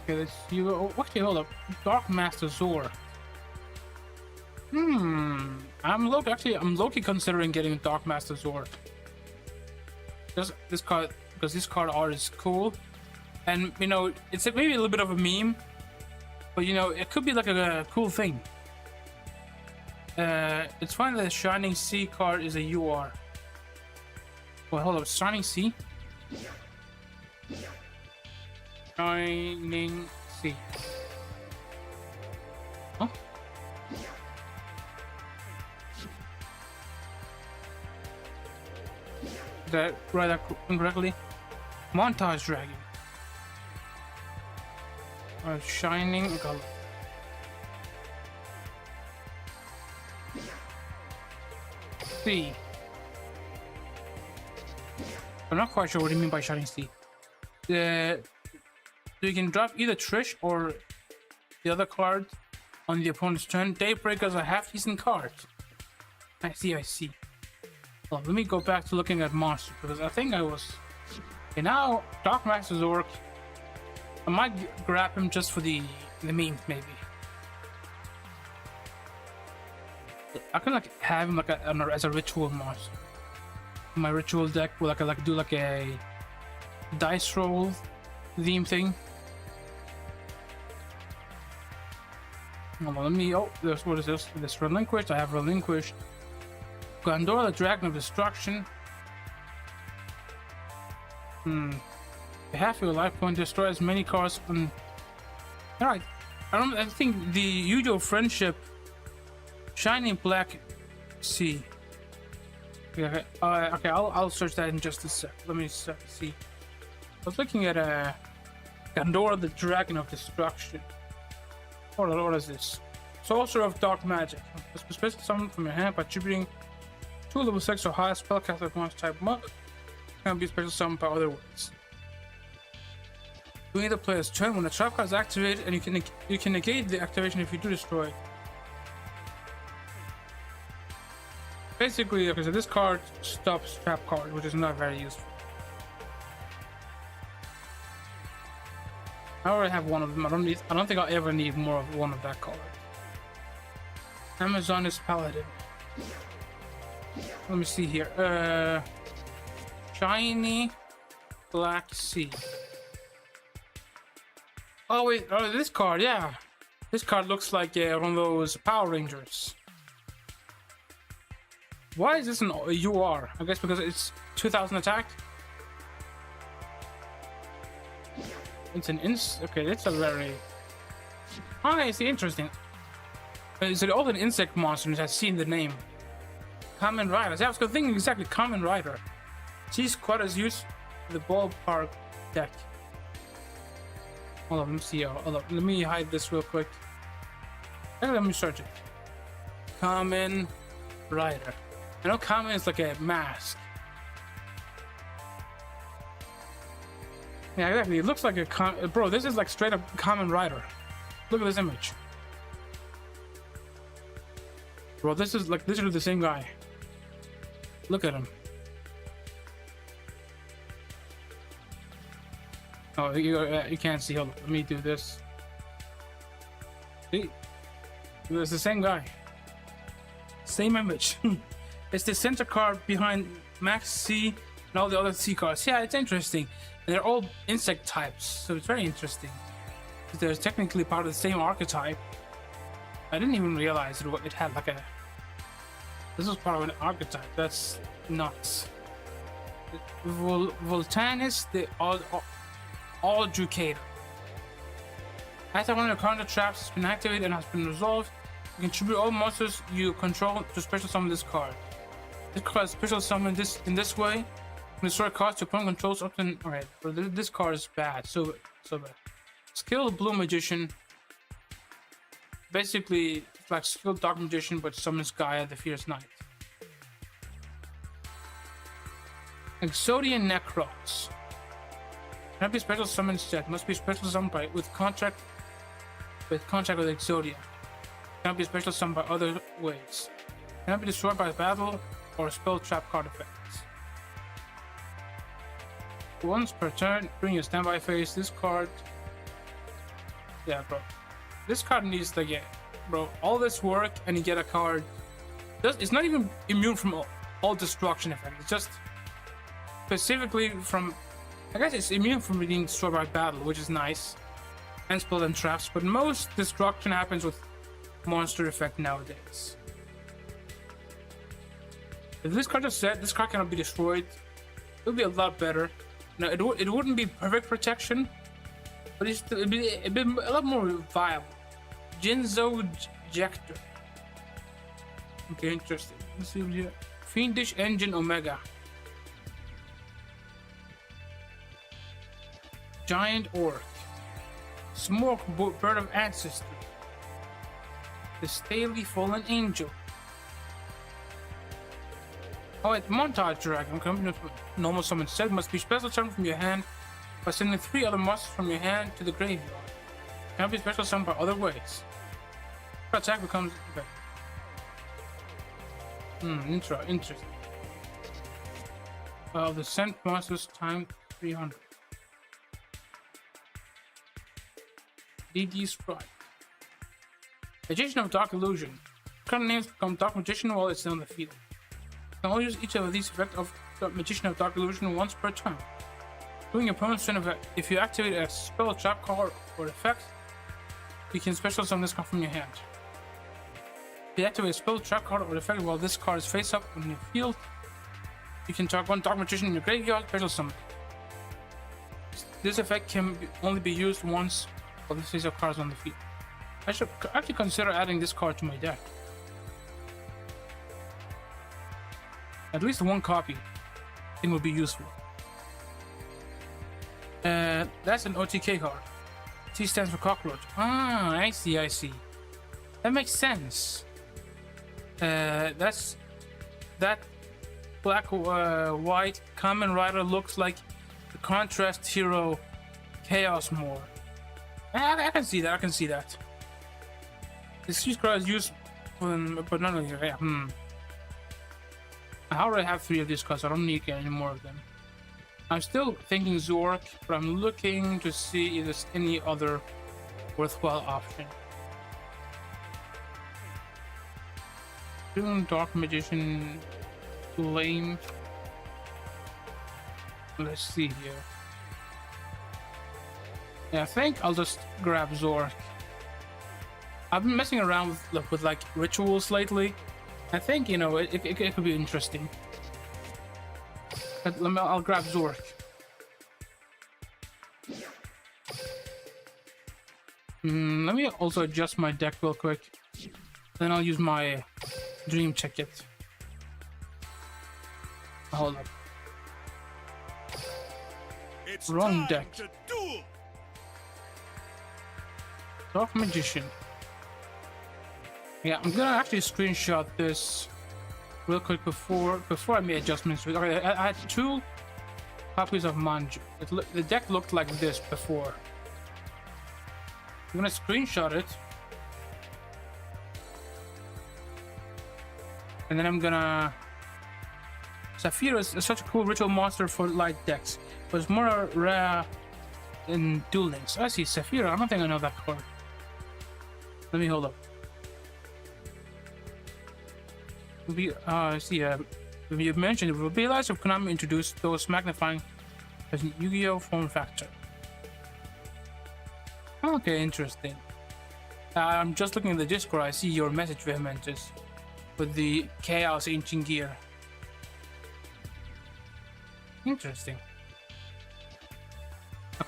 Okay, let's see. Oh, okay, hold up. Dark Master Zor. I'm low-key considering getting Dark Master Zor. Just this card, because this card art is cool, and you know it's maybe a little bit of a meme, but you know it could be like a cool thing. It's fine that the Shining Sea card is a UR. Well, hold up, Shining Sea. Shining Sea. Huh? Did I write that incorrectly? Montage Dragon. Shining color. Sea. I'm not quite sure what you mean by Shining Sea. So you can drop either Trish or the other card on the opponent's turn. Daybreaker is a half-decent card. I see. Well, let me go back to looking at monsters because I think I was... Okay, now Dark Master's Orc. I might grab him just for the memes, maybe. I can like have him like as a ritual monster. My ritual deck will like do like a dice roll theme thing. Hold on, let me. Oh, what is this? This relinquished. I have relinquished. Gondor, the Dragon of Destruction. Half your life point, destroy as many cards on. Alright. I think the usual friendship. Shining Black Sea. Okay, okay, I'll search that in just a sec. Let me see. I was looking at Gondor, the Dragon of Destruction. What is this? Sorcerer of Dark Magic. Special summon from your hand by attributing 2 level 6 or higher spellcaster monster type monk. Can be special summoned by other ways. During the player's turn, when a trap card is activated, and you can negate the activation if you do destroy it. Basically, okay, so this card stops trap card, which is not very useful. I already have one of them. I don't think I'll ever need more of one of that card. Amazoness Paladin. Let me see here. Shiny Black Sea. Oh wait, oh this card, yeah. This card looks like one of those Power Rangers. Why is this an UR? I guess because it's 2000 attack. It's an okay, that's a very... Oh, I see, interesting. It's also an insect monster, which I've seen the name. Kamen Rider. Yeah, I was thinking exactly Kamen Rider. She's quite as used for the ballpark deck. Hold on, let me see. Hold on, let me hide this real quick. Let me search it. Kamen Rider. I know Kamen is like a mask. Yeah, exactly. It looks like a bro. This is like straight up Kamen Rider. Look at this image, bro. This is like literally the same guy. Look at him. Oh, you can't see. Hold on. Let me do this. See, it's the same guy. Same image. It's the center card behind Max C and all the other C cards. Yeah, it's interesting. And they're all insect types, so it's very interesting. They're technically part of the same archetype. I didn't even realize it had like a... This was part of an archetype. That's nuts. Voltanis, the Aljucator. After one of your counter traps has been activated and has been resolved, you can tribute all monsters you control to special summon this card. This card is special summoned in this way. When destroy cards to opponent controls often. Alright, this card is bad. So bad. Skilled Blue Magician. Basically, it's like Skilled Dark Magician, but summons Gaia, the Fierce Knight. Exodian Necros. Cannot be special summoned set. Must be special summoned with contract with Exodia. Cannot be special summoned by other ways. Cannot be destroyed by battle or spell trap card effects. Once per turn, during your standby phase, this card. Yeah, bro. This card needs to get, bro, all this work and you get a card. It's not even immune from all destruction effects. It's just specifically from, I guess it's immune from being destroyed by battle, which is nice, and spell and traps. But most destruction happens with monster effect nowadays. If this card is set, this card cannot be destroyed. It would be a lot better. Now it wouldn't be perfect protection, but it'd be a lot more viable. Jinzo Jector. Okay, interesting. Let's see here. Fiendish Engine Omega. Giant Orc. Smoke Bird of Ancestry. The Staley Fallen Angel. Oh wait, Montage Dragon. Normal summon set must be special summoned from your hand by sending 3 other monsters from your hand to the graveyard. Cannot be special summoned by other ways. Attack becomes better. Interesting. The sent monsters time 300. DD Sprite. Magician of Dark Illusion. Current names become Dark Magician while it's on the field. You can only use each of these effects of the Magician of Dark Illusion once per turn. During your opponent's turn, if you activate a spell, trap card, or effect, you can special summon this card from your hand. If you activate a spell, trap card, or effect while this card is face up on your field, you can target one Dark Magician in your graveyard, special summon. This effect can only be used once while the face up cards on the field. I should actually consider adding this card to my deck. At least one copy. It would be useful. That's an OTK card. T stands for cockroach. Ah, I see. That makes sense. That black white Kamen Rider looks like the contrast hero Chaos More. I can see that. This card is used, but not only I already have 3 of these cards, so I don't need any more of them. I'm still thinking Zork, but I'm looking to see if there's any other worthwhile option. Dark Magician, lame. Let's see here. Yeah, I think I'll just grab Zork. I've been messing around with like rituals lately. I think, you know, it could be interesting. But I'll grab Zork. Let me also adjust my deck real quick. Then I'll use my Dream Ticket. Hold up. It's Wrong time deck. to duel. Dark Magician. Yeah, I'm gonna actually screenshot this real quick before I made adjustments. Okay, I had 2 copies of Manju. The deck looked like this before. I'm gonna screenshot it, and then I'm gonna. Saphira is such a cool ritual monster for light decks, but it's more rare in Duel Links. I see Saphira. I don't think I know that card. Let me hold up. I see. You mentioned it will be nice if Konami introduced those magnifying as an Yu-Gi-Oh form factor. Okay, interesting. I'm just looking at the Discord. I see your message, Vehementus, with the Chaos Ancient Gear. Interesting.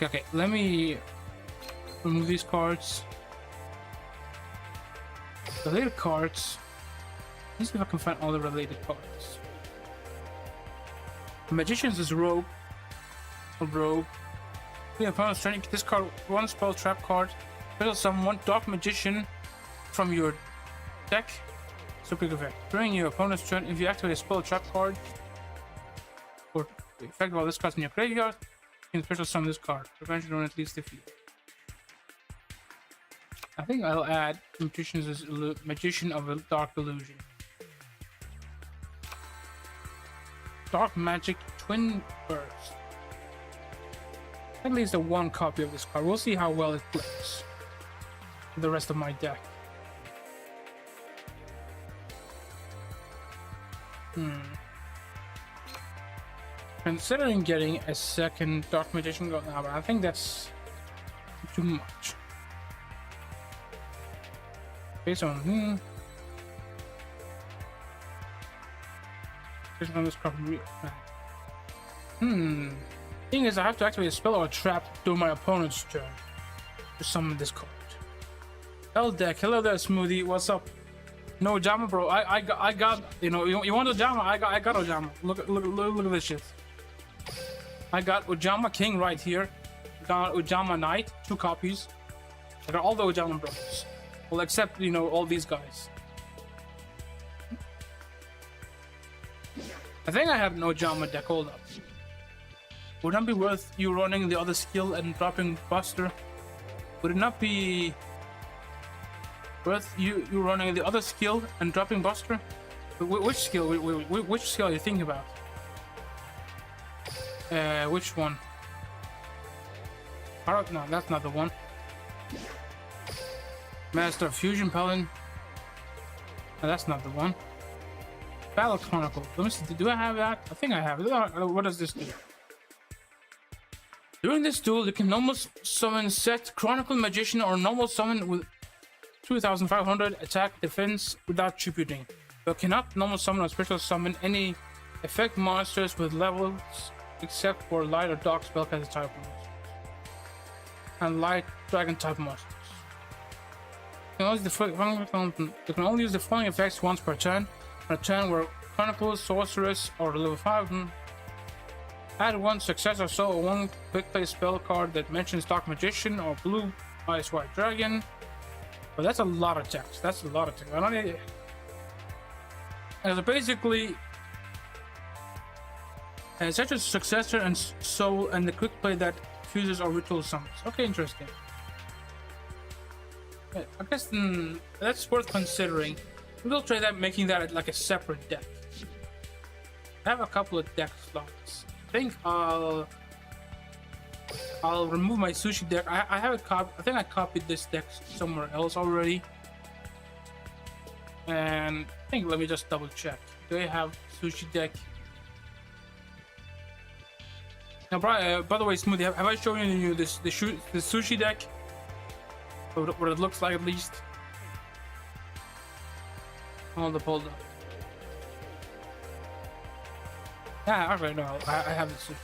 Okay. Let me Remove these cards. Related cards. Let's see if I can find all the related cards. Magicians is Rogue. A Rogue. The opponent's turn. This card, one spell trap card. Special summon one Dark Magician from your deck. Super effect. During your opponent's turn, if you activate a spell trap card or effect while this card's in your graveyard, you can special summon this card. Prevent you don't at least defeat. I think I'll add Magician of a Dark Illusion. Dark Magic Twin Burst. At least a one copy of this card. We'll see how well it plays with the rest of my deck. Considering getting a second Dark Magician go now, but I think that's too much. Based on based on this card. Thing is, I have to activate a spell or a trap during my opponent's turn to summon this card. L deck, hello there, Smoothie. What's up? No Ojama, bro. I got. You know, you want Ojama? I got Ojama. Look at this shit. I got Ojama King right here. Got Ojama Knight, 2 copies. I got all the Ojama bros. Well, except, you know, all these guys. I think I have an Ojama deck. Hold up. Would it not be worth you running the other skill and dropping Buster? Would it not be worth you running the other skill and dropping Buster? Which skill? Which skill are you thinking about? Which one? No, that's not the one. Master of Fusion Paladin. No, that's not the one. Battle Chronicle. Let me see. Do I have that? I think I have it. What does this do? During this duel, you can normal summon set Chronicle Magician or normal summon with 2500 attack defense without tributing. You cannot normal summon or special summon any effect monsters with levels except for light or dark spellcaster type monsters and light dragon type monsters. You can only use the following effects once per turn. On a turn where Chronicle, Sorceress, or level 5. Add one success or so, or one quick play spell card that mentions Dark Magician or Blue Ice White Dragon. But that's a lot of text. That's a lot of text. I don't need it. And so basically, such a successor and soul, and the quick play that fuses or ritual summons. Okay, interesting. I guess that's worth considering. We'll try that, making that like a separate deck. I have a couple of deck slots. I think I'll remove my sushi deck. I have a copy. I think I copied this deck somewhere else already. And I think, let me just double check. Do I have sushi deck? Now, by the way, Smoothie, have I shown you the sushi deck? What it looks like, at least. Hold up. Yeah, alright, no, I have the sushi.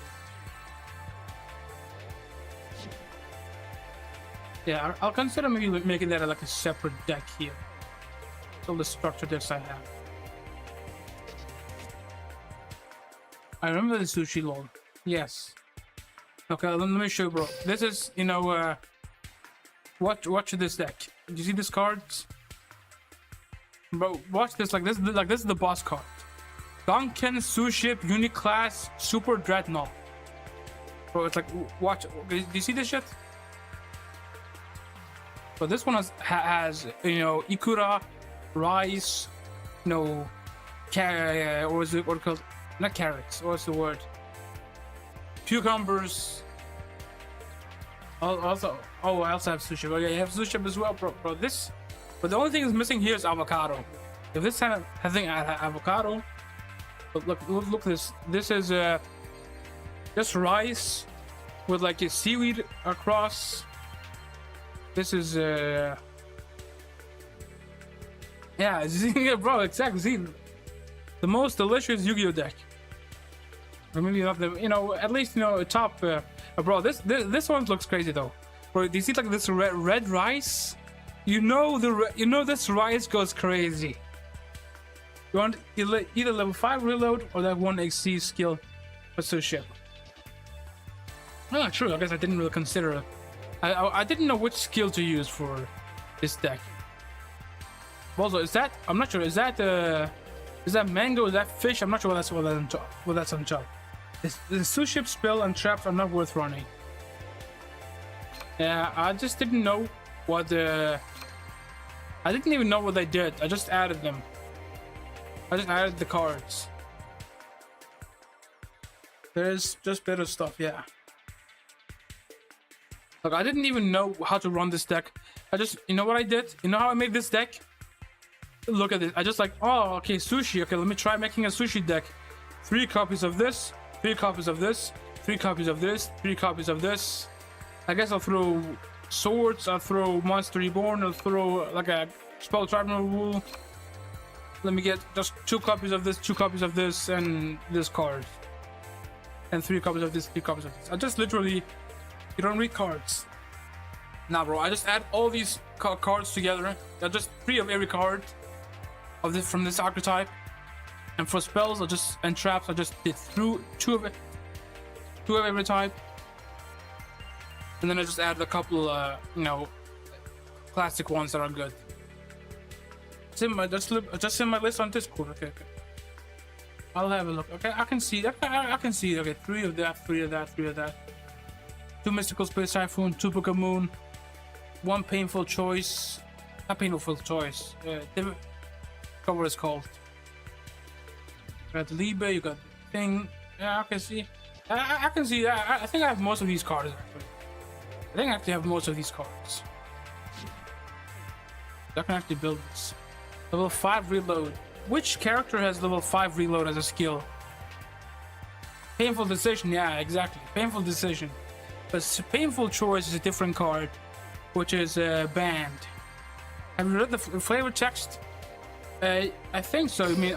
Yeah, I'll consider maybe making that like a separate deck here. So the structure decks I have. I remember the sushi lol. Yes. Okay, let me show you, bro. This is, you know, watch this deck. Did you see these cards? Bro, watch this. Like this is the boss card. Duncan Suship Uniclass Super Dreadnought. Bro, it's like, watch. Do you see this shit? So this one has you know, Ikura, rice, you know, or is it what called? Not carrots. What's the word? Cucumbers. Also, oh, I also have sushi. Oh yeah, you have sushi as well, bro. This, but the only thing is missing here is avocado. If this kind of having avocado, but look this. This is just rice with like a seaweed across. This is yeah, bro, exactly. See, the most delicious Yu-Gi-Oh deck. Or maybe not the, you know, at least, you know, top. Bro, this one looks crazy though. Bro, do you see like this red rice? You know this rice goes crazy. You want either level 5 reload or that 1 XC skill associate. Oh, true. I guess I didn't really consider it. I didn't know which skill to use for this deck. Also, is that, I'm not sure, is that mango, is that fish? I'm not sure what that's on top. The sushi spell and traps are not worth running. Yeah, I just didn't know what I didn't even know what they did. I just added them. I just added the cards. There's just better stuff, yeah. Look, I didn't even know how to run this deck. You know what I did? You know how I made this deck? Look at this. I just like, oh, okay, sushi. Okay, let me try making a sushi deck. 3 copies of this, 3 copies of this, 3 copies of this, 3 copies of this. I guess I'll throw swords, I'll throw Monster Reborn, I'll throw like a Spell Tribunal rule. Let me get just 2 copies of this, 2 copies of this, and this card. And 3 copies of this, 3 copies of this. I just literally, you don't read cards. Nah, bro, I just add all these cards together. They're just 3 of every card of this from this archetype. And for spells, and traps, I just did through 2 of every type. And then I just added a couple, you know, classic ones that are good. It's in my, just in my list on Discord. Okay. I'll have a look. Okay, I can see. I can see. Okay, 3 of that, 3 of that, 3 of that. 2 Mystical Space Typhoon, 2 Book of Moon, 1 Painful Choice. Not Painful Choice. What it's called. You got the Libe, you got the thing. Yeah, I can see. I can see. I think I have most of these cards actually. I think I actually have most of these cards. I can actually build this. Level 5 reload. Which character has level 5 reload as a skill? Painful Decision, yeah, exactly. Painful Decision. But Painful Choice is a different card, which is banned. Have you read the flavor text? I think so. I mean,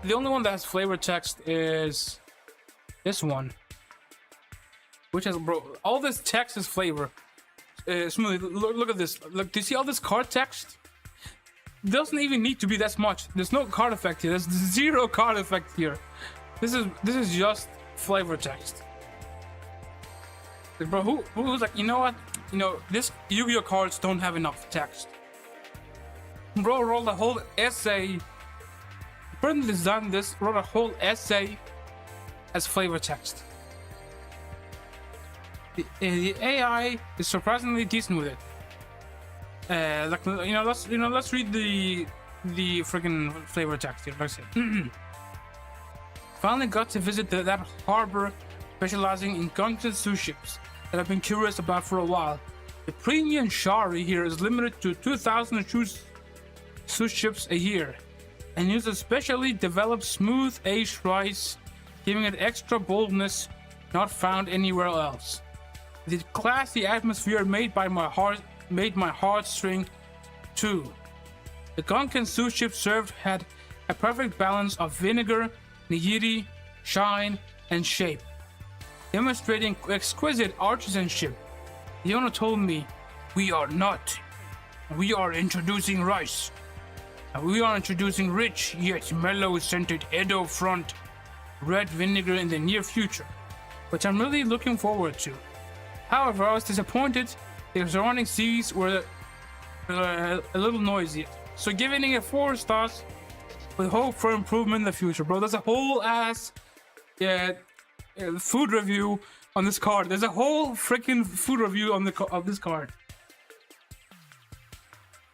the only one that has flavor text is this one. Which has, bro, all this text is flavor. Smoothie, look at this. Look, do you see all this card text? Doesn't even need to be that much. There's no card effect here. There's 0 card effect here. This is just flavor text. Like, bro, who's like, you know what? You know, this Yu-Gi-Oh cards don't have enough text. Bro wrote a whole essay. The person that designed this wrote a whole essay as flavor text. The AI is surprisingly decent with it. Like, let's read the freaking flavor text here. Let's see. Finally got to visit that harbor, specializing in Gonkinsu ships that I've been curious about for a while. The premium Shari here is limited to 2,000 sushi ships a year, and uses specially developed smooth aged rice, giving it extra boldness not found anywhere else. The classy atmosphere made my heartstring too. The Gonkinsu ship served had a perfect balance of vinegar, nigiri, shine, and shape, demonstrating exquisite artisanship. The owner told me, we are introducing rice. We are introducing rich yet mellow scented Edo front red vinegar in the near future, which I'm really looking forward to. However, I was disappointed the surrounding seas were a little noisy, so giving it 4 stars with hope for improvement in the future. Bro, there's a whole ass food review on this card. There's a whole freaking food review on this card.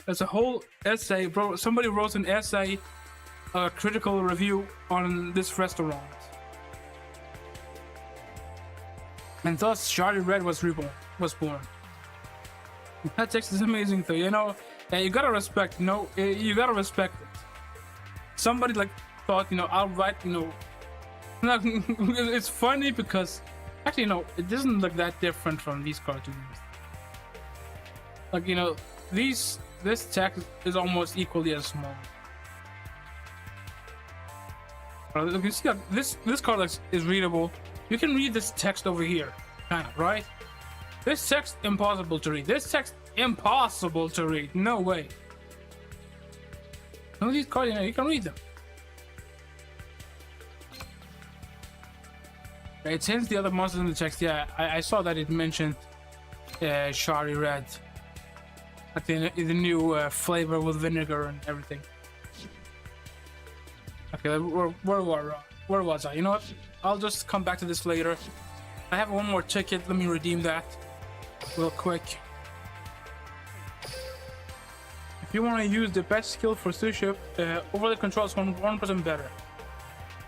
There's a whole essay, bro. Somebody wrote an essay, a critical review on this restaurant. And thus, Shari Red was born. That text is amazing, though. You know, you gotta respect. You gotta respect it. Somebody like thought, I'll write. It's funny because actually, it doesn't look that different from these cartoons. Like, this text is almost equally as small. Look, you see, this card is readable. You can read this text over here, kind of, right? This text impossible to read. This text impossible to read. No way. None of these cards, you can read them. It hints the other monsters in the text. Yeah, I saw that it mentioned Shari Red. Like the new flavor with vinegar and everything. Okay, where was I? You know what? I'll just come back to this later. I have one more ticket. Let me redeem that real quick. If you want to use the best skill for stewardship, overlay control is 1% better.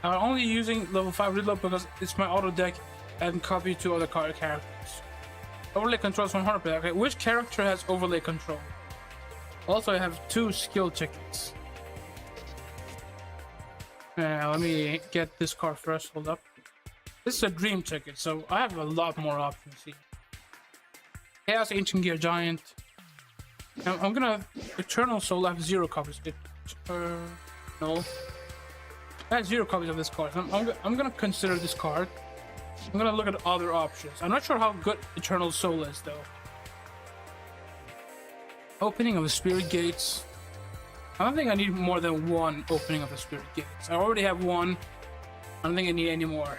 I'm only using level 5 reload because it's my auto deck and copy to other characters. Overlay control is 100%. Okay, which character has overlay control? Also, I have 2 skill tickets. Let me get this card first. Hold up. This is a dream ticket, so I have a lot more options here. Chaos Ancient Gear Giant. Now, I'm gonna Eternal Soul. I have 0 copies. No. I have 0 copies of this card. I'm gonna consider this card. I'm gonna look at other options. I'm not sure how good Eternal Soul is though. Opening of the Spirit Gates. I don't think I need more than 1 opening of the Spirit Gates. I already have 1. I don't think I need any more.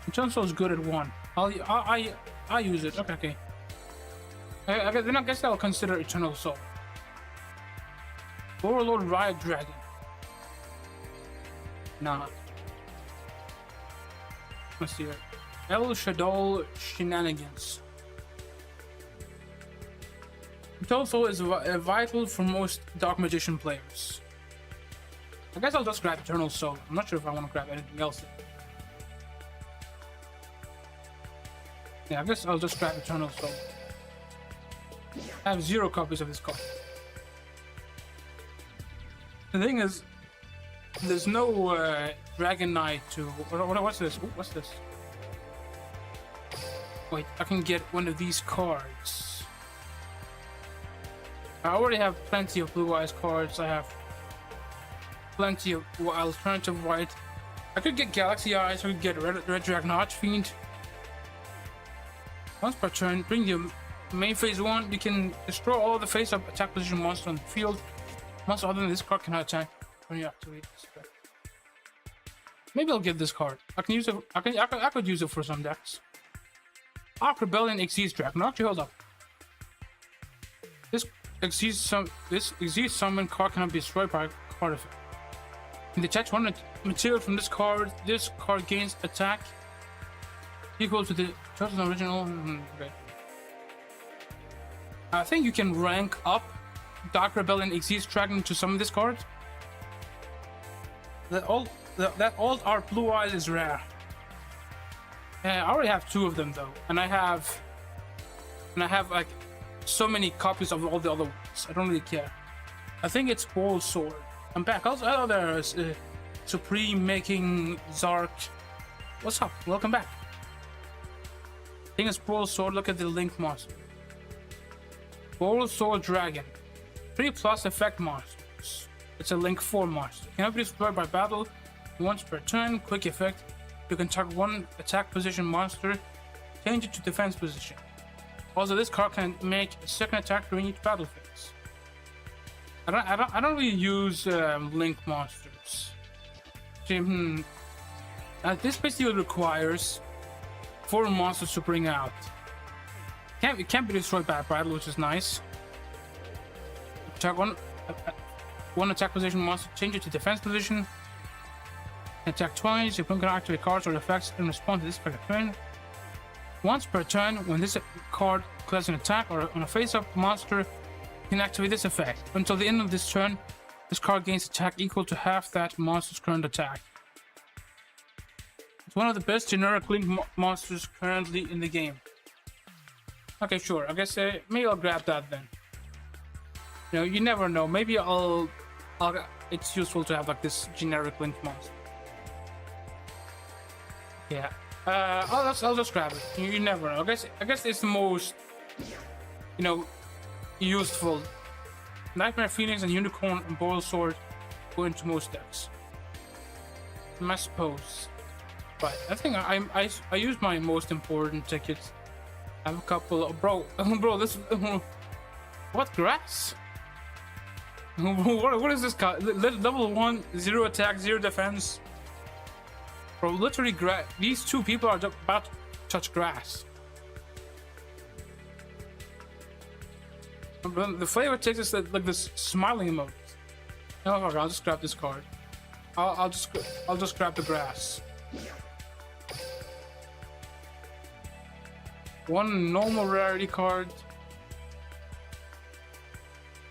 Eternal Soul is good at 1. I use it. Okay. Then I guess I'll consider Eternal Soul. Overlord Riot Dragon. Nah. Let's see here. El Shadow Shenanigans. Eternal Soul is vital for most Dark Magician players. I guess I'll just grab Eternal Soul. I'm not sure if I want to grab anything else. Yeah, I guess I'll just grab Eternal Soul. I have 0 copies of this card. The thing is, there's no Dragon Knight to... What's this? Ooh, what's this? Wait, I can get one of these cards. I already have plenty of Blue Eyes cards. I have plenty of alternative white. I could get Galaxy Eyes. I could get Red Dragon Archfiend. Once per turn, bring your main phase 1. You can destroy all the face-up attack position monsters on the field. Monster other than this card cannot attack when you activate this effect. Maybe I'll get this card. I can use it. I could use it for some decks. Arc Rebellion Exceeds Dragon. Actually, hold up. This Exceeds Summon card cannot be destroyed by a card effect. You detach 1 material from this card. This card gains attack equal to the chosen original. Okay. I think you can rank up Dark Rebellion Exceeds Dragon to summon this card. That alt art Blue Eyes is rare. I already have 2 of them though, and I have like so many copies of all the other ones. I don't really care. I think it's Ball Sword. I'm back. Also, there's Supreme making Zark. What's up? Welcome back. I think it's Ball Sword. Look at the Link monster. Ball Sword Dragon. 3+ effect monsters. It's a Link 4 monster. Cannot be destroyed by battle once per turn. Quick effect. You can target 1 attack position monster, change it to defense position. Also, this card can make a 2nd attack during each battle phase. I don't really use Link monsters. This basically requires 4 monsters to bring out. It can't be destroyed by battle, which is nice. Attack 1 attack position monster, change it to defense position. Attack twice. Your opponent can activate cards or effects in response to this effect turn. Once per turn, when this card declares an attack or on a face-up monster, you can activate this effect. Until the end of this turn, this card gains attack equal to half that monster's current attack. It's one of the best generic Link monsters currently in the game. Okay, sure. I guess maybe I'll grab that then. You know, you never know. Maybe it's useful to have like this generic Link monster. Yeah. I'll just grab it. You never know. I guess it's the most, useful. Nightmare Phoenix and Unicorn and Boil Sword go into most decks. I suppose. But I think I used my most important tickets. I have a couple of, bro, this, what grass? What is this guy? Level 1, 0 attack, 0 defense. Bro, literally these two people are just about to touch grass. The flavor text is like this smiling emote. No, okay, I'll just grab this card. I'll just grab the grass. One normal rarity card.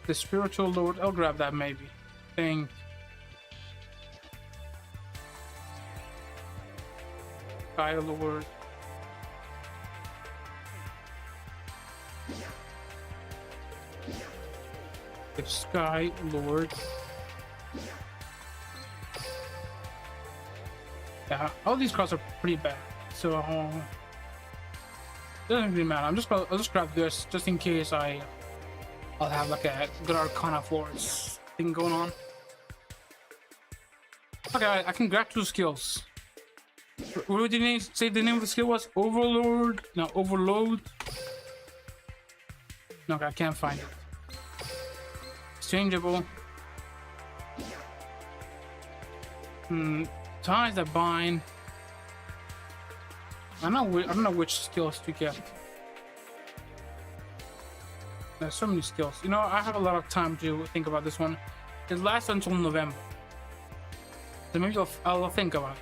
The spiritual lord. I'll grab that maybe. Thing. Sky lord. The Sky Lord. Yeah, all these cards are pretty bad, so doesn't really matter. I'll just grab this just in case I'll have like a good Arcana Force thing going on. Okay, I can grab 2 skills. What did you say the name of the skill was? Overlord? No, Overload. No, okay, I can't find it. Exchangeable. Ties that bind. I don't know which skills to get. There's so many skills. You know, I have a lot of time to think about this one. It lasts until November, so maybe I'll think about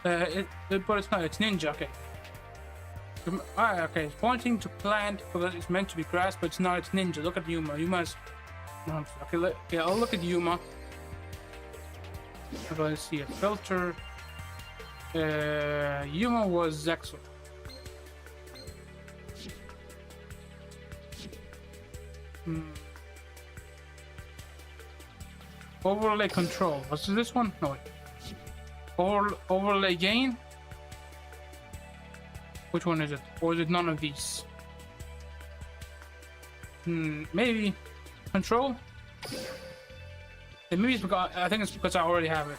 it. But it's not. It's ninja. Okay. Okay. It's pointing to plant because it's meant to be grass, but it's not. It's ninja. Look at Yuma. Yuma's. Okay. I'll look at Yuma. Okay, let's see a filter. Yuma was Xexo. Overlay control. What's this one? No wait. Overlay gain. Which one is it? Or is it none of these? Maybe control. And maybe it's because I think it's because I already have it.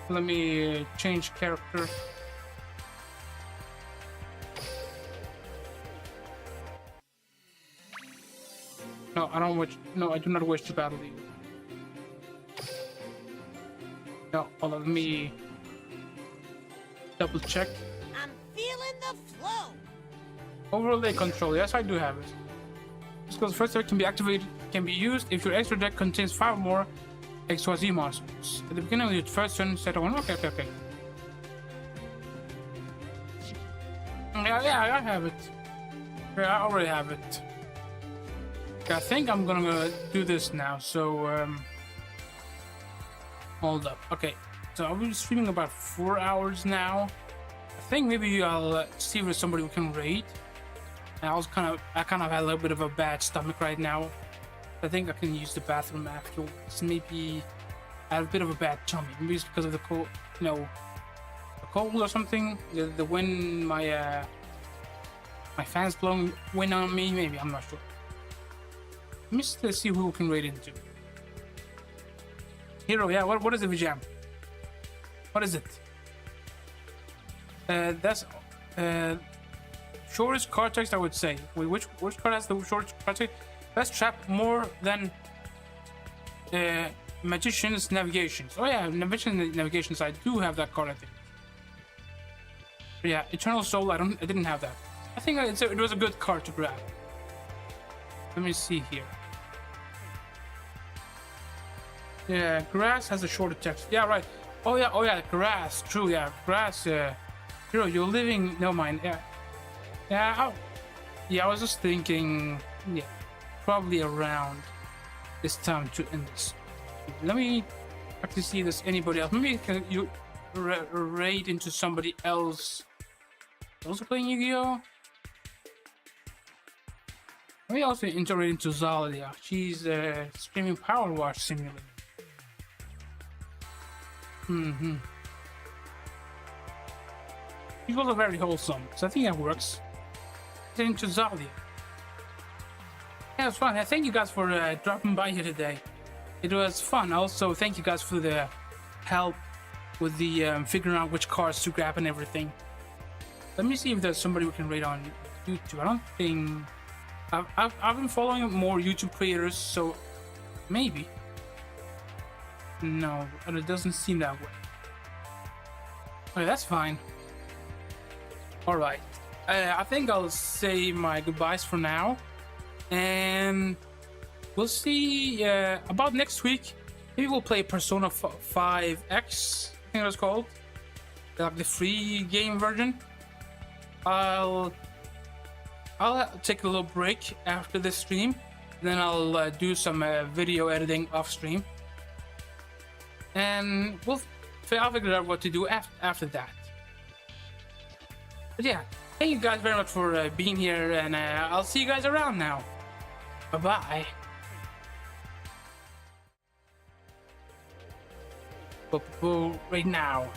Let me change character. No, I don't wish. No, I do not wish to battle you. No, let me double check. I'm feeling the flow. Overlay control. Yes, I do have it. This because first deck can be activated, can be used if your extra deck contains 5 more XYZ monsters. At the beginning of your first turn, set on. Okay. Yeah, I have it. Yeah, I already have it. I think I'm gonna do this now, so hold up. Okay, so I've been streaming about 4 hours now. I think maybe I'll see if there's somebody who can raid. I kind of had a little bit of a bad stomach right now. I think I can use the bathroom afterwards. Maybe I have a bit of a bad tummy. Maybe it's because of the cold, the cold or something. The wind, my fans blowing wind on me. Maybe, I'm not sure. Let me just see who we can raid into. Hero, yeah. What is the Vijam? What is it? That's shortest card text, I would say. Wait, which card has the shortest card text? Best trap more than Magician's Navigations. Oh yeah, Magician's Navigations. I do have that card, I think. But yeah, Eternal Soul. I didn't have that. I think it was a good card to grab. Let me see here. Yeah, grass has a shorter text. Yeah, right. Oh yeah, grass. True, yeah, grass. Hero, you're living. No mind. Yeah. I was just thinking. Yeah, probably around this time to end this. Let me actually see if there's anybody else. Maybe you raid into somebody else. Also playing Yu-Gi-Oh. Maybe also integrate into Xaliah. She's streaming Power Wash Simulator. She's also very wholesome, so I think that works. Get into Xaliah. Yeah, it's fun. Thank you guys for dropping by here today. it was fun. Also, thank you guys for the help with the figuring out which cards to grab and everything. Let me see if there's somebody we can rate on YouTube. I don't think I've been following more YouTube creators, so maybe. No, but it doesn't seem that way. Okay, that's fine. All right, I think I'll say my goodbyes for now, and we'll see about next week. Maybe we'll play Persona 5X, I think that's called, like the free game version. I'll take a little break after this stream, then I'll do some video editing off stream, and I'll figure out what to do after that. But yeah, thank you guys very much for being here, and I'll see you guys around now. Bye bye. Right now.